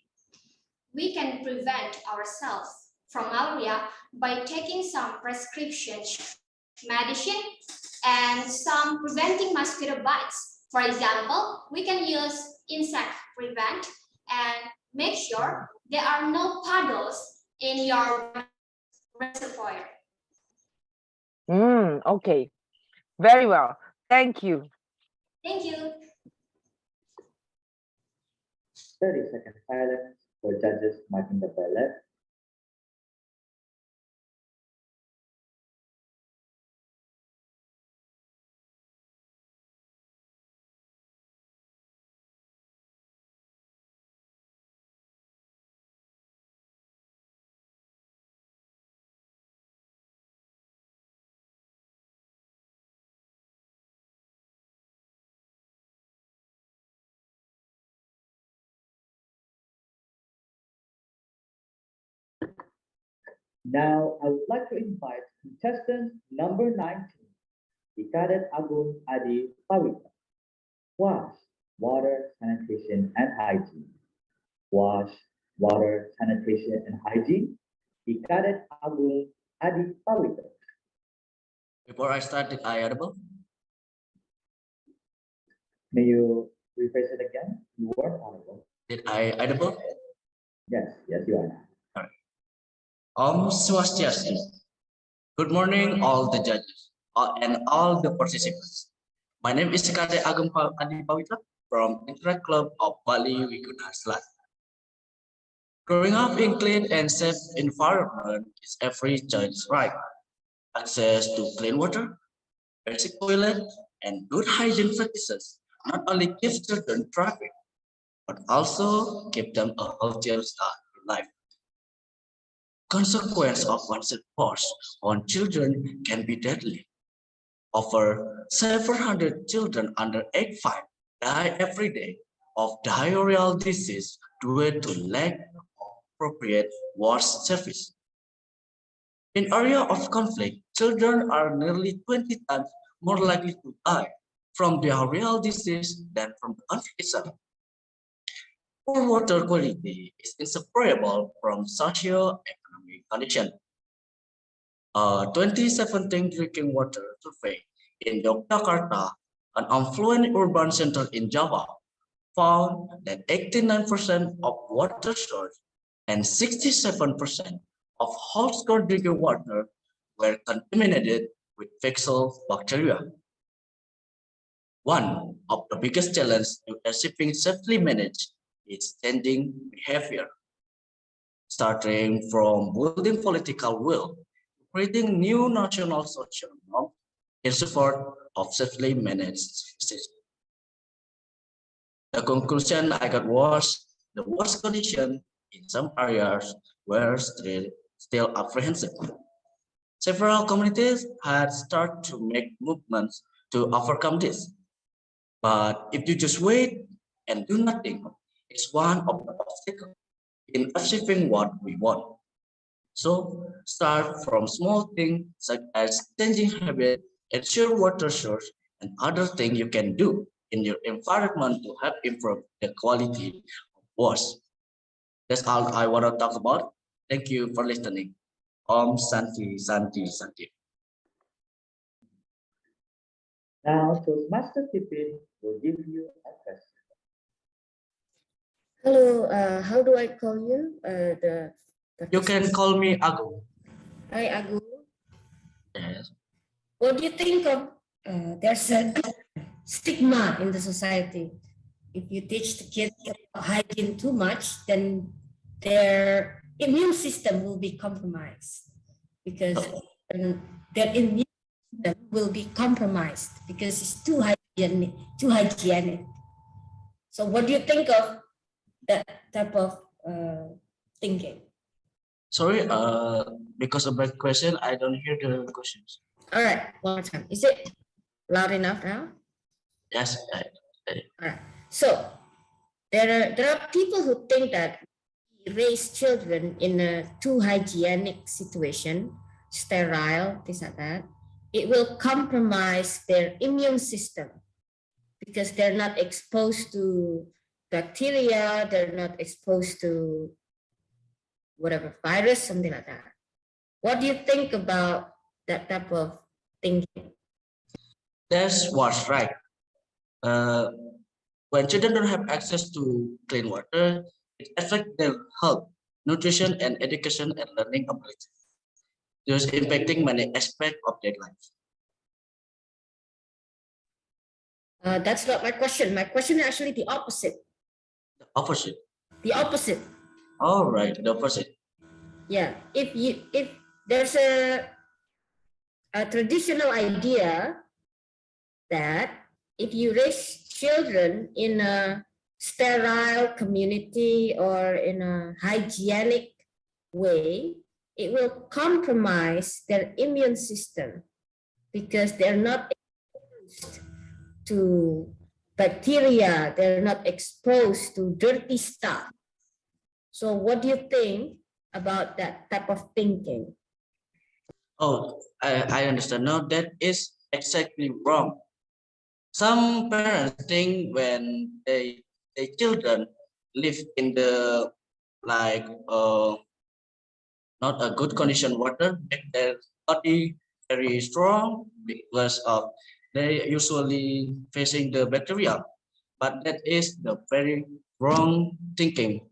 We can prevent ourselves from malaria by taking some prescription medicine and some preventing mosquito bites. For example, we can use insect prevent and make sure there are no puddles in your reservoir. Okay. Very well. Thank you. Thank you. 30-second silence for judges marking the ballot. Now, I would like to invite contestant number 19, the Cadet Agung Adi Pawita. Wash, water, sanitation, and hygiene. Wash, water, sanitation, and hygiene. The Cadet Agung Adi Pawita. Before I start, did I audible? May you rephrase it again? You weren't audible. Did I audible? Yes, you are now. All right. Om Swastiastu. Good morning, all the judges and all the participants. My name is Kade Agam Adi Pawitra from Interact Club of Bali Wiguna Selatan. Growing up in clean and safe environment is every child's right. Access to clean water, basic toilet, and good hygiene practices not only give children thriving, but also give them a healthier start in life. Consequence of unsafe force on children can be deadly. Over 700 children under age 5 die every day of diarrheal disease due to lack of appropriate wash service. In area of conflict, children are nearly 20 times more likely to die from diarrheal disease than from the conflict itself. Poor water quality is inseparable from socio-economic condition. A 2017 drinking water survey in Yogyakarta, an affluent urban center in Java, found that 89% of water sources and 67% of household drinking water were contaminated with fecal bacteria. One of the biggest challenges to achieving safely managed is changing behavior, starting from building political will, creating new national social norms in support of safely managed cities. The conclusion I got was the worst condition in some areas were still apprehensive. Several communities had started to make movements to overcome this. But if you just wait and do nothing, it's one of the obstacles in achieving what we want. So start from small things such as changing habits, ensure water source, and other things you can do in your environment to help improve the quality of water. That's all I want to talk about. Thank you for listening. Om Santi Santi Santi. Now, Toastmaster Tippin will give you a question. Hello, how do I call you? You can call me Agu. Hi, Agu. Yes. What do you think of there's a stigma in the society? If you teach the kids about hygiene too much, then their immune system will be compromised because their immune system will be compromised because it's too hygienic, too hygienic. So what do you think of that type of thinking? Sorry, because of my question, I don't hear the questions. All right, one more time. Is it loud enough now? Yes. All right. So there are people who think that we raise children in a too hygienic situation, sterile, this and that, it will compromise their immune system because they're not exposed to bacteria, they're not exposed to whatever virus, something like that. What do you think about that type of thinking? That's what's right. When children don't have access to clean water, it affects their health, nutrition, and education and learning ability, thus impacting many aspects of their life. That's not my question. My question is actually the opposite. The opposite. The opposite. All right, the opposite. Yeah, if there's a traditional idea that if you raise children in a sterile community or in a hygienic way, it will compromise their immune system because they're not exposed to bacteria, they're not exposed to dirty stuff. So what do you think about that type of thinking? Oh, I understand. No, that is exactly wrong. Some parents think when their children live in the not a good condition water, make their body very strong because of they usually facing the bacteria. But that is the very wrong thinking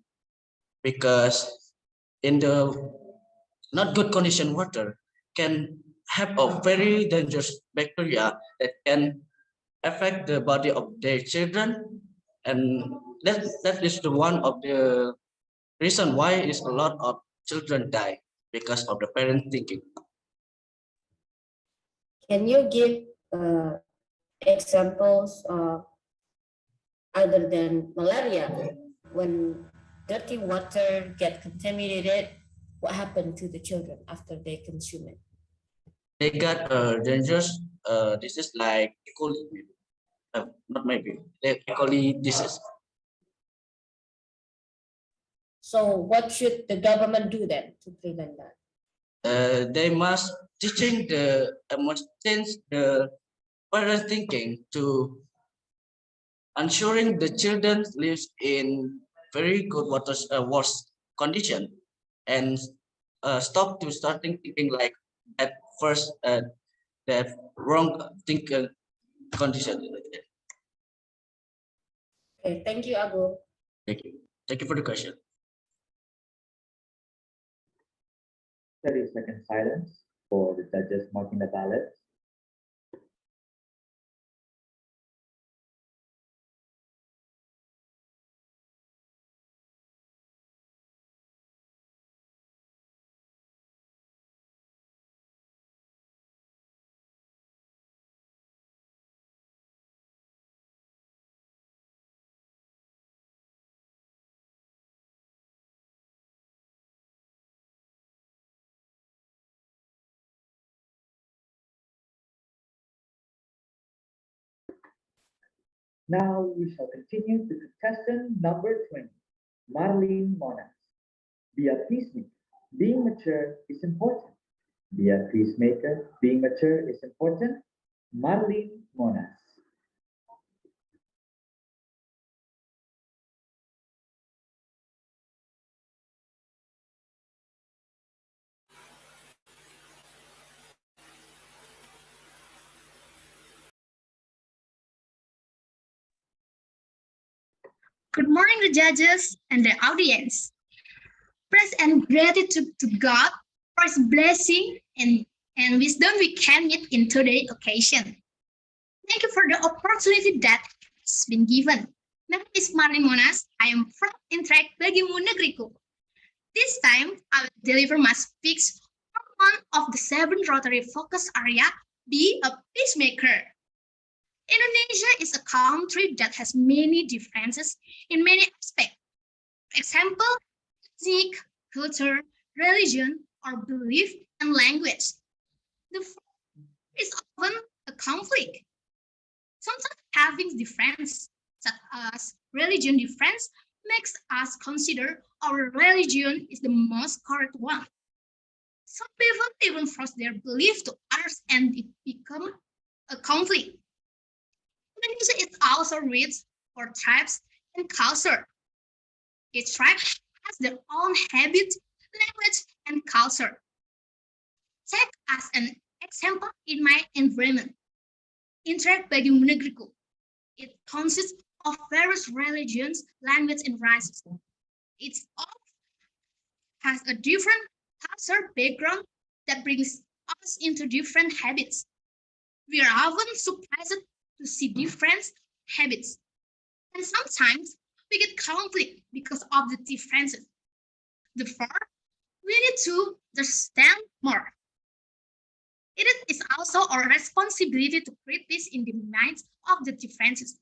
because in the not good condition water can have a very dangerous bacteria that can affect the body of their children, and that is the one of the reason why is a lot of children die because of the parent thinking. Can you give examples of other than malaria? When dirty water get contaminated, what happened to the children after they consume it? They got dangerous disease like E. coli, maybe. Not maybe, E. coli disease. So what should the government do then to prevent that? They must teaching must change the parent thinking to ensuring the children lives in very good water condition and stop to starting thinking like at first that wrong thinking condition. Okay, thank you, Abu. Thank you. Thank you for the question. 30-second silence for the judges marking the ballots. Now we shall continue to contestant number 20, Marlene Monas. Be a peacemaker. Being mature is important. Be a peacemaker. Being mature is important. Marlene Monas. Good morning, the judges and the audience. Praise and gratitude to God for His blessing and wisdom we can meet in today's occasion. Thank you for the opportunity that has been given. My name is Marlene Monas. I am from Interact Bagimu Negriku. This time, I will deliver my speech from one of the 7 Rotary focus area, Be a Peacemaker. Indonesia is a country that has many differences in many aspects. For example, ethnic, culture, religion, or belief and language. The fourth is often a conflict. Sometimes having difference, such as religion difference, makes us consider our religion is the most correct one. Some people even force their belief to others and it becomes a conflict. Indonesia is also rich for tribes and culture. Each tribe has their own habit, language, and culture. Take as an example in my environment. Interact Bagimu Negriku. It consists of various religions, language, and races. It all has a different culture background that brings us into different habits. We are often surprised to see different habits. And sometimes we get conflict because of the differences. Therefore, we need to understand more. It is also our responsibility to create peace in the minds of the differences.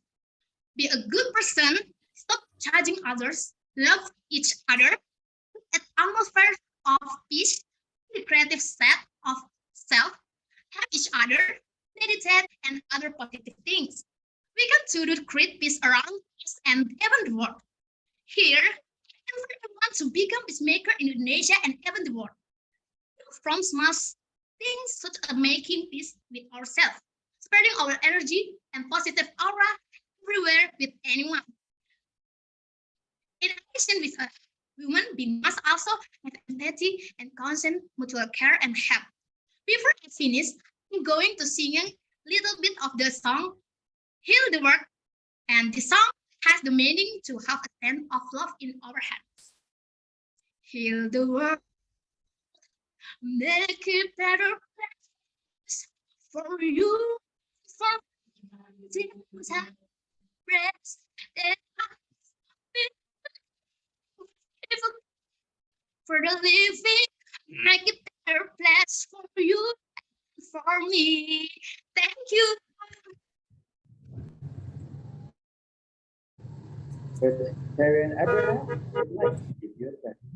Be a good person, stop judging others, love each other, an atmosphere of peace, the creative set of self, help each other, meditate, and other positive things. We can do to create peace around us and even the world. Here, everyone wants to become peacemaker in Indonesia and even the world. From small things such as making peace with ourselves, spreading our energy and positive aura everywhere with anyone. In addition with a human being must also have empathy and constant mutual care and help. Before I finish, I'm going to sing a little bit of the song Heal the World, and the song has the meaning to have a sense of love in our hearts. Heal the world, make it better place for you, for things that rest and for the living, make it better place for you, for me. Thank you. Vegetarian Abraham would like to give you a question.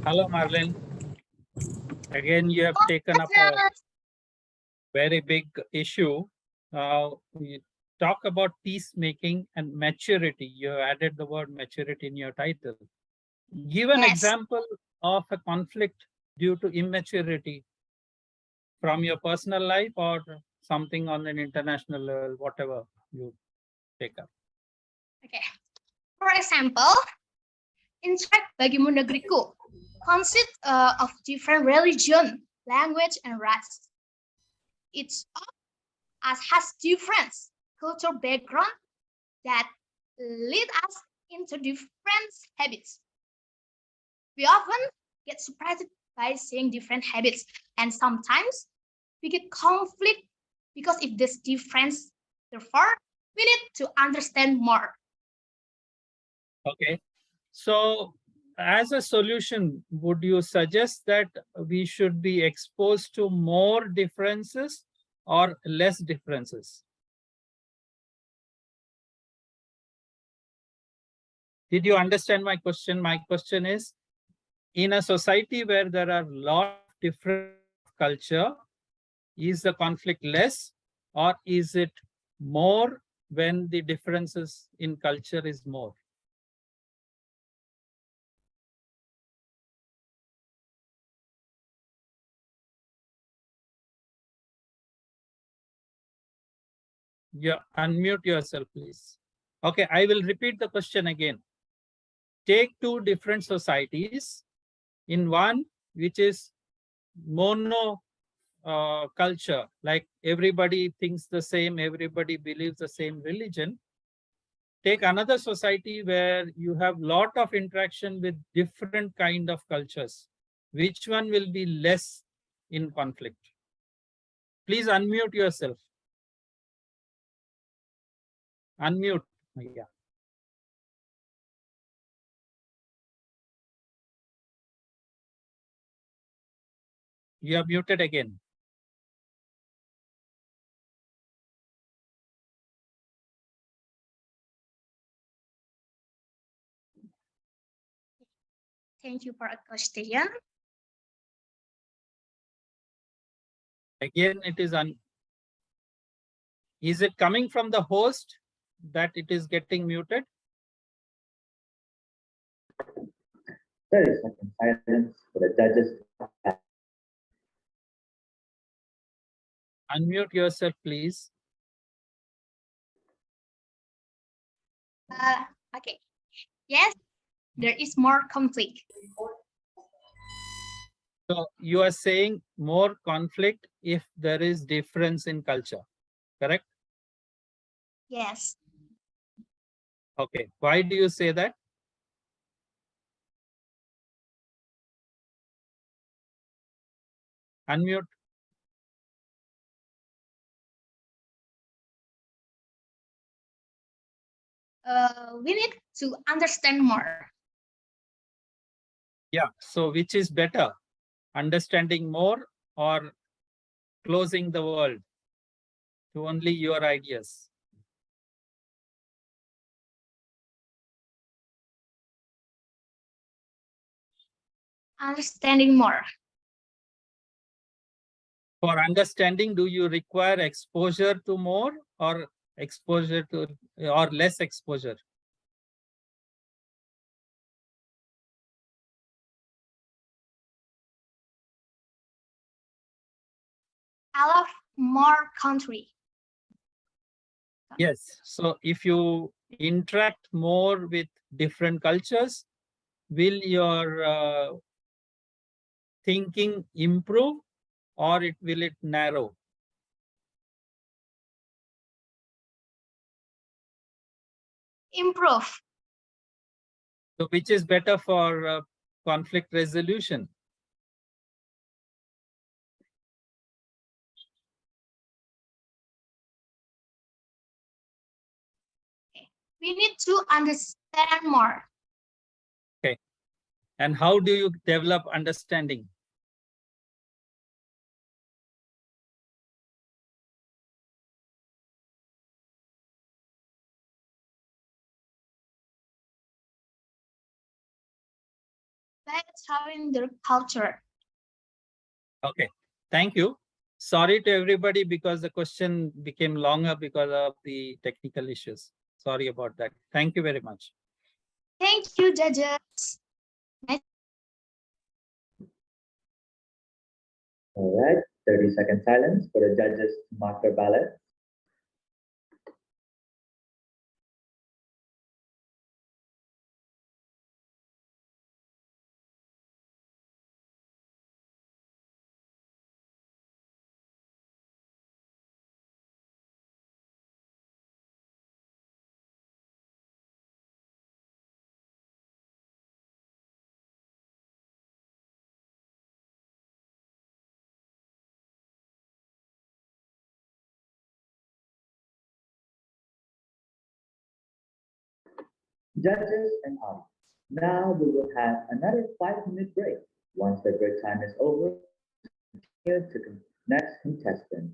Hello, Marlene. Again, you have taken up a very big issue. You talk about peacemaking and maturity. You added the word maturity in your title. Give an example of a conflict due to immaturity from your personal life or something on an international level, whatever you take up. Okay. For example, Interact Bagimu Negriku consists of different religion, language, and race. Each of us has different cultural background that lead us into different habits. We often get surprised by seeing different habits. And sometimes we get conflict because if there's difference, therefore, we need to understand more. Okay. So as a solution, would you suggest that we should be exposed to more differences or less differences? Did you understand my question? My question is, in a society where there are a lot of different culture, is the conflict less or is it more when the differences in culture is more? Yeah, unmute yourself, please. Okay, I will repeat the question again. Take two different societies. In one, which is mono culture, like everybody thinks the same, everybody believes the same religion. Take another society where you have lot of interaction with different kind of cultures. Which one will be less in conflict? Please unmute yourself. Unmute. Yeah. You are muted again. Thank you for a question. Again, it is is it coming from the host that it is getting muted? 30-second silence for the judges. Unmute yourself, please. Okay. Yes, there is more conflict. So you are saying more conflict if there is difference in culture, correct? Yes. Okay. Why do you say that? Unmute. We need to understand more. Yeah. So which is better, understanding more or closing the world to only your ideas? Understanding more. For understanding, do you require exposure to more or exposure to or less exposure? I love more country. Yes. So if you interact more with different cultures, will your thinking improve or will it narrow? Improve. So which is better for conflict resolution? We need to understand more. Okay. And how do you develop understanding? That's having their culture. Okay. Thank you. Sorry to everybody because the question became longer because of the technical issues. Sorry about that. Thank you very much. Thank you, judges. All right, 30-second silence for the judges to mark their ballot. Judges and audience. Now we will have another 5-minute break. Once the break time is over, continue to next contestant.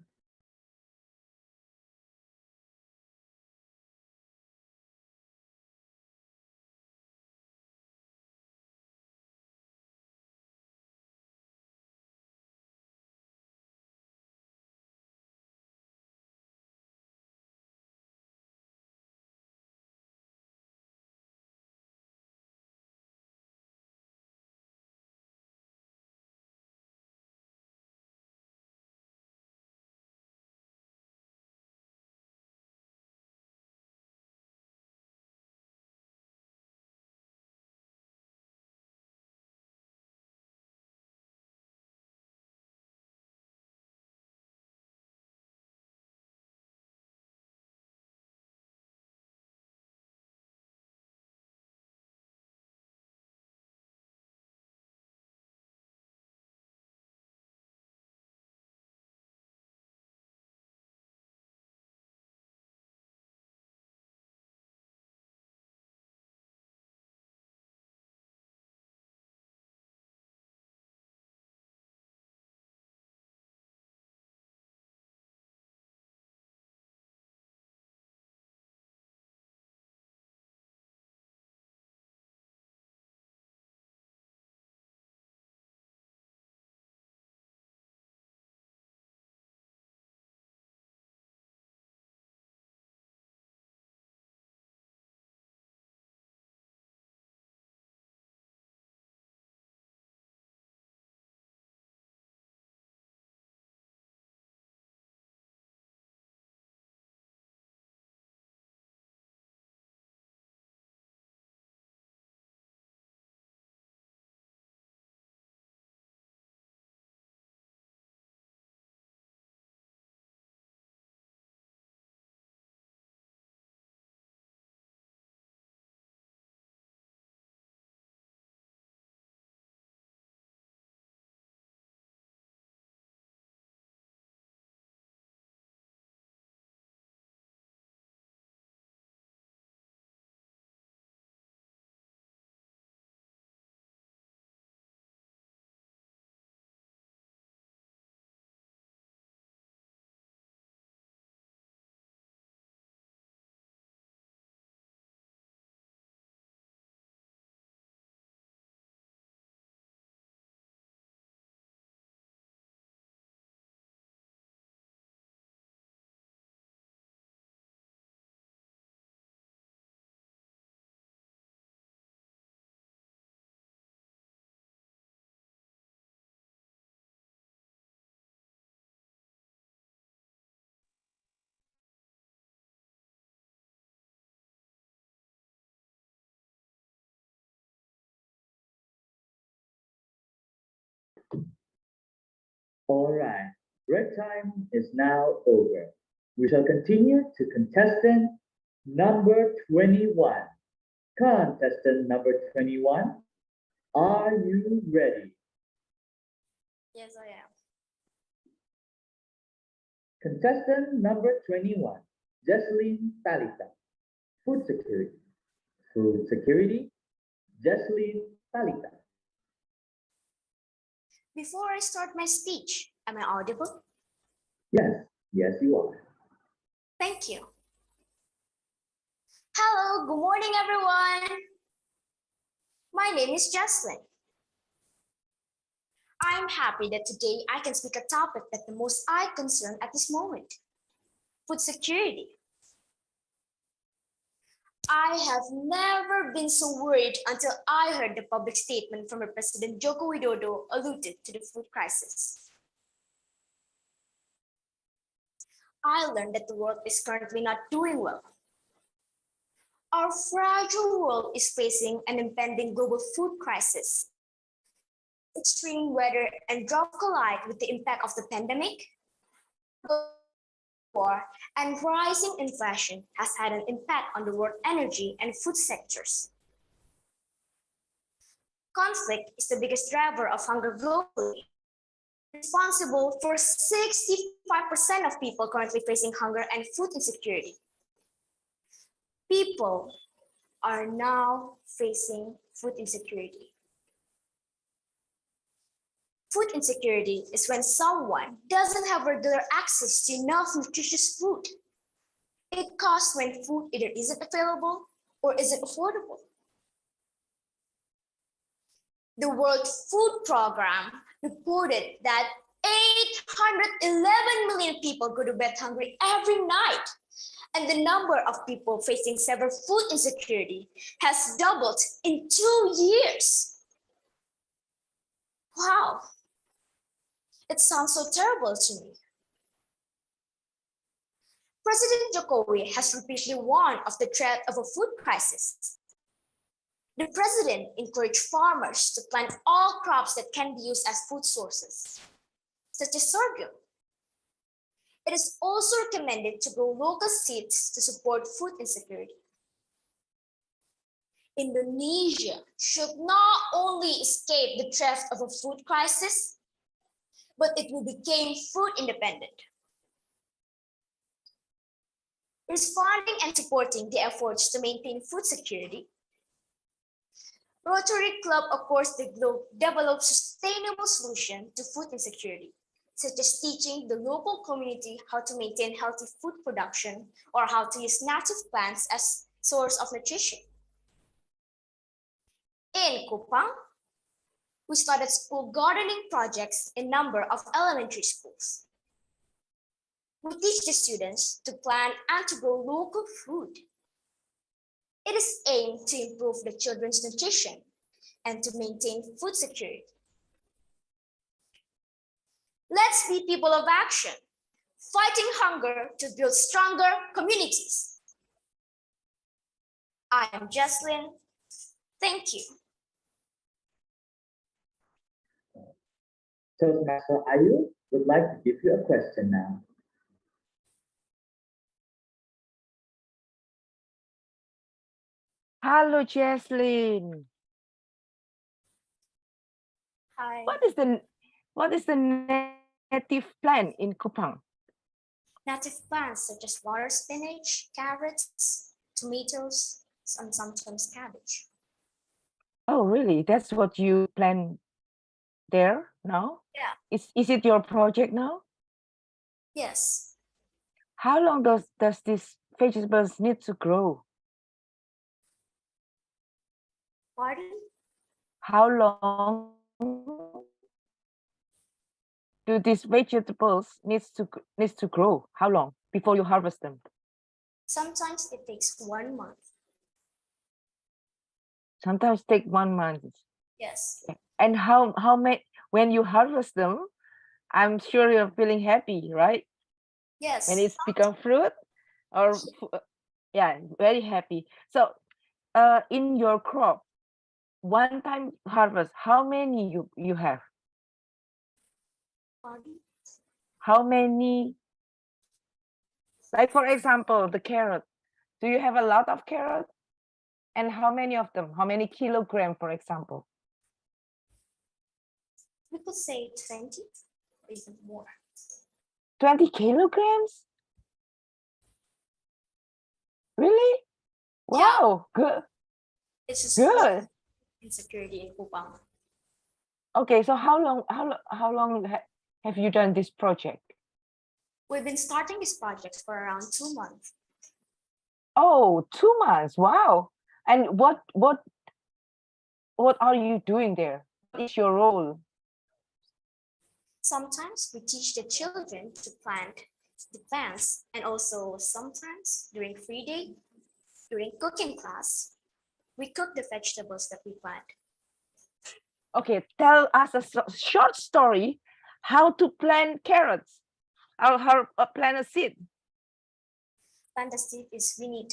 All right, break time is now over. We shall continue to contestant number 21. Contestant number 21, are you ready? Yes, I am. Contestant number 21, Jesseline Talita. Food security. Food security, Jesseline Talita. Before I start my speech, am I audible? Yes, yes, you are. Thank you. Hello, good morning, everyone. My name is Jesslyn. I'm happy that today I can speak a topic that the most I concern at this moment, food security. I have never been so worried until I heard the public statement from President Joko Widodo alluded to the food crisis. I learned that the world is currently not doing well. Our fragile world is facing an impending global food crisis. Extreme weather and drought collide with the impact of the pandemic. War and rising inflation has had an impact on the world energy and food sectors. Conflict is the biggest driver of hunger globally, responsible for 65% of people currently facing hunger and food insecurity. People are now facing food insecurity. Food insecurity is when someone doesn't have regular access to enough nutritious food. It costs when food either isn't available or isn't affordable. The World Food Program reported that 811 million people go to bed hungry every night, and the number of people facing severe food insecurity has doubled in 2 years. Wow, it sounds so terrible to me. President Jokowi has repeatedly warned of the threat of a food crisis. The president encouraged farmers to plant all crops that can be used as food sources, such as sorghum. It is also recommended to grow local seeds to support food insecurity. Indonesia should not only escape the threat of a food crisis, but it will become food independent. Responding and supporting the efforts to maintain food security, Rotary Club across the globe develops sustainable solutions to food insecurity, such as teaching the local community how to maintain healthy food production or how to use native plants as source of nutrition. In Kupang, we started school gardening projects in a number of elementary schools. We teach the students to plant and to grow local food. It is aimed to improve the children's nutrition and to maintain food security. Let's be people of action, fighting hunger to build stronger communities. I am Jesslyn. Thank you. So Master Ayu would like to give you a question now. Hello, Jesslyn. Hi. What is the native plant in Kupang? Native plants such as water spinach, carrots, tomatoes, and sometimes cabbage. Oh, really? That's what you plant there now? Yeah. Is it your project now? Yes. How long does this vegetables need to grow? Pardon? How long do these vegetables needs to grow? How long before you harvest them? Sometimes it takes 1 month. Sometimes take 1 month. Yes. And how many when you harvest them, I'm sure you're feeling happy, right? Yes. When it's become fruit or yeah, very happy. So in your crop, one time harvest, how many you have? Pardon? How many? Like for example, the carrot. Do you have a lot of carrot? And how many of them? How many kilogram, for example? We could say 20 or even more. 20 kilograms? Really? Wow, good. It's just Good. insecurity in Kupang. Okay, so how long have you done this project? We've been starting this project for around 2 months. Oh, 2 months. Wow. And what are you doing there? What is your role? Sometimes we teach the children to plant the plants, and also sometimes during free day, during cooking class, we cook the vegetables that we plant. Okay, tell us a short story how to plant carrots or how plant a seed. Plant a seed is we need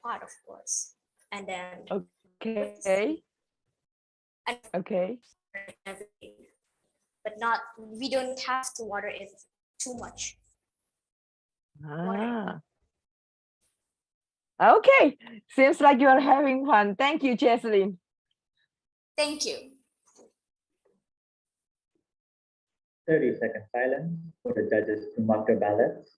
pot, of course, and then okay, okay, but we don't have to water it too much. Okay, seems like you are having fun. Thank you, Jesslyn. Thank you. 30-second silence for the judges to mark their ballots.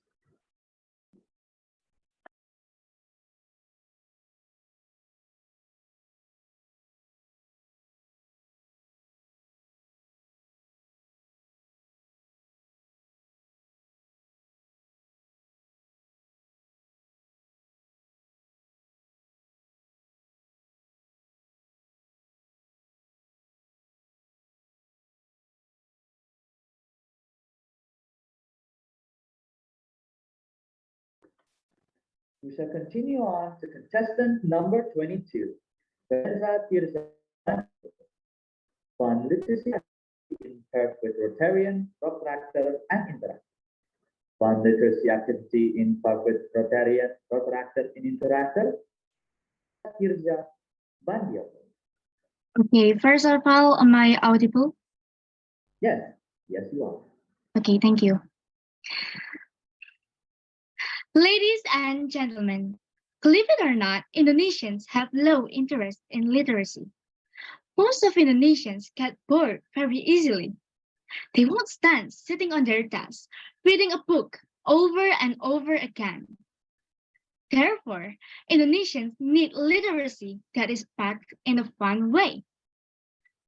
We shall continue on to contestant number 22. Reza Tirza, fun literacy in paired with Rotarian, Protractor, and Interact. Fun literacy activity in paired with Rotarian, Protractor, and Interactor. Tirza Bandio. Okay, first of all, am I audible? Yes, yes you are. Okay, thank you. Ladies and gentlemen, believe it or not, Indonesians have low interest in literacy. Most of Indonesians get bored very easily. They won't stand sitting on their desks reading a book over and over again. Therefore, Indonesians need literacy that is packed in a fun way.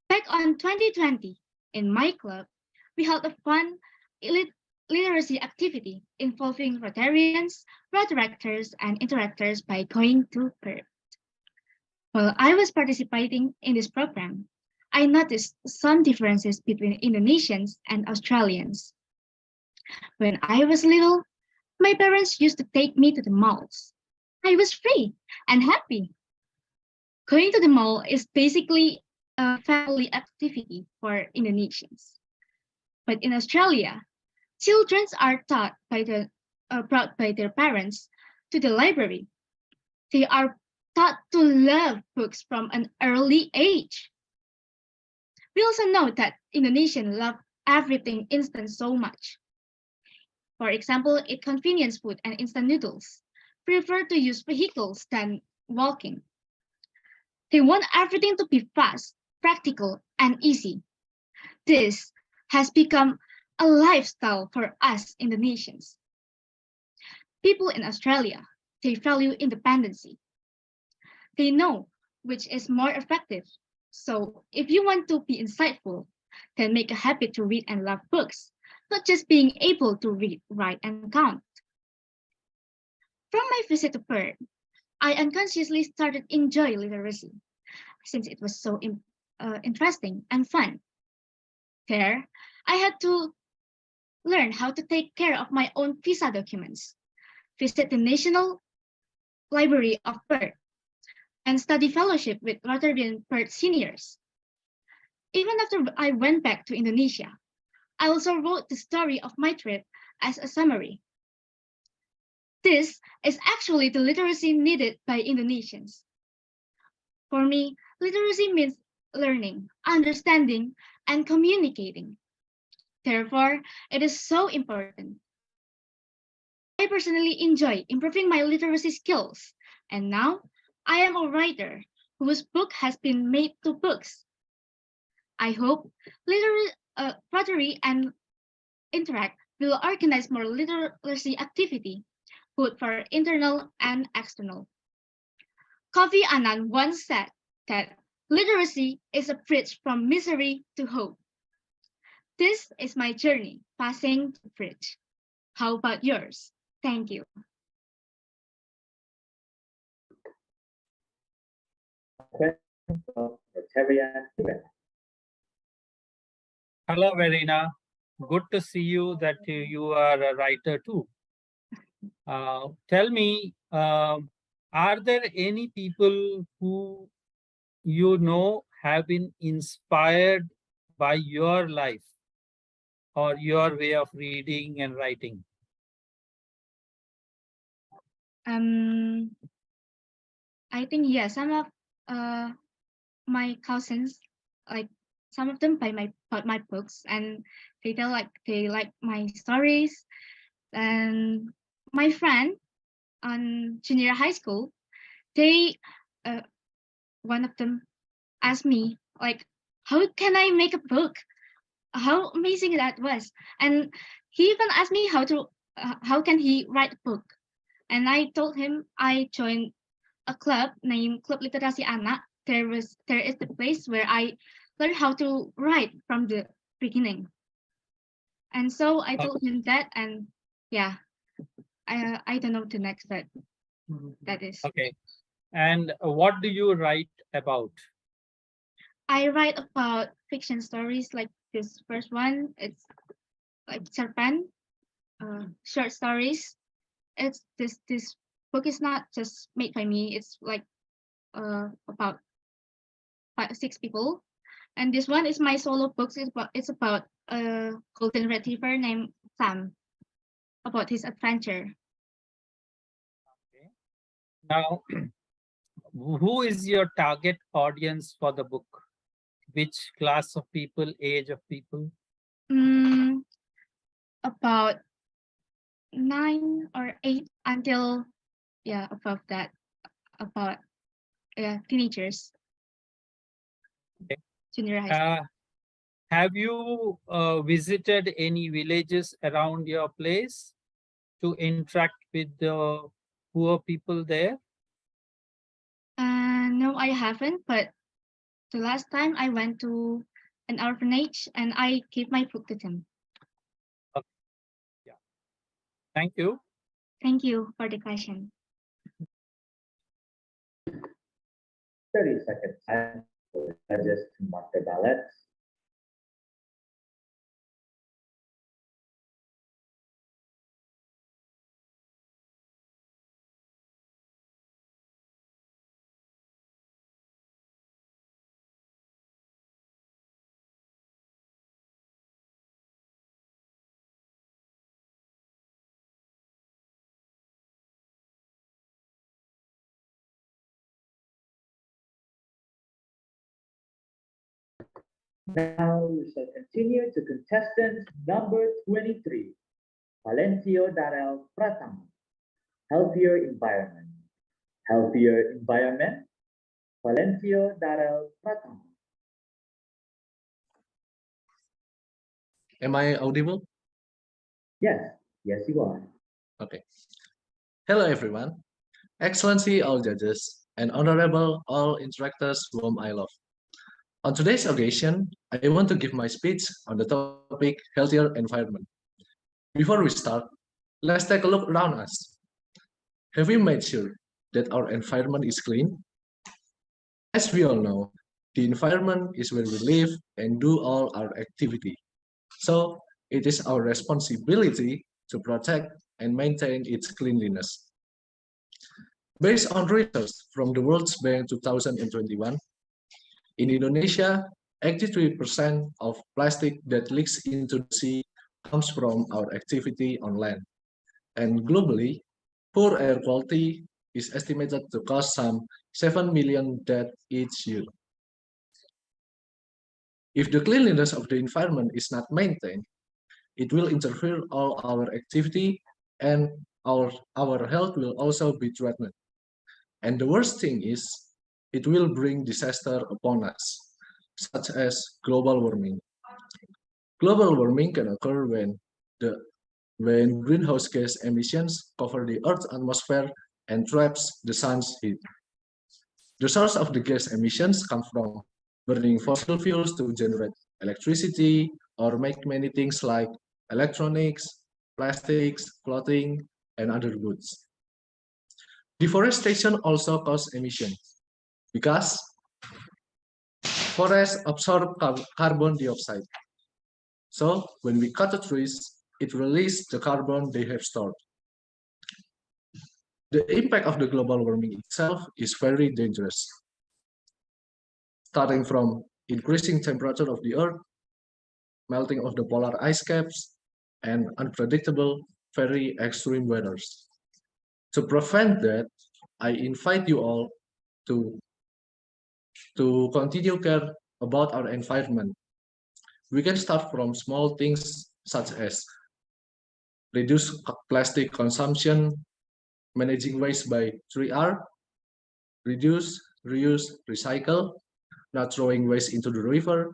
Back on 2020, in my club, we held a fun literacy activity involving Rotarians, Rotaractors, and Interactors by going to Perth. While I was participating in this program, I noticed some differences between Indonesians and Australians. When I was little, my parents used to take me to the malls. I was free and happy. Going to the mall is basically a family activity for Indonesians. But in Australia, children are brought by their parents to the library. They are taught to love books from an early age. We also know that Indonesians love everything instant so much. For example, eat convenience food and instant noodles, prefer to use vehicles than walking. They want everything to be fast, practical, and easy. This has become a lifestyle for us Indonesians. People in Australia, they value independency. They know which is more effective. So if you want to be insightful, then make a habit to read and love books, not just being able to read, write, and count. From my visit to Perth, I unconsciously started enjoy literacy since it was so interesting and fun. There, I had to learn how to take care of my own visa documents, visit the National Library of Perth, and study fellowship with Rotary Perth seniors. Even after I went back to Indonesia, I also wrote the story of my trip as a summary. This is actually the literacy needed by Indonesians. For me, literacy means learning, understanding, and communicating. Therefore, it is so important. I personally enjoy improving my literacy skills, and now I am a writer whose book has been made to books. I hope Rotary and Interact will organize more literacy activity, both for internal and external. Kofi Annan once said that literacy is a bridge from misery to hope. This is my journey, passing the bridge. How about yours? Thank you. Hello, Verena. Good to see you that you are a writer too. Tell me, are there any people who you know have been inspired by your life or your way of reading and writing? I think yes, some of my cousins, like some of them bought my books, and they tell like they like my stories. And my friend on junior high school, they one of them asked me like, how can I make a book? How amazing that was. And he even asked me how can he write a book. And I told him I joined a club named Club Literasi Anak. There is the place where I learned how to write from the beginning. And so I told him that, and yeah, I don't know the next step. That is. Okay. And what do you write about? I write about fiction stories like this first one. It's like Serpent, short stories. It's this book is not just made by me. It's like about 6 people. And this one is my solo book. It's about a golden retriever named Sam, about his adventure. Now, who is your target audience for the book? Which class of people, age of people? About 9 or 8 until above that, about teenagers. Okay. Junior high school. Have you visited any villages around your place to interact with the poor people there? No, I haven't, but the last time I went to an orphanage and I gave my book to them. Okay. Yeah. Thank you. Thank you for the question. 30 seconds time for judges to mark the ballots. Now we shall continue to contestant number 23, Valencio Darel Pratama. Healthier environment. Healthier environment. Valencio Darel Pratama. Am I audible? Yes, yes you are. Okay. Hello everyone. Excellency all judges and honorable all interactors whom I love. On today's occasion, I want to give my speech on the topic healthier environment. Before we start, let's take a look around us. Have we made sure that our environment is clean? As we all know, the environment is where we live and do all our activity. So it is our responsibility to protect and maintain its cleanliness. Based on research from the World Bank 2021, in Indonesia, 83% of plastic that leaks into the sea comes from our activity on land. And globally, poor air quality is estimated to cause some 7 million deaths each year. If the cleanliness of the environment is not maintained, it will interfere all our activity and our health will also be threatened. And the worst thing is, it will bring disaster upon us, such as global warming. Global warming can occur when greenhouse gas emissions cover the Earth's atmosphere and traps the sun's heat. The source of the gas emissions come from burning fossil fuels to generate electricity or make many things like electronics, plastics, clothing, and other goods. Deforestation also causes emissions because forests absorb carbon dioxide. So when we cut the trees, it releases the carbon they have stored. The impact of the global warming itself is very dangerous, starting from increasing temperature of the Earth, melting of the polar ice caps, and unpredictable, very extreme weathers. To prevent that, I invite you all to continue care about our environment. We can start from small things such as reduce plastic consumption, managing waste by 3R, reduce, reuse, recycle, not throwing waste into the river,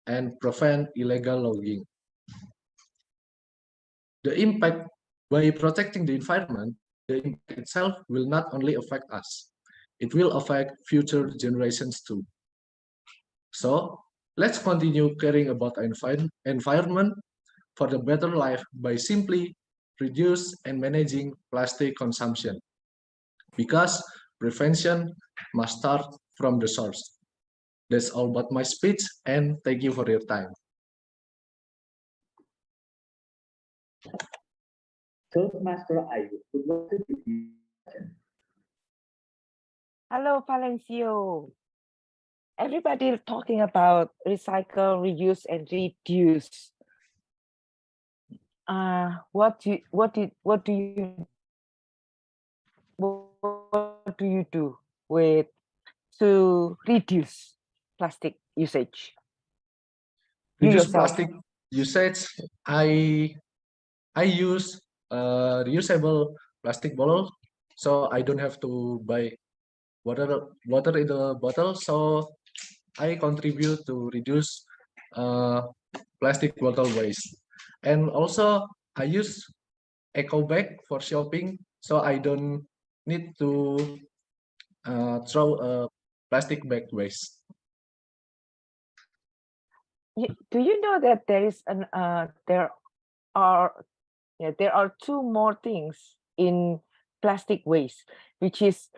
and prevent illegal logging. The impact by protecting the environment, the impact itself will not only affect us, it will affect future generations too. So let's continue caring about our environment for the better life by simply reduce and managing plastic consumption. Because prevention must start from the source. That's all about my speech and thank you for your time. Toastmaster Ayu would like to give you Hello, Valencio. Everybody is talking about recycle, reuse, and reduce. What do you do with to reduce plastic usage? You Reduce yourself. plastic usage. I use reusable plastic bottle, so I don't have to buy water in the bottle. So I contribute to reduce uh, plastic bottle waste. And also I use eco bag for shopping, so I don't need to throw a plastic bag waste. Do you know that there are two more things in plastic waste, which is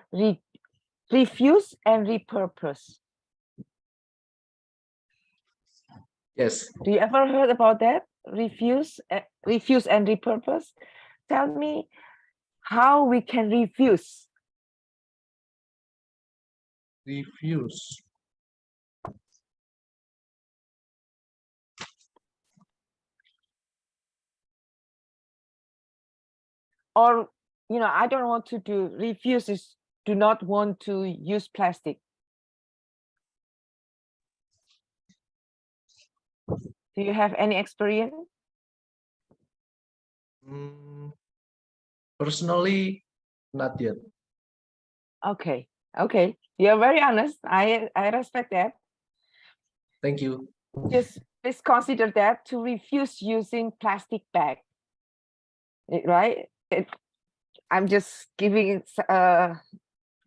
refuse and repurpose. Yes. Do you ever heard about that? Refuse and repurpose. Tell me how we can refuse. Refuse. Or, I don't want to do refuse is do not want to use plastic. Do you have any experience? Personally, not yet. Okay. You're very honest. I respect that. Thank you. Just please consider that to refuse using plastic bag. Right? I'm just giving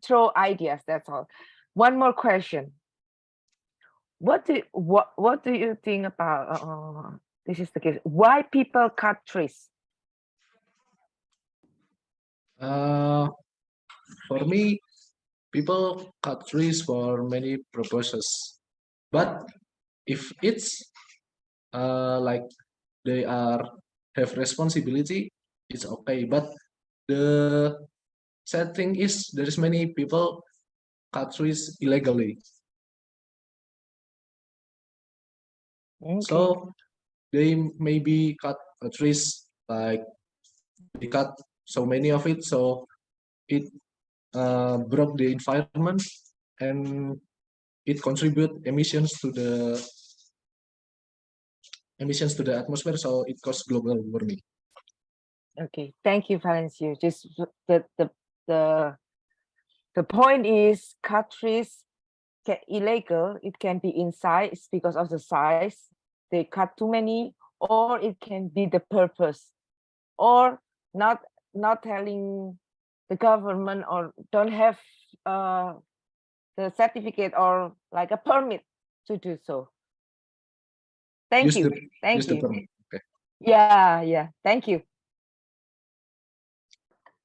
throw ideas. That's all. One more question. What do you think about this is the case? Why people cut trees? For me, people cut trees for many purposes, but if it's like they have responsibility, it's okay. But the sad thing is there is many people cut trees illegally. Okay. So they maybe cut trees like they cut so many of it, so it broke the environment and it contribute emissions to the atmosphere, so it causes global warming. Okay, thank you, Valencio. Just the point is cut trees get illegal. It can be in size because of the size. They cut too many, or it can be the purpose, or not telling the government or don't have the certificate or like a permit to do so. Thank you. Thank you. Okay. Yeah. Thank you.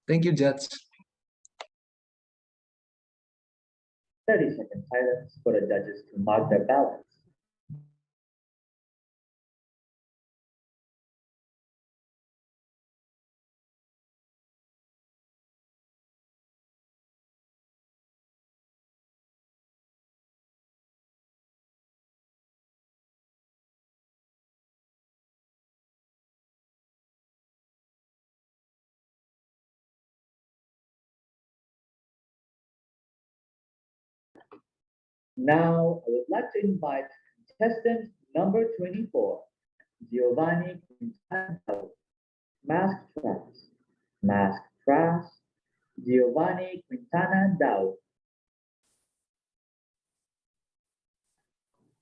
Thank you, Judge. 30-second silence for the judges to mark their ballots. Now, I would like to invite contestant number 24, Giovanni Quintana, Mask Trust, Giovanni Quintana Dao.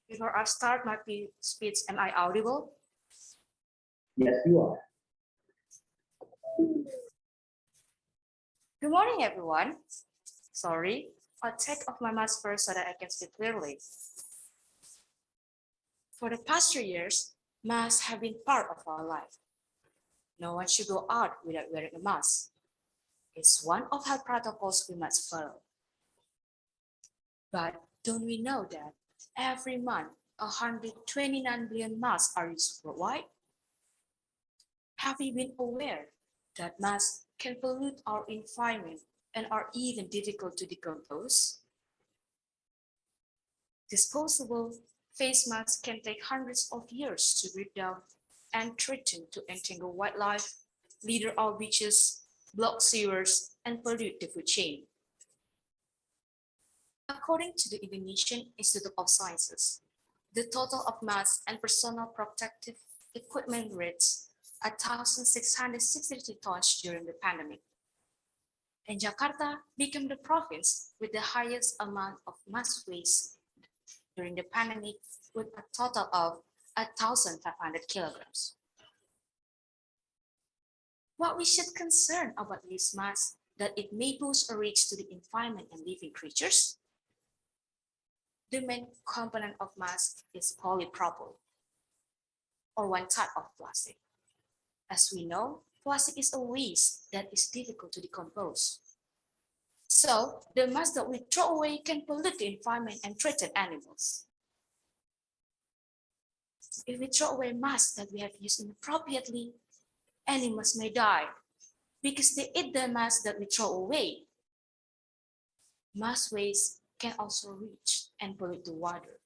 Before I start my speech, am I audible? Yes, you are. Good morning, everyone. Sorry, I'll take off my mask first so that I can speak clearly. For the past 3 years, masks have been part of our life. No one should go out without wearing a mask. It's one of health protocols we must follow. But don't we know that every month, 129 billion masks are used worldwide? Have you been aware that masks can pollute our environment and are even difficult to decompose. Disposable face masks can take hundreds of years to break down and threaten to entangle wildlife, litter our beaches, block sewers, and pollute the food chain. According to the Indonesian Institute of Sciences, the total of masks and personal protective equipment reached 1,663 tons during the pandemic. And Jakarta became the province with the highest amount of mask waste during the pandemic, with a total of 1,500 kilograms. What we should concern about these masks, that it may pose a risk to the environment and living creatures. The main component of mask is polypropylene, or one type of plastic. As we know, plastic is a waste that is difficult to decompose. So the mask that we throw away can pollute the environment and threaten animals. If we throw away masks that we have used inappropriately, animals may die because they eat the mask that we throw away. Mask waste can also reach and pollute the water.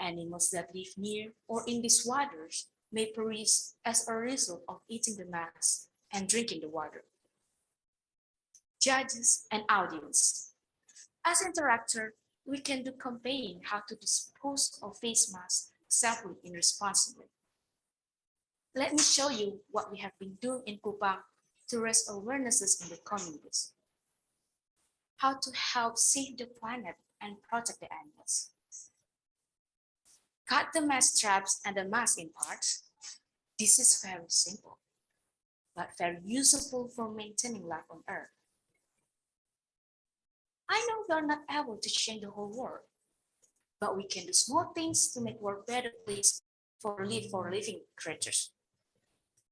Animals that live near or in these waters may perish as a result of eating the mask and drinking the water. Judges and audience. As interactor, we can do campaign how to dispose of face masks safely and responsibly. Let me show you what we have been doing in Kupang to raise awarenesses in the communities. How to help save the planet and protect the animals. Cut the mask straps and the mask in parts. This is very simple, but very useful for maintaining life on Earth. I know we are not able to change the whole world, but we can do small things to make the world a better place for living creatures.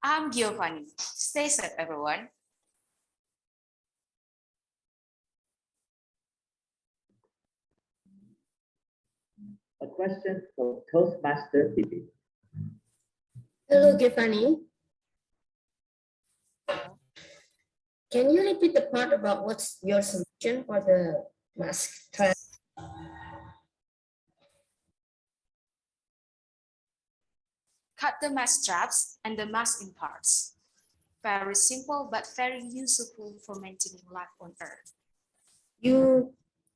I'm Giovanni. Stay safe, everyone. A question from Toastmaster Pipi. Hello, Giovanni. Can you repeat the part about what's your solution for the mask trend? Cut the mask straps and the mask in parts. Very simple, but very useful for maintaining life on Earth. You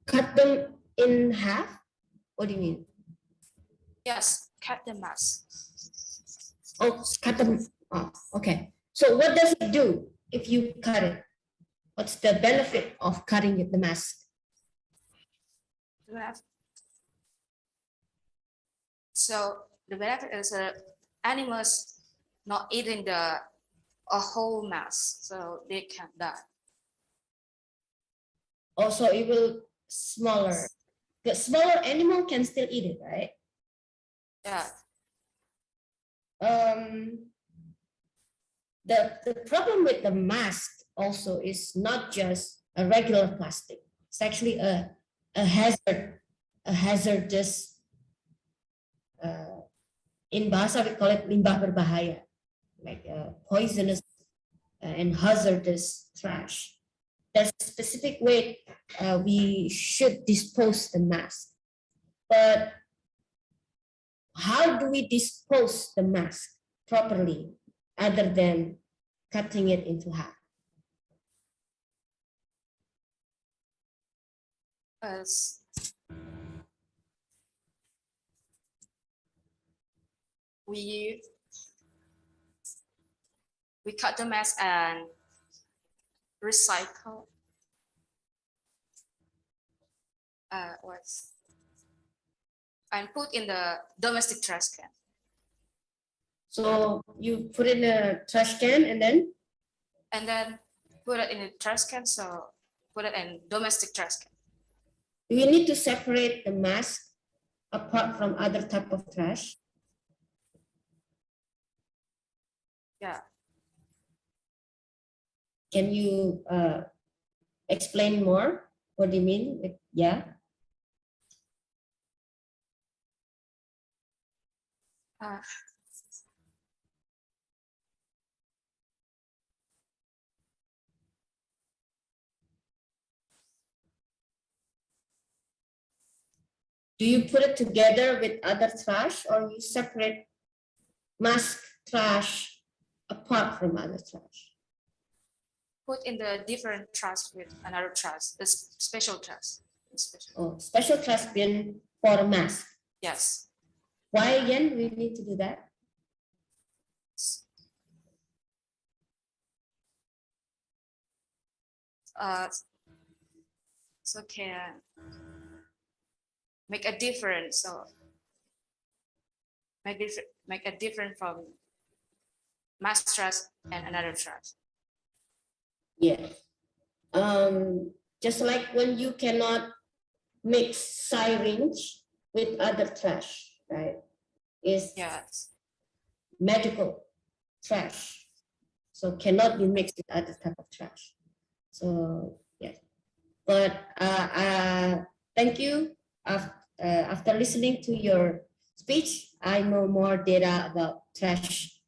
cut them in half? What do you mean? Yes, cut the mask. Oh, cut them. Oh, okay. So what does it do if you cut it? What's the benefit of cutting the mask? So the benefit is animals not eating a whole mask, so they can't die. Also, it will smaller. The smaller animal can still eat it, right? Yeah. The problem with the mask also is not just a regular plastic. It's actually a hazardous. In bahasa we call it limbah berbahaya, like poisonous and hazardous trash. There's a specific way we should dispose the mask, but how do we dispose the mask properly other than cutting it into half? We cut the mask and recycle. And put in the domestic trash can. So you put it in a trash can and then? And then put it in a trash can, so put it in domestic trash can. Do you need to separate the mask apart from other type of trash? Yeah. Can you explain more? What do you mean? Yeah. Do you put it together with other trash or you separate mass trash apart from other trash? Put in the different trash with another trash, the special trash. Oh, special trash bin for mask. Yes. Why again we need to do that? So can make a difference. So make a difference from mass trash and another trash. Yeah. Just like when you cannot mix syringe with other trash, right? Is medical trash, so cannot be mixed with other type of trash. So yes, but thank you. After listening to your speech, I know more data about trash,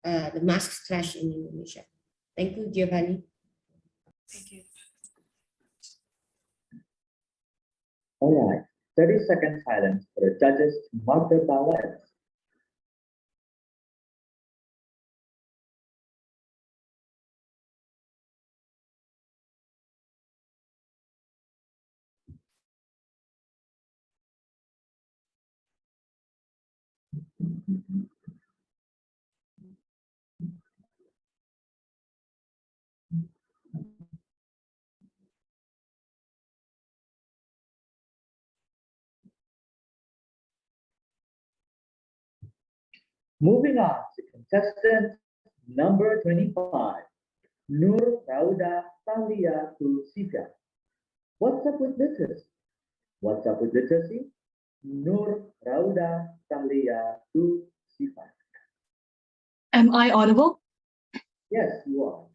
the mass trash in Indonesia. Thank you, Giovanni. Thank you. All right, 30-second silence for the judges to mark their ballots. Moving on to contestant number 25, Nur Rauda Talia Tulsika. What's up with literacy? What's up with literacy? Nur Rauda Talia Tulsika. Am I audible? Yes, you are.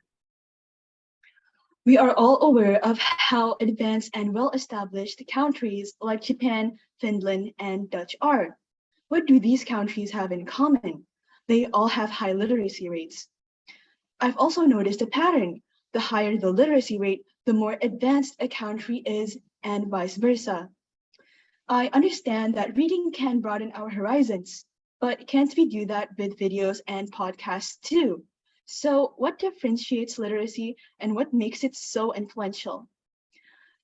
We are all aware of how advanced and well-established countries like Japan, Finland, and Dutch are. What do these countries have in common? They all have high literacy rates. I've also noticed a pattern. The higher the literacy rate, the more advanced a country is, and vice versa. I understand that reading can broaden our horizons, but can't we do that with videos and podcasts too? So what differentiates literacy and what makes it so influential?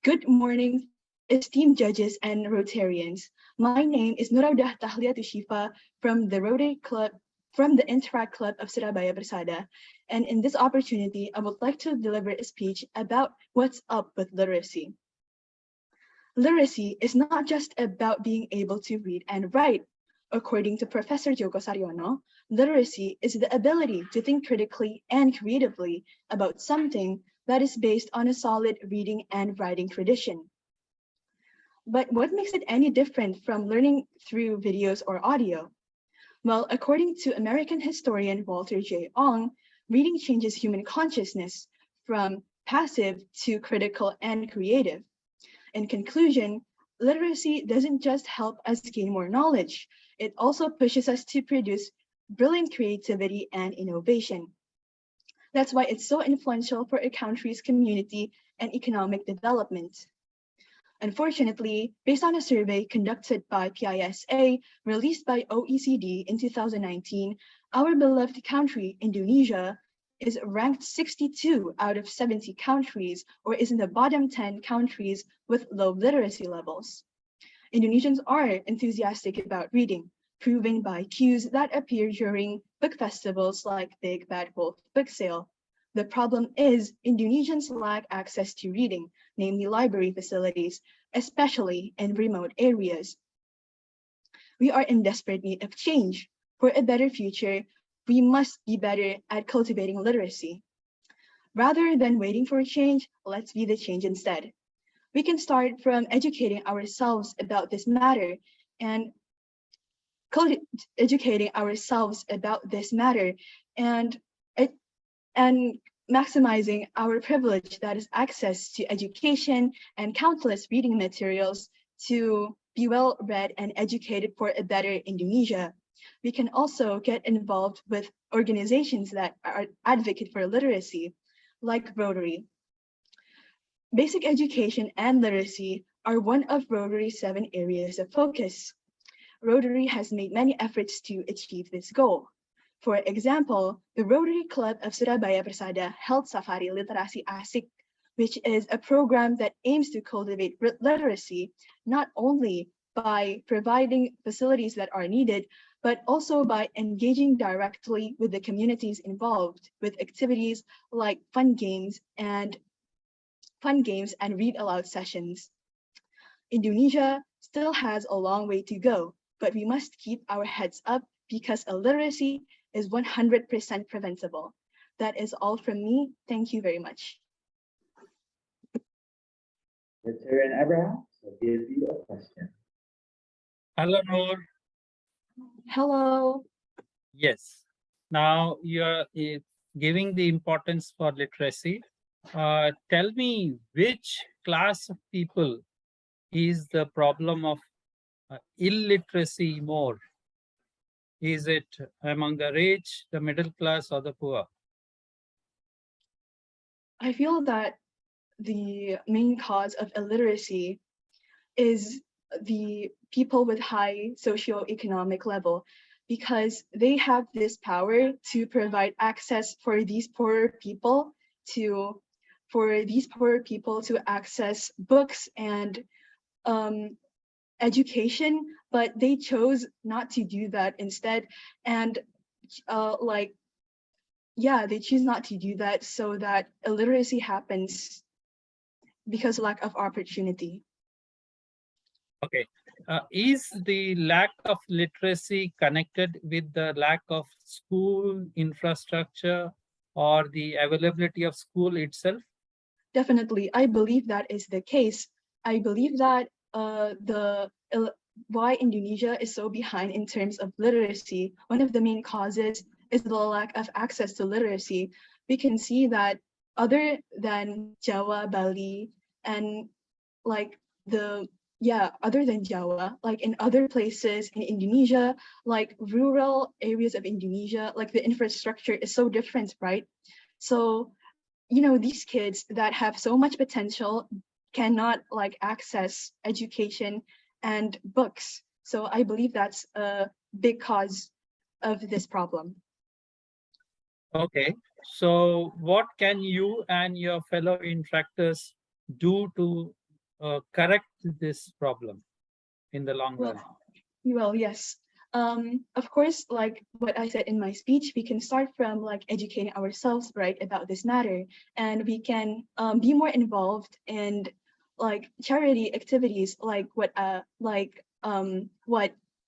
Good morning, esteemed judges and Rotarians. My name is Nuraudah Tahlia Tushifa from the Rotary Club, from the Interact Club of Surabaya Bersada. And in this opportunity, I would like to deliver a speech about what's up with literacy. Literacy is not just about being able to read and write. According to Professor Joko Saryono, literacy is the ability to think critically and creatively about something that is based on a solid reading and writing tradition. But what makes it any different from learning through videos or audio? Well, according to American historian Walter J. Ong, reading changes human consciousness from passive to critical and creative. In conclusion, literacy doesn't just help us gain more knowledge, it also pushes us to produce brilliant creativity and innovation. That's why it's so influential for a country's community and economic development. Unfortunately, based on a survey conducted by PISA, released by OECD in 2019, our beloved country, Indonesia, is ranked 62 out of 70 countries, or is in the bottom 10 countries with low literacy levels. Indonesians are enthusiastic about reading, proven by cues that appear during book festivals like Big Bad Wolf Book Sale. The problem is Indonesians lack access to reading, namely library facilities, especially in remote areas. We are in desperate need of change. For a better future, we must be better at cultivating literacy. Rather than waiting for a change, let's be the change instead. We can start from educating ourselves about this matter and maximizing our privilege, that is access to education and countless reading materials to be well read and educated for a better Indonesia. We can also get involved with organizations that are advocate for literacy, like Rotary. Basic education and literacy are one of Rotary's 7 areas of focus. Rotary has made many efforts to achieve this goal. For example, the Rotary Club of Surabaya Persada held Safari Literasi Asik, which is a program that aims to cultivate literacy not only by providing facilities that are needed, but also by engaging directly with the communities involved with activities like fun games and read aloud sessions. Indonesia still has a long way to go, but we must keep our heads up because illiteracy is 100% preventable. That is all from me. Thank you very much. Rotary and Abraham will give you a question. Hello, Noor. Hello. Yes. Now you are giving the importance for literacy. Tell me which class of people is the problem of illiteracy more? Is it among the rich, the middle class, or the poor? I feel that the main cause of illiteracy is the people with high socioeconomic level, because they have this power to provide access for these poorer people to access books and education, but they chose not to do that instead. And they choose not to do that, so that illiteracy happens because lack of opportunity. Okay. Is the lack of literacy connected with the lack of school infrastructure or the availability of school itself? Definitely, I believe that is the case. I believe that why Indonesia is so behind in terms of literacy, one of the main causes is the lack of access to literacy. We can see that other than Jawa, Bali, and other than Jawa, like in other places in Indonesia, like rural areas of Indonesia, like the infrastructure is so different, right? So, these kids that have so much potential cannot access education and books. So I believe that's a big cause of this problem. Okay, so what can you and your fellow interactors do to correct this problem in the long run? Well, yes. Of course, like what I said in my speech, we can start from educating ourselves, right, about this matter, and we can be more involved in charity activities like what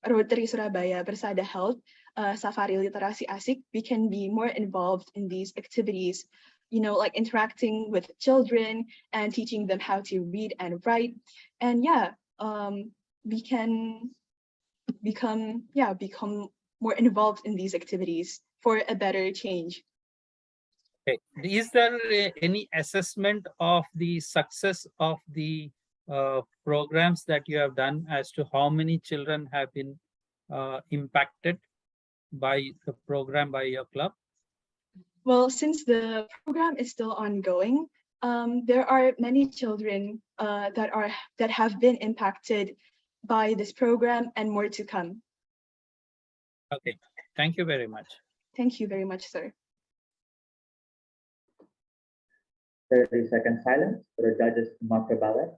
Rotary Surabaya Persada held, Safari Literasi Asik. We can be more involved in these activities, interacting with children and teaching them how to read and write. And we can become more involved in these activities for a better change. Okay. Is there any assessment of the success of the programs that you have done as to how many children have been impacted by the program by your club? Well, since the program is still ongoing, there are many children that have been impacted by this program, and more to come. Okay, thank you very much. Thank you very much, sir. 30-second silence for the judges to mark the ballot.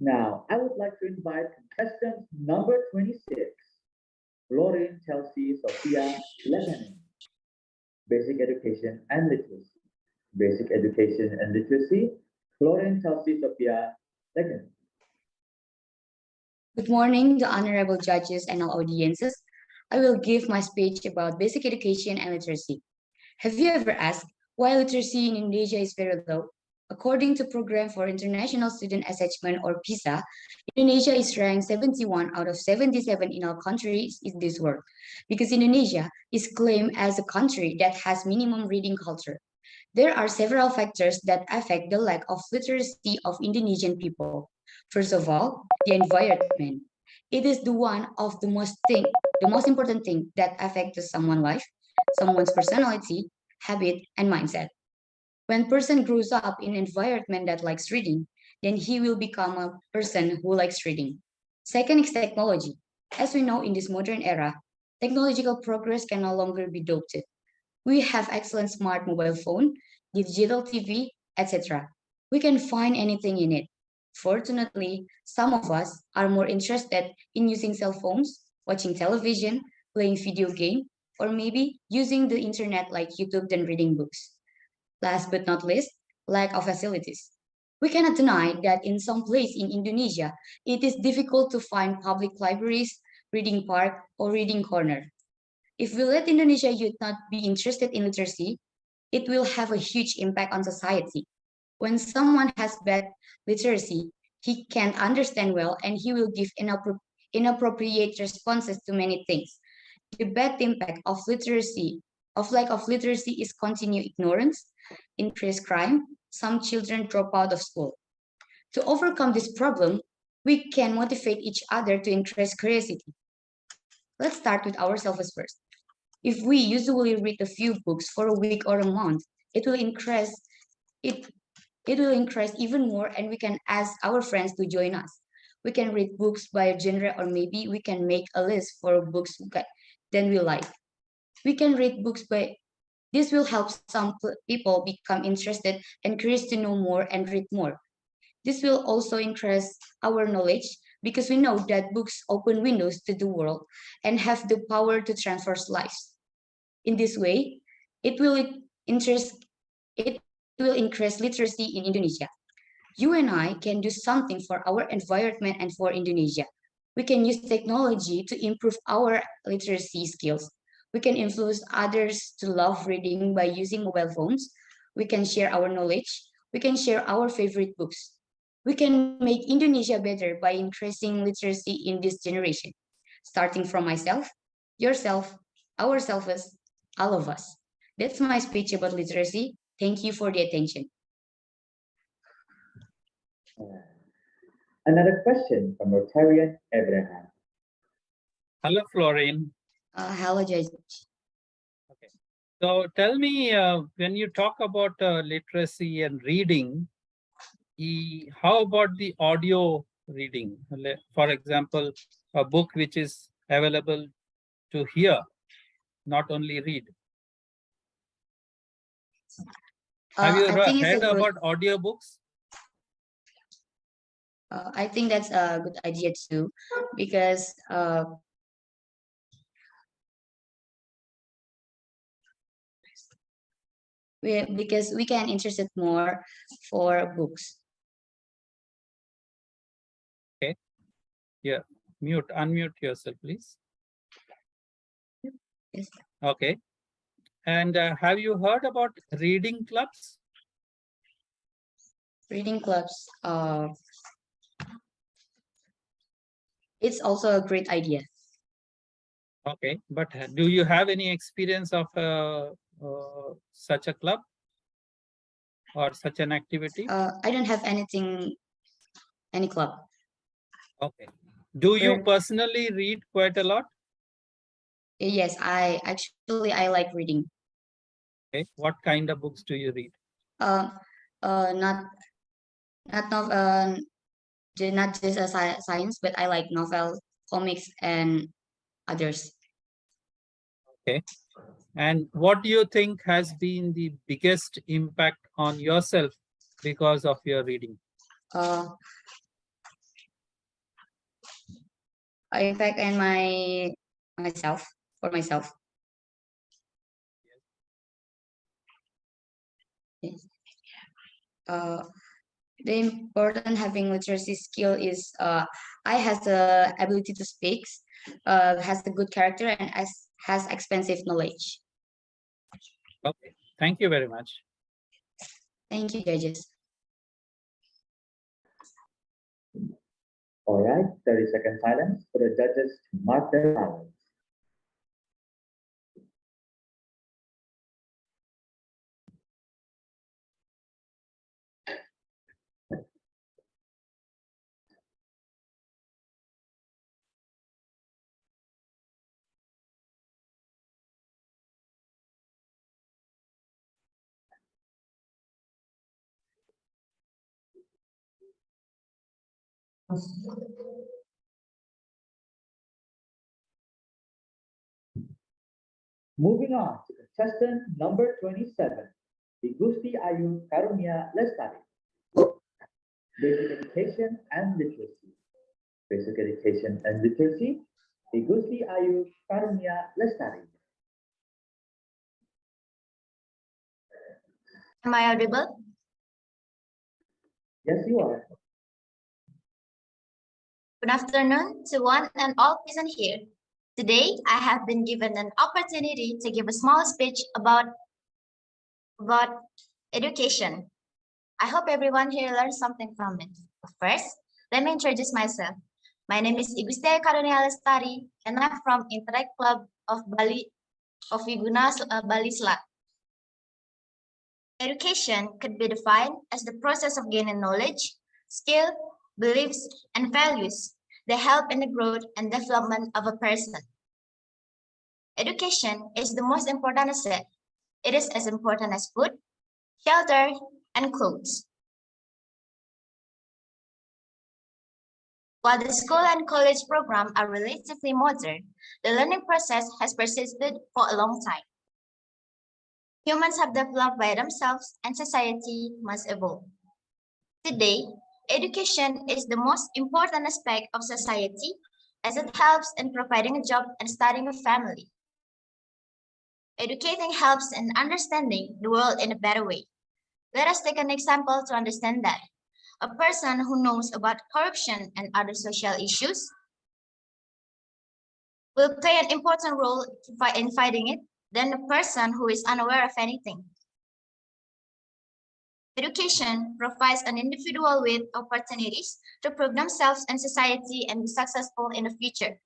Now, I would like to invite contestant number 26, Lauren Chelsea Sophia Lebanon. Basic Education and Literacy. Basic Education and Literacy, Lauren Chelsea Sophia Lebanon. Good morning, the honorable judges and all audiences. I will give my speech about basic education and literacy. Have you ever asked, While literacy in Indonesia is very low, according to Program for International Student Assessment or PISA, Indonesia is ranked 71 out of 77 in all countries in this world, because Indonesia is claimed as a country that has minimum reading culture. There are several factors that affect the lack of literacy of Indonesian people. First of all, the environment. It is the one of the most important thing that affects someone's life, someone's personality, habit, and mindset. When person grows up in an environment that likes reading, then he will become a person who likes reading. Second is technology. As we know in this modern era, technological progress can no longer be doubted. We have excellent smart mobile phone, digital TV, etc. We can find anything in it. Fortunately, some of us are more interested in using cell phones, watching television, playing video game, or maybe using the internet like YouTube than reading books. Last but not least, lack of facilities. We cannot deny that in some place in Indonesia, it is difficult to find public libraries, reading park, or reading corner. If we let Indonesia youth not be interested in literacy, it will have a huge impact on society. When someone has bad literacy, he can't understand well and he will give inappropriate responses to many things. The bad impact of lack of literacy is continued ignorance, increased crime, some children drop out of school. To overcome this problem, we can motivate each other to increase curiosity. Let's start with ourselves first. If we usually read a few books for a week or a month, it will increase it it will increase even more, and we can ask our friends to join us. We can read books by genre, or maybe we can make a list for books that we like. We can read books by this will help some people become interested and curious to know more and read more. This will also increase our knowledge because we know that books open windows to the world and have the power to transform lives. In this way, it will interest it will increase literacy in Indonesia. You and I can do something for our environment and for Indonesia. We can use technology to improve our literacy skills. We can influence others to love reading by using mobile phones. We can share our knowledge. We can share our favorite books. We can make Indonesia better by increasing literacy in this generation, starting from myself, yourself, ourselves, all of us. That's my speech about literacy. Thank you for the attention. Another question from Rotarian Abraham. Hello, Florine. Hello, Judge. Okay. So tell me, when you talk about literacy and reading, how about the audio reading? For example, a book which is available to hear, not only read. Have you heard about audiobooks? I think that's a good idea too, because we can interest more for books. Okay. Yeah. Unmute yourself, please. Yes. Okay. And have you heard about reading clubs? Reading clubs. It's also a great idea. Okay, but do you have any experience of such a club or such an activity? I don't have any club. Okay. Do you personally read quite a lot? Yes, I like reading. Okay. What kind of books do you read? Not just a science, but I like novels, comics, and others. Okay. And what do you think has been the biggest impact on yourself because of your reading? Impact on myself. Yes. The important having literacy skill is I has the ability to speak, has a good character, and has expensive knowledge. Okay, thank you very much. Thank you, judges. All right, 30-second silence for the judges to mark their ballots. Moving on to contestant number 27, Igusti Ayu Karunia Lestari. Basic Education and Literacy. Basic Education and Literacy, Igusti Ayu Karunia Lestari. Am I audible? Yes, you are. Good afternoon to one and all present here. Today, I have been given an opportunity to give a small speech about education. I hope everyone here learned something from it. First, let me introduce myself. My name is Igusti Karunia Lestari, and I'm from Interact Club of Bali, of Wiguna, Bali Slat. Education could be defined as the process of gaining knowledge, skill, beliefs, and values that help in the growth and development of a person. Education is the most important asset. It is as important as food, shelter, and clothes. While the school and college program are relatively modern, the learning process has persisted for a long time. Humans have developed by themselves and society must evolve. Today, education is the most important aspect of society as it helps in providing a job and starting a family. Educating helps in understanding the world in a better way. Let us take an example to understand that. A person who knows about corruption and other social issues will play an important role in fighting it than a person who is unaware of anything. Education provides an individual with opportunities to prove themselves in society and be successful in the future.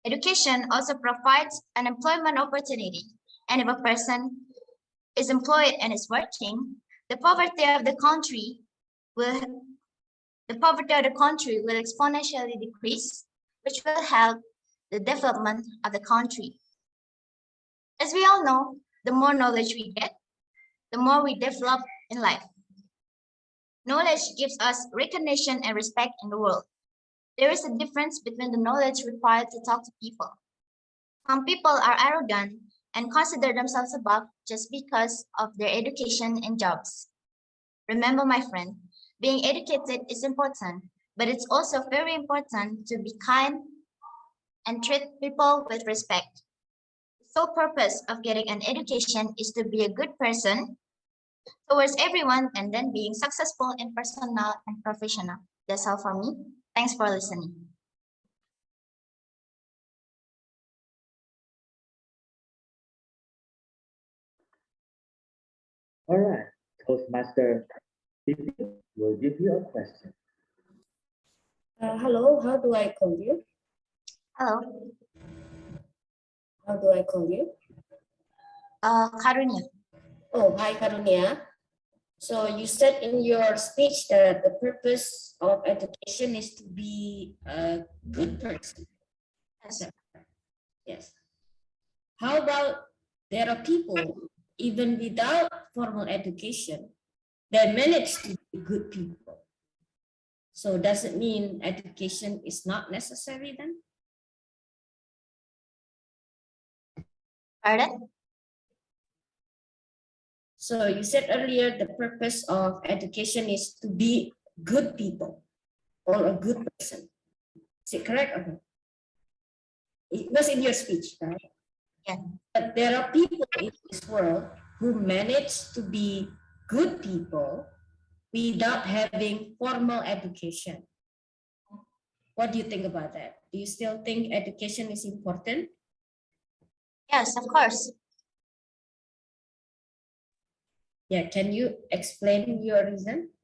Education also provides an employment opportunity, and if a person is employed and is working, the poverty of the country will exponentially decrease, which will help the development of the country. As we all know, the more knowledge we get, the more we develop in life. Knowledge gives us recognition and respect in the world. There is a difference between the knowledge required to talk to people. Some people are arrogant and consider themselves above just because of their education and jobs. Remember, my friend, being educated is important, but it's also very important to be kind and treat people with respect. The sole purpose of getting an education is to be a good person towards everyone and then being successful in personal and professional. That's all for me. Thanks for listening. All right, Toastmaster will give you a question. Hello, how do I call you? Hello. How do I call you? Karunia. Oh, hi, Karunia. So you said in your speech that the purpose of education is to be a good person. Yes. Yes. How about there are people, even without formal education, they manage to be good people. So does it mean education is not necessary then? Pardon? So you said earlier the purpose of education is to be good people or a good person. Is it correct? Okay. It was in your speech, right? Yeah. But there are people in this world who manage to be good people without having formal education. What do you think about that? Do you still think education is important? Yes, of course. Yeah, can you explain your reason?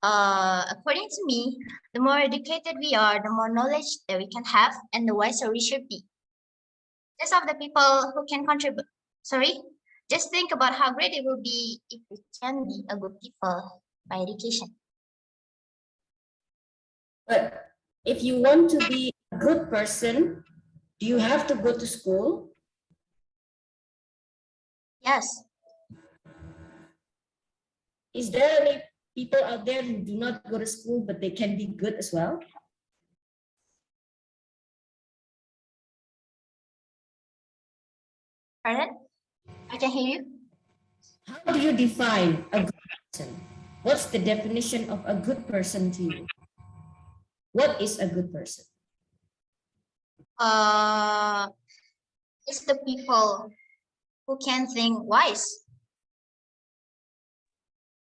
According to me, the more educated we are, the more knowledge that we can have, and the wiser we should be. Just of the people who can contribute. Sorry, just think about how great it will be if we can be a good people by education. But if you want to be a good person, do you have to go to school? Yes. Is there any people out there who do not go to school, but they can be good as well? Pardon? I can hear you. How do you define a good person? What's the definition of a good person to you? What is a good person? It's the people who can think wise.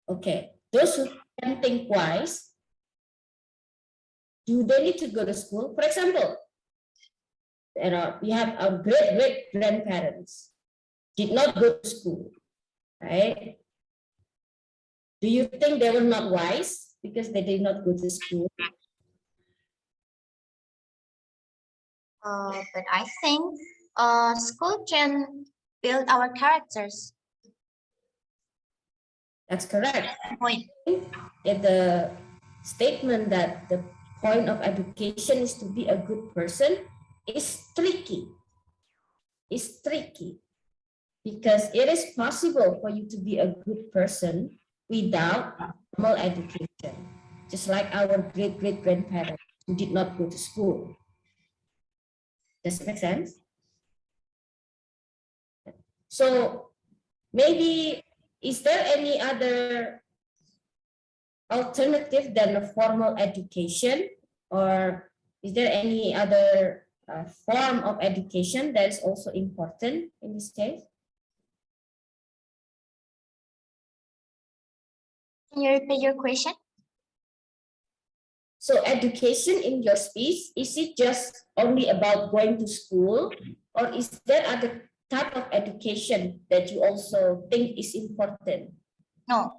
Okay, those who can think wise, do they need to go to school? For example, we have our great grandparents did not go to school, right? Do you think they were not wise because they did not go to school? But I think school can build our characters. That's correct. Point. The statement that the point of education is to be a good person is tricky. It's tricky because it is possible for you to be a good person without formal education, just like our great-grandparents who did not go to school. Does it make sense? So maybe, is there any other alternative than a formal education, or is there any other form of education that is also important in this case? Can you repeat your question? So education in your speech, is it just only about going to school, or is there other type of education that you also think is important? No,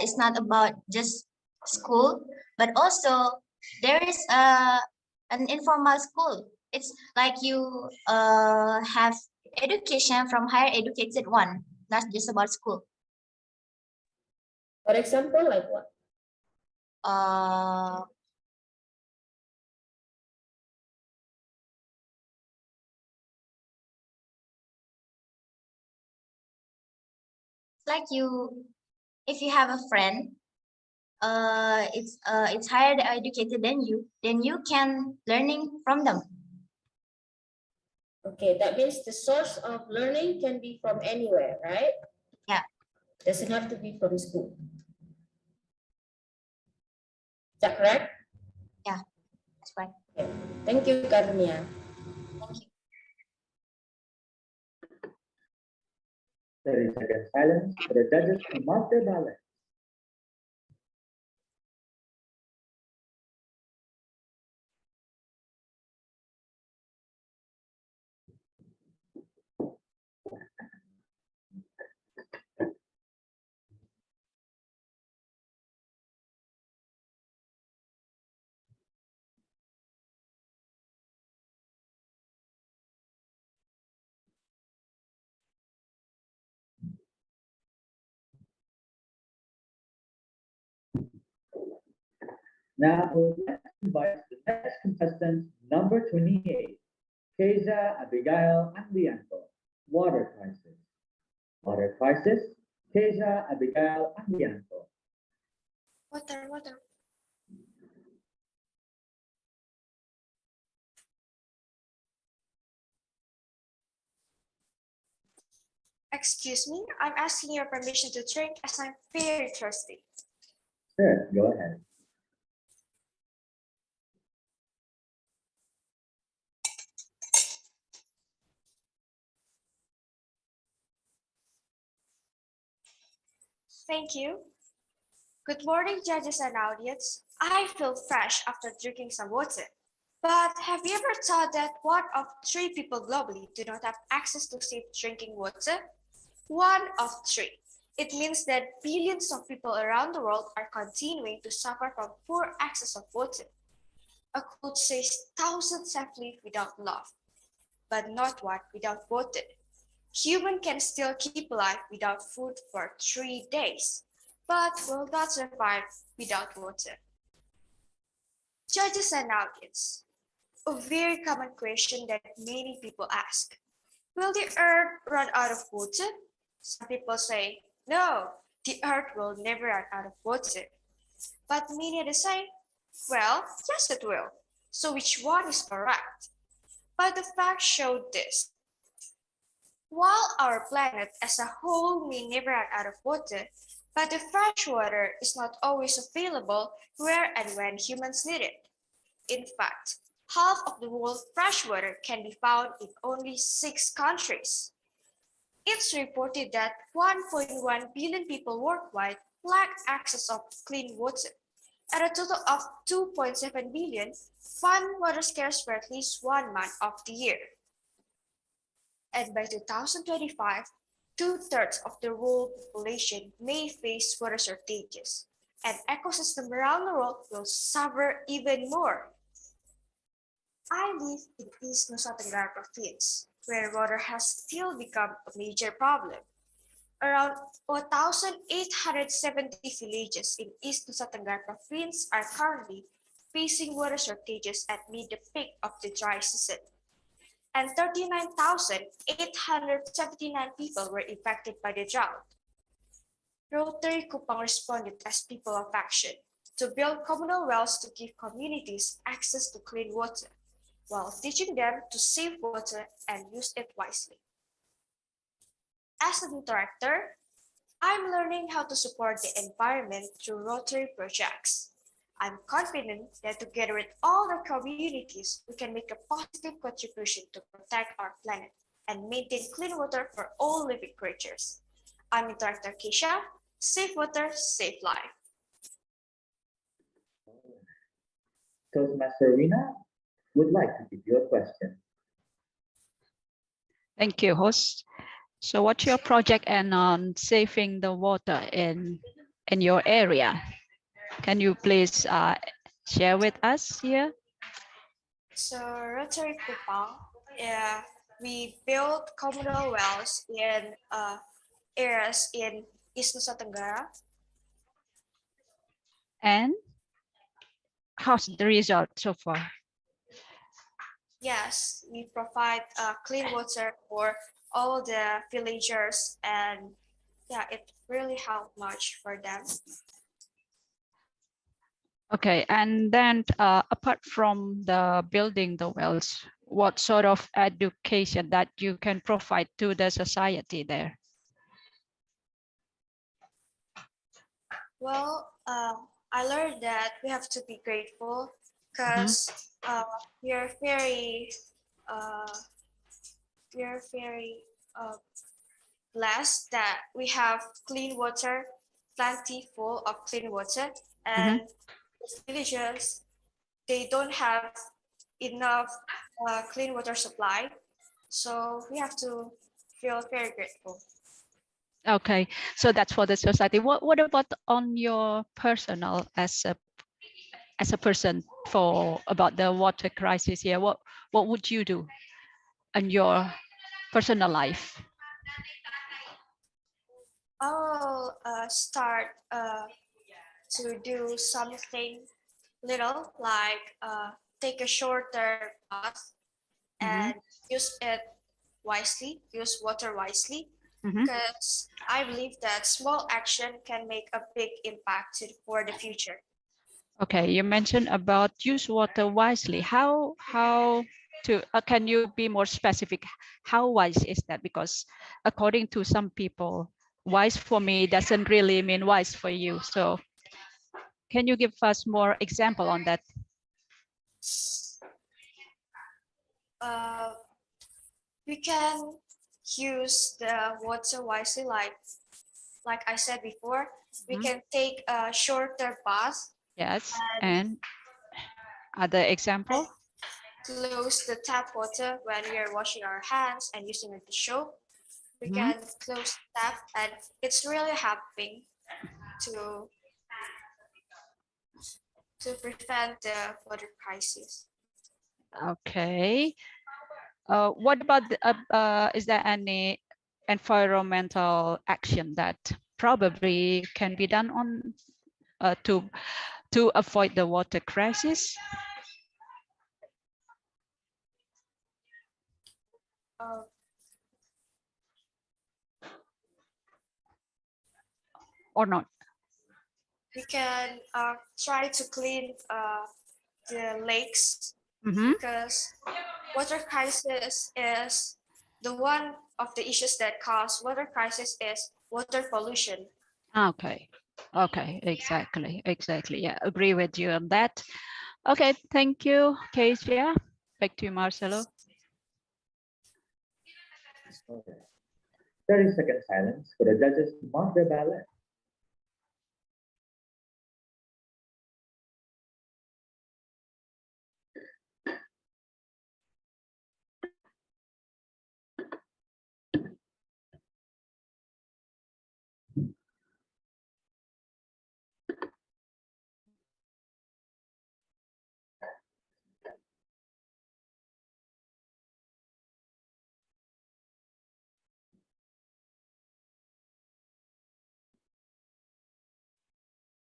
it's not about just school, but also there is an informal school. It's like you have education from higher educated one, not just about school. For example, like what? Like if you have a friend, it's higher educated than you, then you can learning from them. Okay, that means the source of learning can be from anywhere, right? Yeah. Doesn't have to be from school. Is that correct? Yeah, that's right. Okay. Thank you, Karunia. Thank you. 30-second silence for the judges to mark their ballot. Now, I would like to invite the next contestant, number 28, Keja Abigail Andianto, Water Crisis. Water Crisis, Keja Abigail Andianto. Water. Excuse me, I'm asking your permission to drink as I'm very thirsty. Sure, go ahead. Thank you. Good morning, judges and audience. I feel fresh after drinking some water. But have you ever thought that 1 of 3 people globally do not have access to safe drinking water? 1 of 3. It means that billions of people around the world are continuing to suffer from poor access of water. A quote says, thousands have lived without love, but not one without water. Human can still keep alive without food for 3 days, but will not survive without water. Judges and audience, a very common question that many people ask. Will the earth run out of water? Some people say, no, the earth will never run out of water. But many others say, well, yes it will. So which one is correct? But the facts show this. While our planet as a whole may never run out of water, but the fresh water is not always available where and when humans need it. In fact, half of the world's fresh water can be found in only 6 countries. It's reported that 1.1 billion people worldwide lack access of clean water. At a total of 2.7 billion, find water scarce for at least 1 month of the year. And by 2025, 2/3 of the world population may face water shortages, and ecosystems around the world will suffer even more. I live in East Nusa Tenggara Province, where water has still become a major problem. Around 1,870 villages in East Nusa Tenggara Province are currently facing water shortages amid the peak of the dry season, and 39,879 people were affected by the drought. Rotary Kupang responded as people of action to build communal wells to give communities access to clean water, while teaching them to save water and use it wisely. As an interactor, I'm learning how to support the environment through Rotary projects. I'm confident that together with all the communities, we can make a positive contribution to protect our planet and maintain clean water for all living creatures. I'm Interactor Keisha. Safe water, safe life. Toastmaster Rina would like to give you a question. Thank you, host. So what's your project and on saving the water in your area? Can you please share with us here? So Rotary Kupang, we build communal wells in areas in East Nusa Tenggara. And how's the result so far? Yes, we provide clean water for all the villagers, and yeah, it really helped much for them. Okay, and then apart from the building the wells, what sort of education that you can provide to the society there? Well, I learned that we have to be grateful because we are very blessed that we have clean water, plenty full of clean water, and villagers, they don't have enough clean water supply, so we have to feel very grateful. Okay, so that's for the society. What about on your personal as a person for about the water crisis here? What would you do in your personal life? I'll start to do something little, like take a shorter bus and use it wisely, use water wisely, because I believe that small action can make a big impact for the future. Okay, you mentioned about use water wisely. How to can you be more specific? How wise is that? Because according to some people, wise for me doesn't really mean wise for you. So can you give us more example on that? We can use the water wisely, like I said before. We can take a shorter bus. Yes, and other example? Close the tap water when we are washing our hands and using it to soap. we can close tap, and it's really helping to prevent the water crisis. Okay. What about is there any environmental action that probably can be done on to avoid the water crisis? Or not? We can try to clean the lakes because water crisis is the one of the issues that cause water crisis is water pollution. Okay. Okay, exactly. Yeah, agree with you on that. Okay, thank you, Keisha. Back to you, Marcelo. Okay. 30-second silence for the judges to mark their ballot.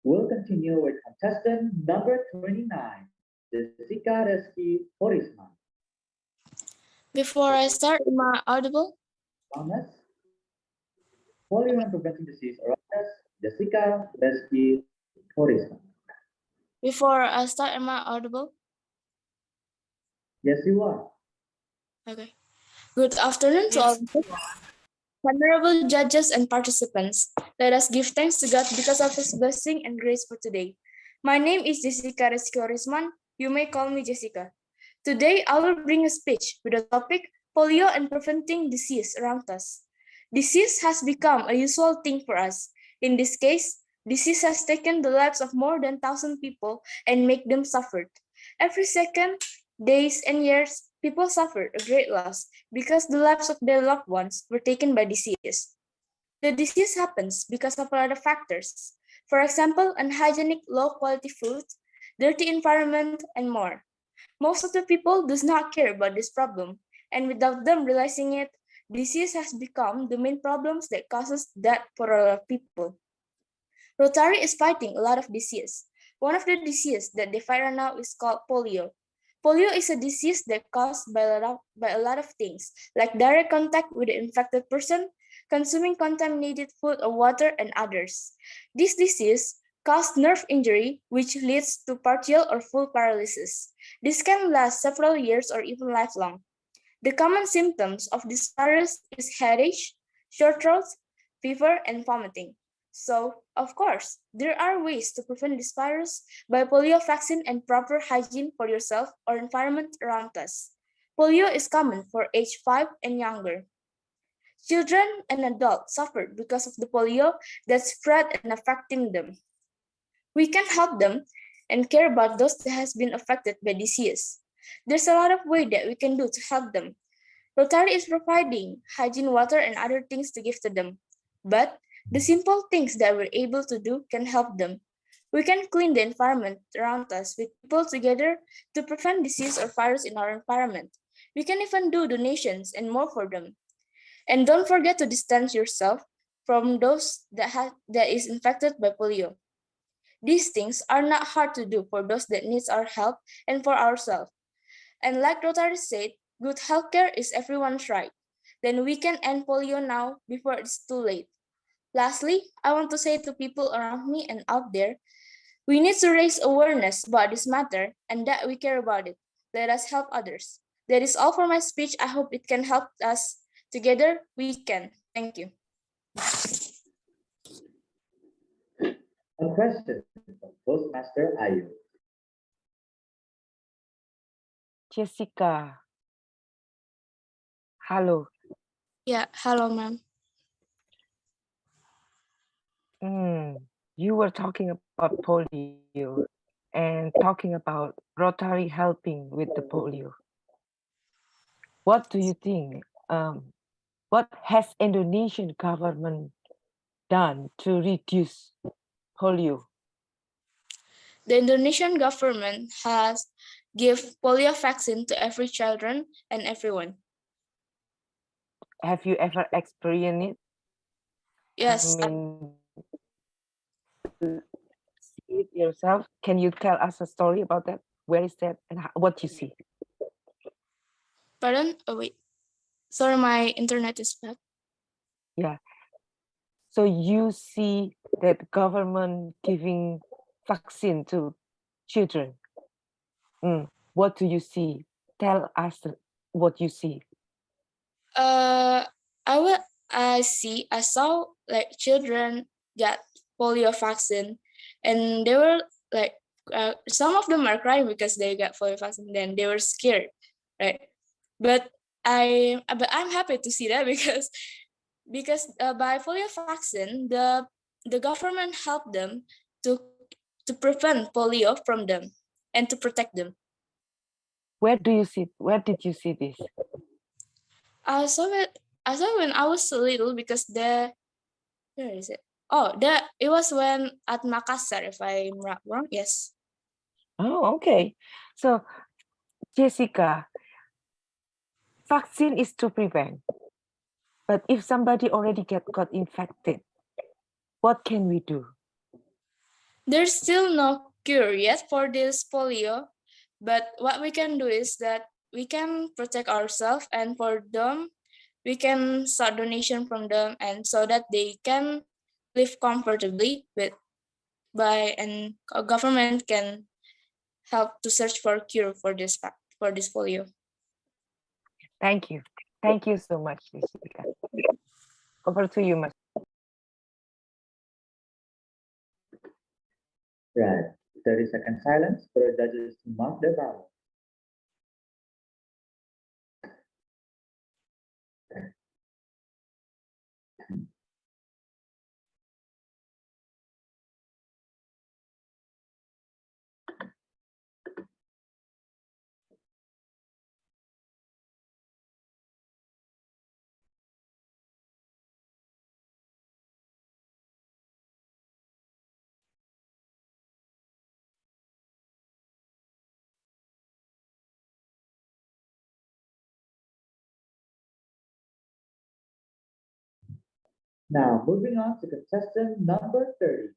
We'll continue with contestant number 29, Jessica Reski Horisman. Before I start, am I audible? Thomas, polio and preventing disease around us, Jessica Reski Horisman. Before I start, am I audible? Yes, you are. Okay. Good afternoon to all. Honorable judges and participants, let us give thanks to God because of His blessing and grace for today. My name is Jessica Reski. You may call me Jessica. Today, I will bring a speech with the topic polio and preventing disease around us. Disease has become a usual thing for us. In this case, disease has taken the lives of more than 1,000 people and make them suffer. Every second, days, and years, people suffered a great loss because the lives of their loved ones were taken by disease. The disease happens because of a lot of factors. For example, unhygienic, low-quality food, dirty environment, and more. Most of the people does not care about this problem, and without them realizing it, disease has become the main problems that causes death for a lot of people. Rotary is fighting a lot of disease. One of the diseases that they fight right now is called polio. Polio is a disease that caused by a lot of things, like direct contact with the infected person, consuming contaminated food or water, and others. This disease causes nerve injury, which leads to partial or full paralysis. This can last several years or even lifelong. The common symptoms of this virus is headache, sore throat, fever, and vomiting. So, of course, there are ways to prevent this virus by polio vaccine and proper hygiene for yourself or environment around us. Polio is common for age 5 and younger. Children and adults suffered because of the polio that spread and affecting them. We can help them and care about those that has been affected by disease. There's a lot of ways that we can do to help them. Rotary is providing hygiene water and other things to give to them. But the simple things that we're able to do can help them. We can clean the environment around us with people together to prevent disease or virus in our environment. We can even do donations and more for them. And don't forget to distance yourself from those that is infected by polio. These things are not hard to do for those that needs our help and for ourselves. And like Rotary said, good healthcare is everyone's right. Then we can end polio now before it's too late. Lastly, I want to say to people around me and out there, we need to raise awareness about this matter and that we care about it. Let us help others. That is all for my speech. I hope it can help us. Together, we can. Thank you. A question from Toastmaster Ayu. Jessica. Hello. Yeah, hello, ma'am. You were talking about polio and talking about Rotary helping with the polio. What do you think? What has Indonesian government done to reduce polio? The Indonesian government has give polio vaccine to every children and everyone. Have you ever experienced it? Yes. I mean, see it yourself. Can you tell us a story about that? Where is that and what you see? Pardon? Oh wait. Sorry, my internet is bad. Yeah. So you see that government giving vaccine to children. What do you see? Tell us what you see. I saw like children get polio vaccine, and they were like some of them are crying because they got polio vaccine. Then they were scared, right? But I'm happy to see that because by polio vaccine the government helped them to prevent polio from them and to protect them. Where did you see this? I saw it when I was little because where is it? Oh, it was when at Makassar, if I'm not wrong. Yes. Oh, okay. So, Jessica, vaccine is to prevent. But if somebody already got infected, what can we do? There's still no cure yet for this polio, but what we can do is that we can protect ourselves, and for them, we can start donation from them, and so that they can live comfortably and a government can help to search for a cure for this polio. Thank you. Thank you so much, Jessica. Over to you, Mas. Right. 30-second silence for the judges to mark their ballot. Now, moving on to contestant number 30,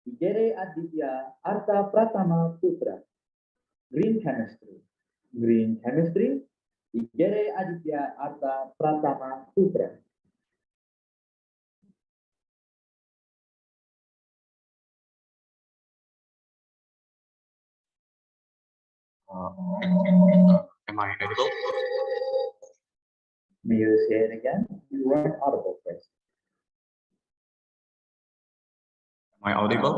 Igere Aditya Arta Pratama Putra, Green Chemistry. Green Chemistry, Igere Aditya Arta Pratama Putra. Am I audible? May you say it again? You weren't audible first. Am I audible?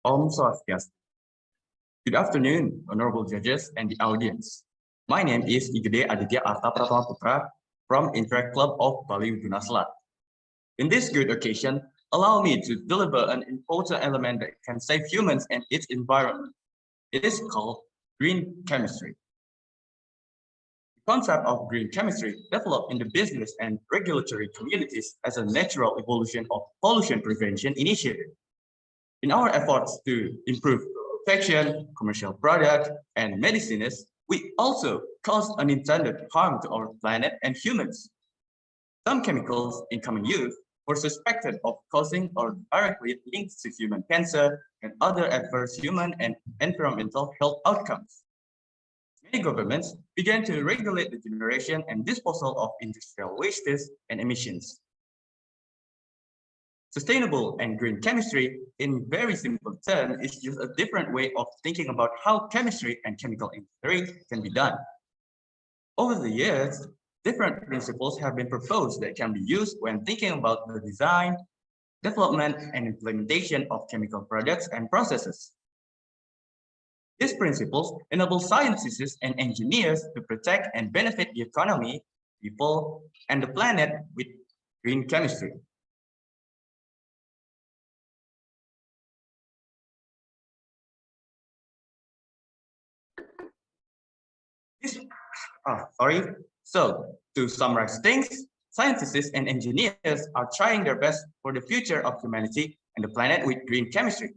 Om Swastiastu. Good afternoon, honorable judges and the audience. My name is Igede Aditya Arta Pratama Putra from Interact Club of Bali Dunaslat. In this good occasion, allow me to deliver an important element that can save humans and its environment. It is called green chemistry. The concept of green chemistry developed in the business and regulatory communities as a natural evolution of pollution prevention initiative. In our efforts to improve protection, commercial product, and medicines, we also cause unintended harm to our planet and humans. Some chemicals in common use were suspected of causing or directly linked to human cancer and other adverse human and environmental health outcomes. Many governments began to regulate the generation and disposal of industrial wastes and emissions. Sustainable and green chemistry, in very simple terms, is just a different way of thinking about how chemistry and chemical engineering can be done. Over the years, different principles have been proposed that can be used when thinking about the design, development, and implementation of chemical products and processes. These principles enable scientists and engineers to protect and benefit the economy, people, and the planet with green chemistry. sorry. So to summarize things, scientists and engineers are trying their best for the future of humanity and the planet with green chemistry.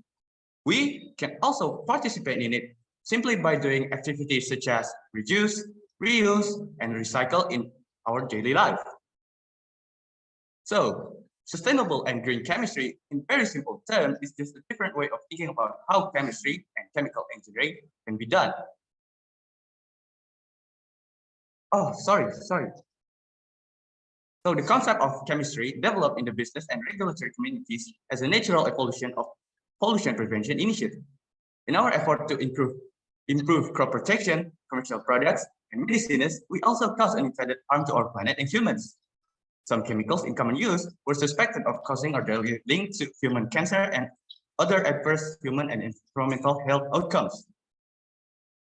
We can also participate in it simply by doing activities such as reduce, reuse, and recycle in our daily life. So sustainable and green chemistry, in very simple terms, is just a different way of thinking about how chemistry and chemical engineering can be done. Oh, sorry. So the concept of chemistry developed in the business and regulatory communities as a natural evolution of pollution prevention initiative. In our effort to improve crop protection, commercial products, and medicines, we also cause unintended harm to our planet and humans. Some chemicals in common use were suspected of causing or directly linked to human cancer and other adverse human and environmental health outcomes.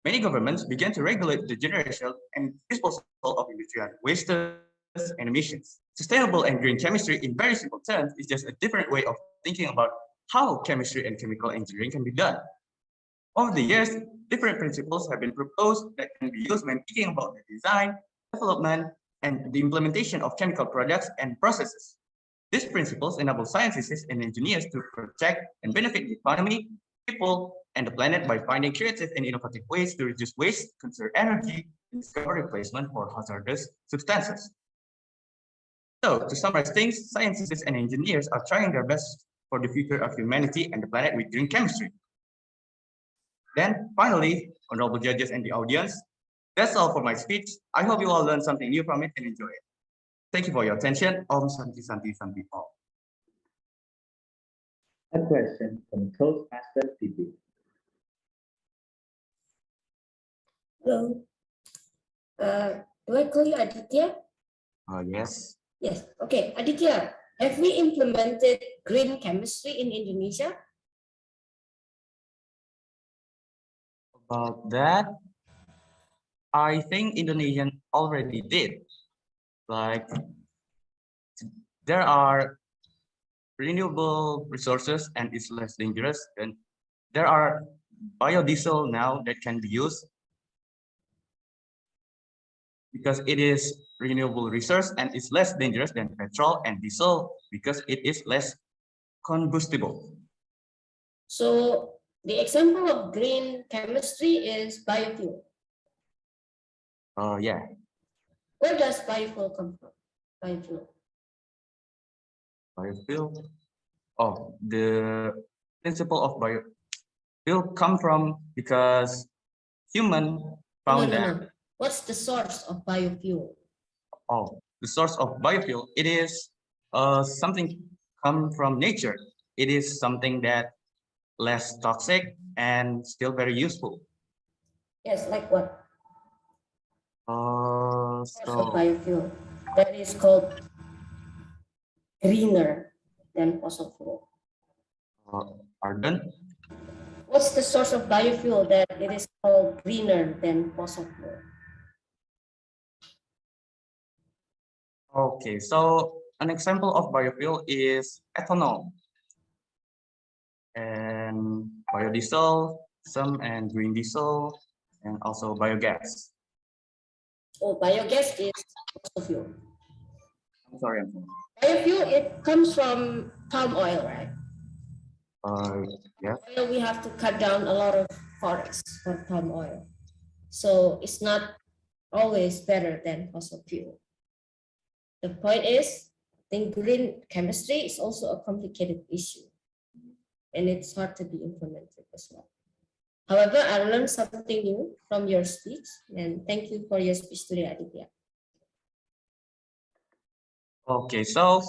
Many governments began to regulate the generation and disposal of industrial wastes and emissions. Sustainable and green chemistry, in very simple terms, is just a different way of thinking about how chemistry and chemical engineering can be done. Over the years, different principles have been proposed that can be used when thinking about the design, development, and the implementation of chemical products and processes. These principles enable scientists and engineers to protect and benefit the economy, people, and the planet by finding creative and innovative ways to reduce waste, conserve energy, and discover replacement for hazardous substances. So, to summarize things, scientists and engineers are trying their best for the future of humanity and the planet with green chemistry. Then, finally, honorable judges and the audience, that's all for my speech. I hope you all learned something new from it and enjoy it. Thank you for your attention. Om Santi Santi Santi Om. A question from Toastmaster PP. Hello. Do I call you Aditya? Yes. Yes. Okay, Aditya, have we implemented green chemistry in Indonesia? About that, I think Indonesian already did. Like, there are renewable resources and it's less dangerous. And there are biodiesel now that can be used because it is renewable resource and it's less dangerous than petrol and diesel because it is less combustible. So the example of green chemistry is biofuel. Yeah. Where does biofuel come from? Biofuel. Biofuel. Oh, the principle of biofuel come from because human found that. No. What's the source of biofuel? Oh, the source of biofuel, it is something come from nature. It is something that less toxic and still very useful. Yes, like what? So Biofuel that is called greener than fossil fuel. Pardon? What's the source of biofuel that it is called greener than fossil fuel? Okay, so an example of biofuel is ethanol and biodiesel, some and green diesel, and also biogas. Oh, biogas is fossil fuel. I'm sorry. Biofuel, it comes from palm oil, right? Yeah. Oil, we have to cut down a lot of forests for palm oil. So it's not always better than fossil fuel. The point is, I think green chemistry is also a complicated issue and it's hard to be implemented as well. However, I learned something new from your speech and thank you for your speech today, Aditya. Okay, so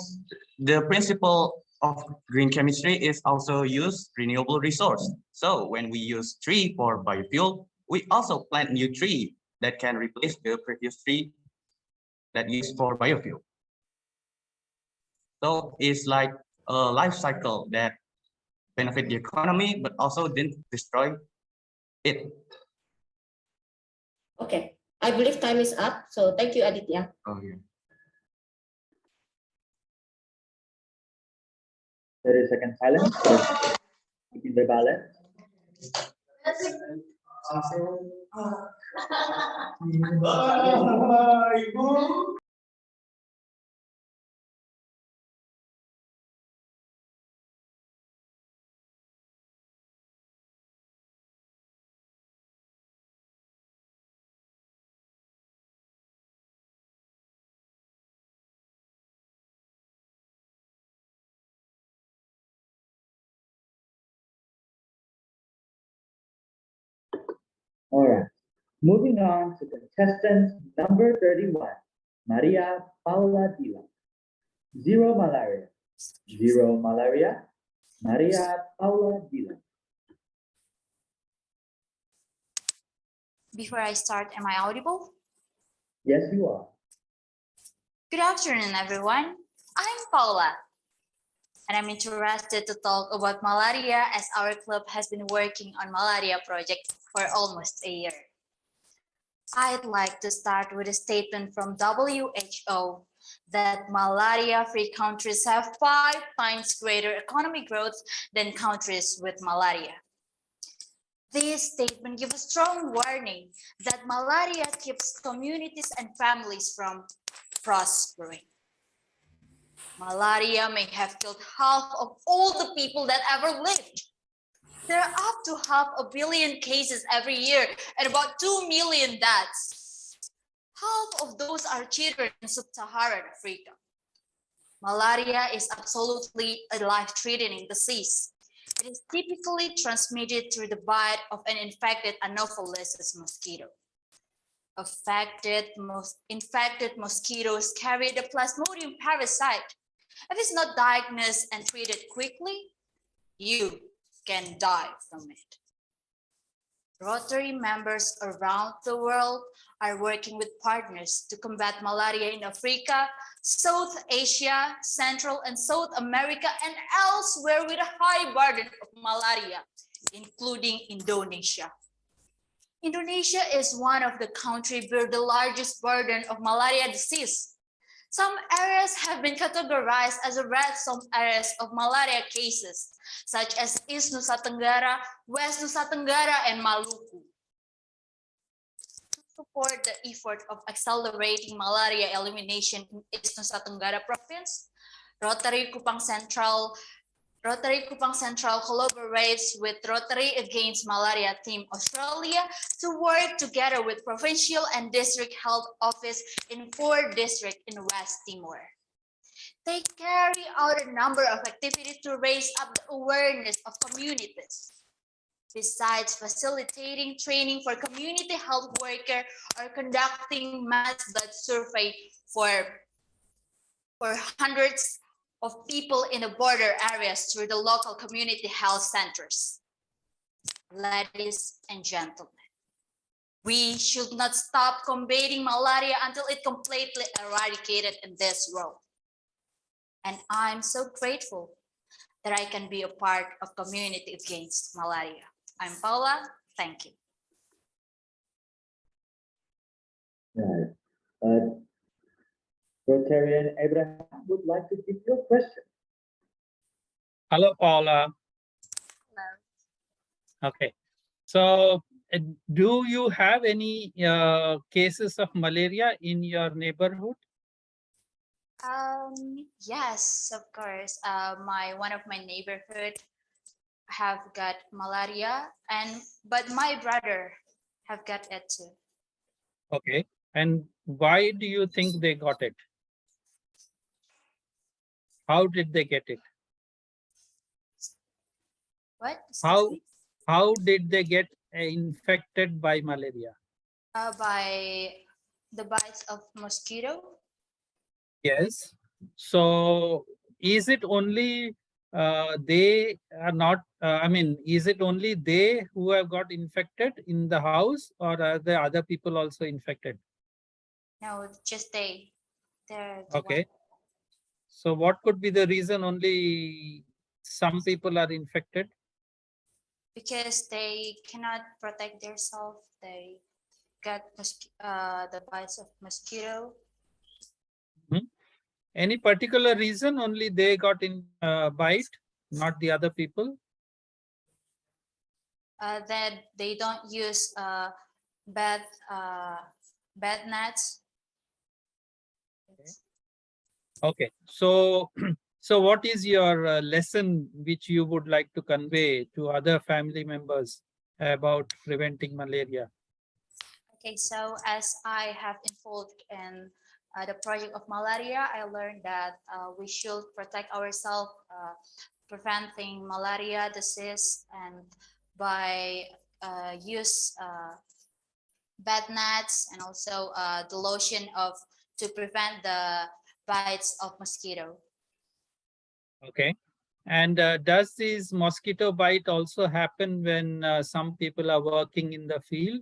the principle of green chemistry is also use renewable resource. So when we use tree for biofuel, we also plant new tree that can replace the previous tree that used for biofuel. So it's like a life cycle that benefit the economy, but also didn't destroy it. Okay, I believe time is up. So thank you, Aditya. Okay. There is second silence. In the ballot. All right. Moving on to contestant number 31, Maria Paula Dila. Zero malaria. Zero malaria. Maria Paula Dila. Before I start, am I audible? Yes, you are. Good afternoon, everyone. I'm Paula, and I'm interested to talk about malaria as our club has been working on malaria project for almost a year. I'd like to start with a statement from WHO that malaria-free countries have 5 times greater economic growth than countries with malaria. This statement gives a strong warning that malaria keeps communities and families from prospering. Malaria may have killed half of all the people that ever lived. There are up to 500 million cases every year and about 2 million deaths. Half of those are children in sub-Saharan Africa. Malaria is absolutely a life-threatening disease. It is typically transmitted through the bite of an infected Anopheles mosquito. Infected mosquitoes carry the Plasmodium parasite. If it's not diagnosed and treated quickly, you can die from it. Rotary members around the world are working with partners to combat malaria in Africa, South Asia, Central and South America, and elsewhere with a high burden of malaria, including Indonesia. Indonesia is one of the countries with the largest burden of malaria disease. Some areas have been categorized as red zone areas of malaria cases, such as East Nusa Tenggara, West Nusa Tenggara, and Maluku. To support the effort of accelerating malaria elimination in East Nusa Tenggara province, Rotary Kupang Central collaborates with Rotary Against Malaria Team Australia to work together with provincial and district health office in 4 districts in West Timor. They carry out a number of activities to raise up the awareness of communities. Besides facilitating training for community health workers or conducting mass blood survey for hundreds of people in the border areas through the local community health centers. Ladies and gentlemen, we should not stop combating malaria until it completely eradicated in this world. And I'm so grateful that I can be a part of Community Against Malaria. I'm Paula, thank you. Right. Rotarian Abraham would like to give you a question. Hello, Paula. Hello. Okay. So, do you have any cases of malaria in your neighborhood? Yes, of course. One of my neighborhood have got malaria, but my brother have got it too. Okay. And why do you think they got it? How did they get it? What? How did they get infected by malaria? By the bites of mosquito. Yes. So is it only they are not, is it only they who have got infected in the house, or are there other people also infected? No, just they. They're the Okay. one. So what could be the reason only some people are infected? Because they cannot protect themselves. They got the bites of mosquito. Any particular reason only they got in bite, not the other people? that they don't use bed nets. Okay, so so what is your lesson which you would like to convey to other family members about preventing malaria? Okay, so as I have involved in the project of malaria, I learned that we should protect ourselves, preventing malaria disease, and by use bed nets and also the lotion of to prevent the bites of mosquito. Okay. And does this mosquito bite also happen when some people are working in the field?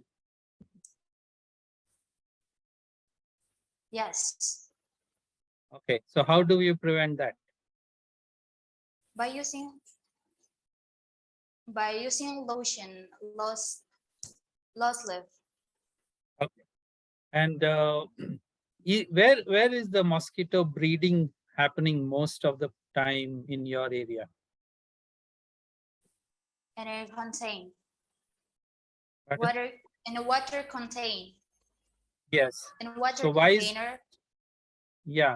Yes, Okay, so how do you prevent that? by using lotion, lost leaf. Okay. And where is the mosquito breeding happening most of the time in your area? And it contain Pardon? water in a water contain Yes. in water So why is container.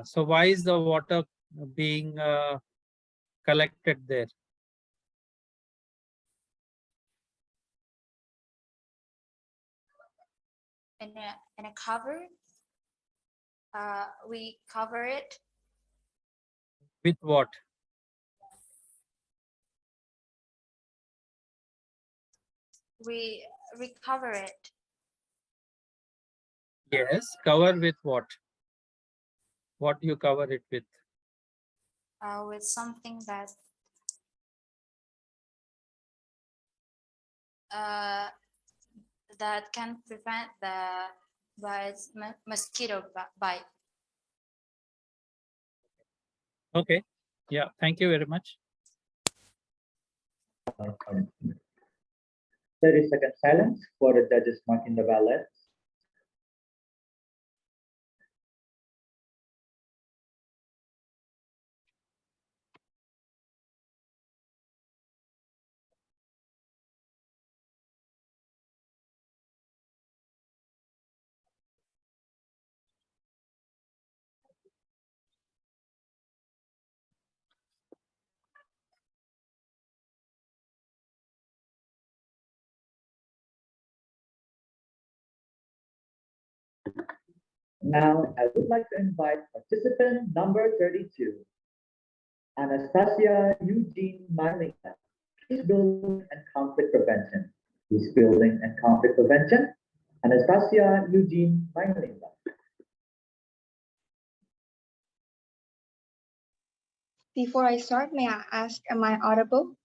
so why is the water being collected there? In a cover. We cover it With what? we recover it Yes, cover with what? What do you cover it with? with something that that can prevent the mosquito bite. Okay. Yeah, thank you very much. 30-second silence for the judges marking the ballots. Now, I would like to invite participant number 32, Anastasia Eugene Marlinga, Peace Building and Conflict Prevention. Peace Building and Conflict Prevention, Anastasia Eugene Marlinga. Before I start, may I ask, am I audible?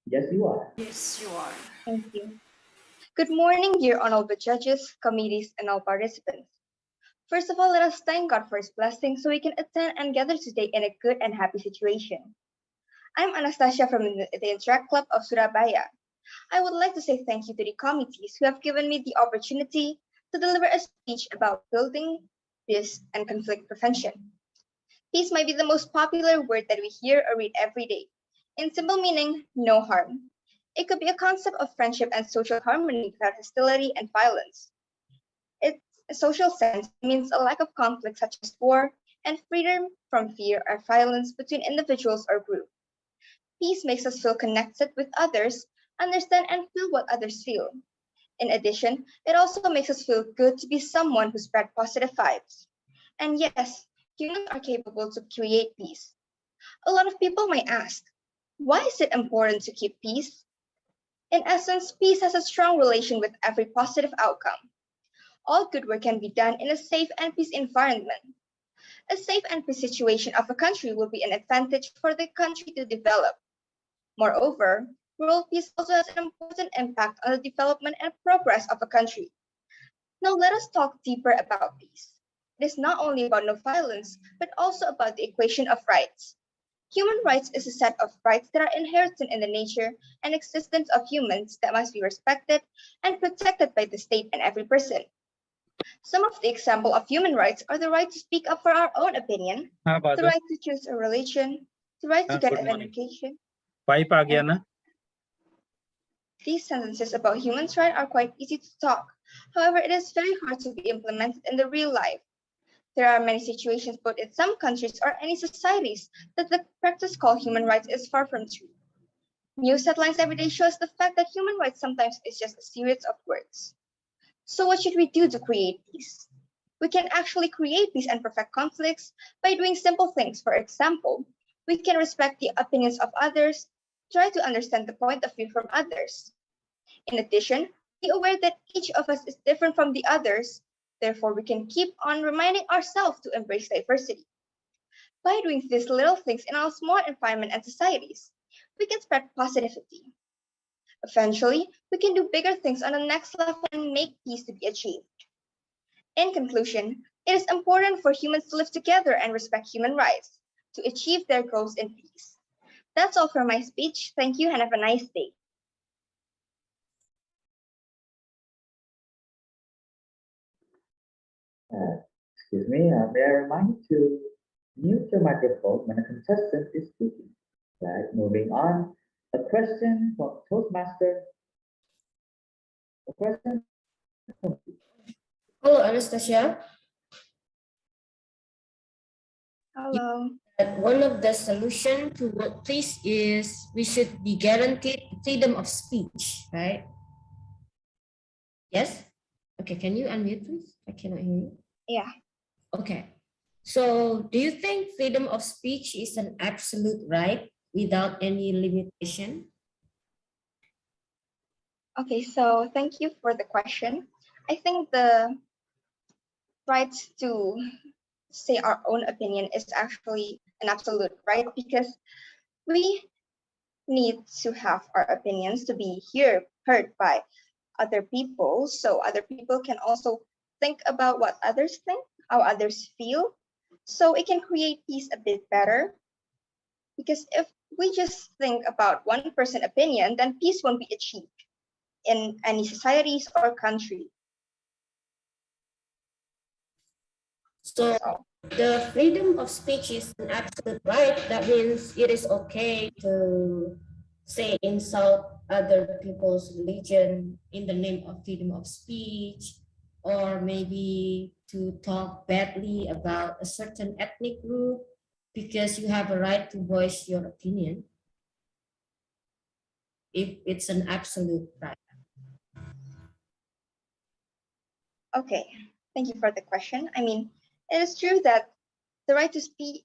Yes, you are. Yes, you are. Thank you. Good morning, dear honorable judges, committees, and all participants. First of all, let us thank God for His blessing so we can attend and gather today in a good and happy situation. I'm Anastasia from the Interact Club of Surabaya. I would like to say thank you to the committees who have given me the opportunity to deliver a speech about building, peace, and conflict prevention. Peace might be the most popular word that we hear or read every day. In simple meaning, no harm. It could be a concept of friendship and social harmony without hostility and violence. Its social sense means a lack of conflict such as war and freedom from fear or violence between individuals or groups. Peace makes us feel connected with others, understand and feel what others feel. In addition, it also makes us feel good to be someone who spread positive vibes. And yes, humans are capable to create peace. A lot of people might ask, why is it important to keep peace? In essence, peace has a strong relation with every positive outcome. All good work can be done in a safe and peace environment. A safe and peace situation of a country will be an advantage for the country to develop. Moreover, world peace also has an important impact on the development and progress of a country. Now let us talk deeper about peace. It is not only about no violence, but also about the equation of rights. Human rights is a set of rights that are inherent in the nature and existence of humans that must be respected and protected by the state and every person. Some of the examples of human rights are the right to speak up for our own opinion, the right to choose a religion, the right to get Good an morning. education. Pai Pagiana. These sentences about human rights are quite easy to talk. However, it is very hard to be implemented in the real life. There are many situations both in some countries or any societies that the practice called human rights is far from true. News headlines every day show us the fact that human rights sometimes is just a series of words. So what should we do to create peace? We can actually create peace and perfect conflicts by doing simple things. For example, we can respect the opinions of others, try to understand the point of view from others. In addition, be aware that each of us is different from the others. Therefore, we can keep on reminding ourselves to embrace diversity. By doing these little things in our small environment and societies, we can spread positivity. Eventually, we can do bigger things on the next level and make peace to be achieved. In conclusion, it is important for humans to live together and respect human rights to achieve their goals in peace. That's all for my speech. Thank you and have a nice day. Excuse me, may I remind you to mute your microphone when a contestant is speaking. Right, moving on. A question from Toastmaster. A question from Hello, Anastasia. Hello. One of the solution to world peace is we should be guaranteed freedom of speech, right? Yes? Okay, can you unmute please? I cannot hear you. Yeah. Okay. So do you think freedom of speech is an absolute right without any limitation? Okay, so thank you for the question. I think the right to say our own opinion is actually an absolute right because we need to have our opinions to be heard by other people, so other people can also think about what others think, how others feel, so it can create peace a bit better. Because if we just think about one person's opinion, then peace won't be achieved in any societies or country. So the freedom of speech is an absolute right. That means it is okay to say insult other people's religion in the name of freedom of speech, or maybe to talk badly about a certain ethnic group because you have a right to voice your opinion if it's an absolute right. Okay, thank you for the question. I mean, it is true that the right to speak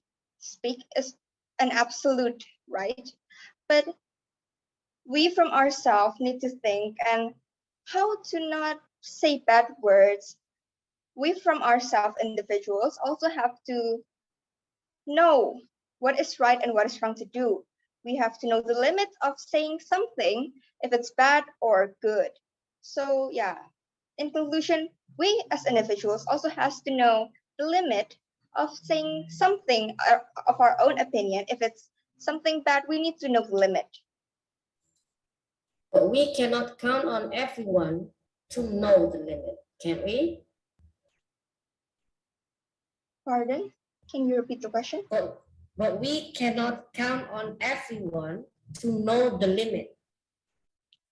is an absolute right, but we from ourselves need to think and how to not say bad words. We from ourselves individuals also have to know what is right and what is wrong to do. We have to know the limit of saying something if it's bad or good. So yeah, in conclusion, we as individuals also has to know the limit of saying something of our own opinion. If it's something bad, we need to know the limit. But we cannot count on everyone to know the limit, can we? Pardon? Can you repeat the question? But we cannot count on everyone to know the limit,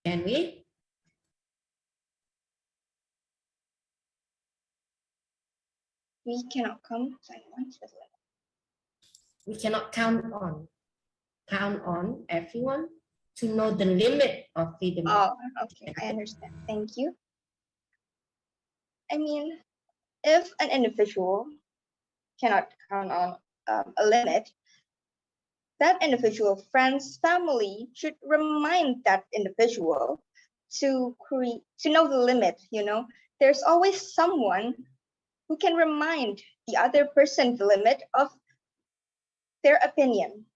can we? We cannot count on anyone to the limit. We cannot count on everyone to know the limit of freedom. Oh, okay, I understand. Thank you. I mean, if an individual cannot count on a limit, that individual, friends, family should remind that individual to know the limit. You know, there's always someone who can remind the other person the limit of their opinion.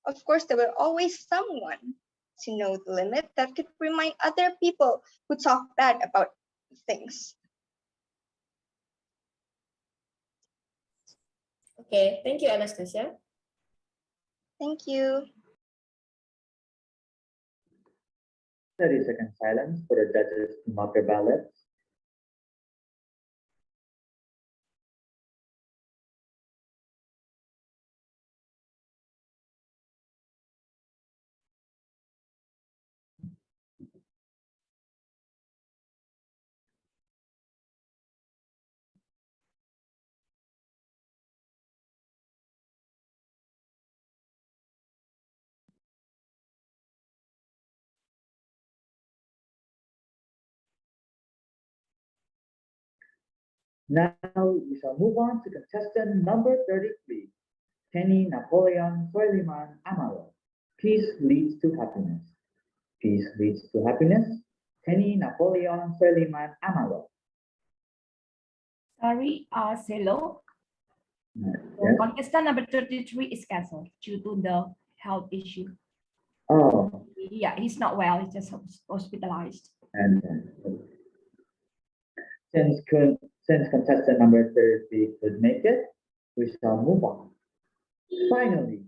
Of course, there will always someone to know the limit that could remind other people who talk bad about things. Okay, thank you, Anastasia. Thank you. 30-second silence for the judges to mark their ballots. Now we shall move on to contestant number 33, Kenny Napoleon Soiliman Amaro. Peace leads to happiness. Peace leads to happiness. Kenny Napoleon Soiliman Amaro. Sorry, hello. Yes. Contestant number 33 is cancelled due to the health issue. Oh, Yeah, he's not well. He's just hospitalized. and since contestant number 33 could make it, we shall move on. Finally,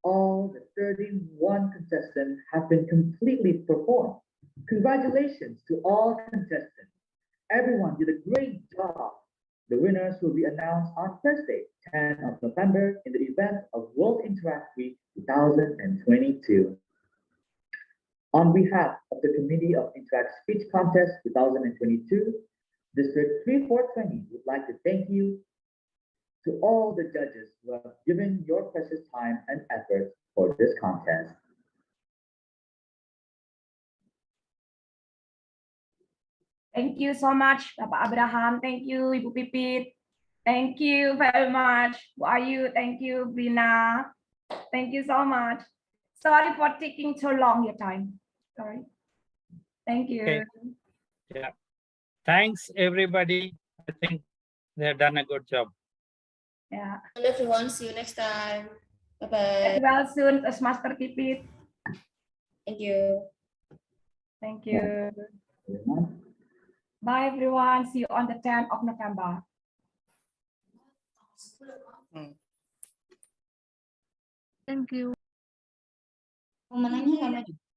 all the 31 contestants have been completely performed. Congratulations to all contestants. Everyone did a great job. The winners will be announced on Thursday, 10th of November in the event of World Interact Week 2022. On behalf of the Committee of Interact Speech Contest 2022, District 3420 would like to thank you to all the judges who have given your precious time and effort for this contest. Thank you so much, Bapak Abraham. Thank you, Ibu Pipit. Thank you very much. Bu Ayu, thank you, Brina. Thank you so much. Sorry for taking so long your time. Sorry. Thank you. Okay. Yeah. Thanks, everybody. I think they have done a good job. Yeah. And everyone, see you next time. Get Bye-bye. well soon, as Master Pipit. Thank you. Thank you. Bye, everyone. See you on the 10th of November. Thank you. Pemenangnya lama juga.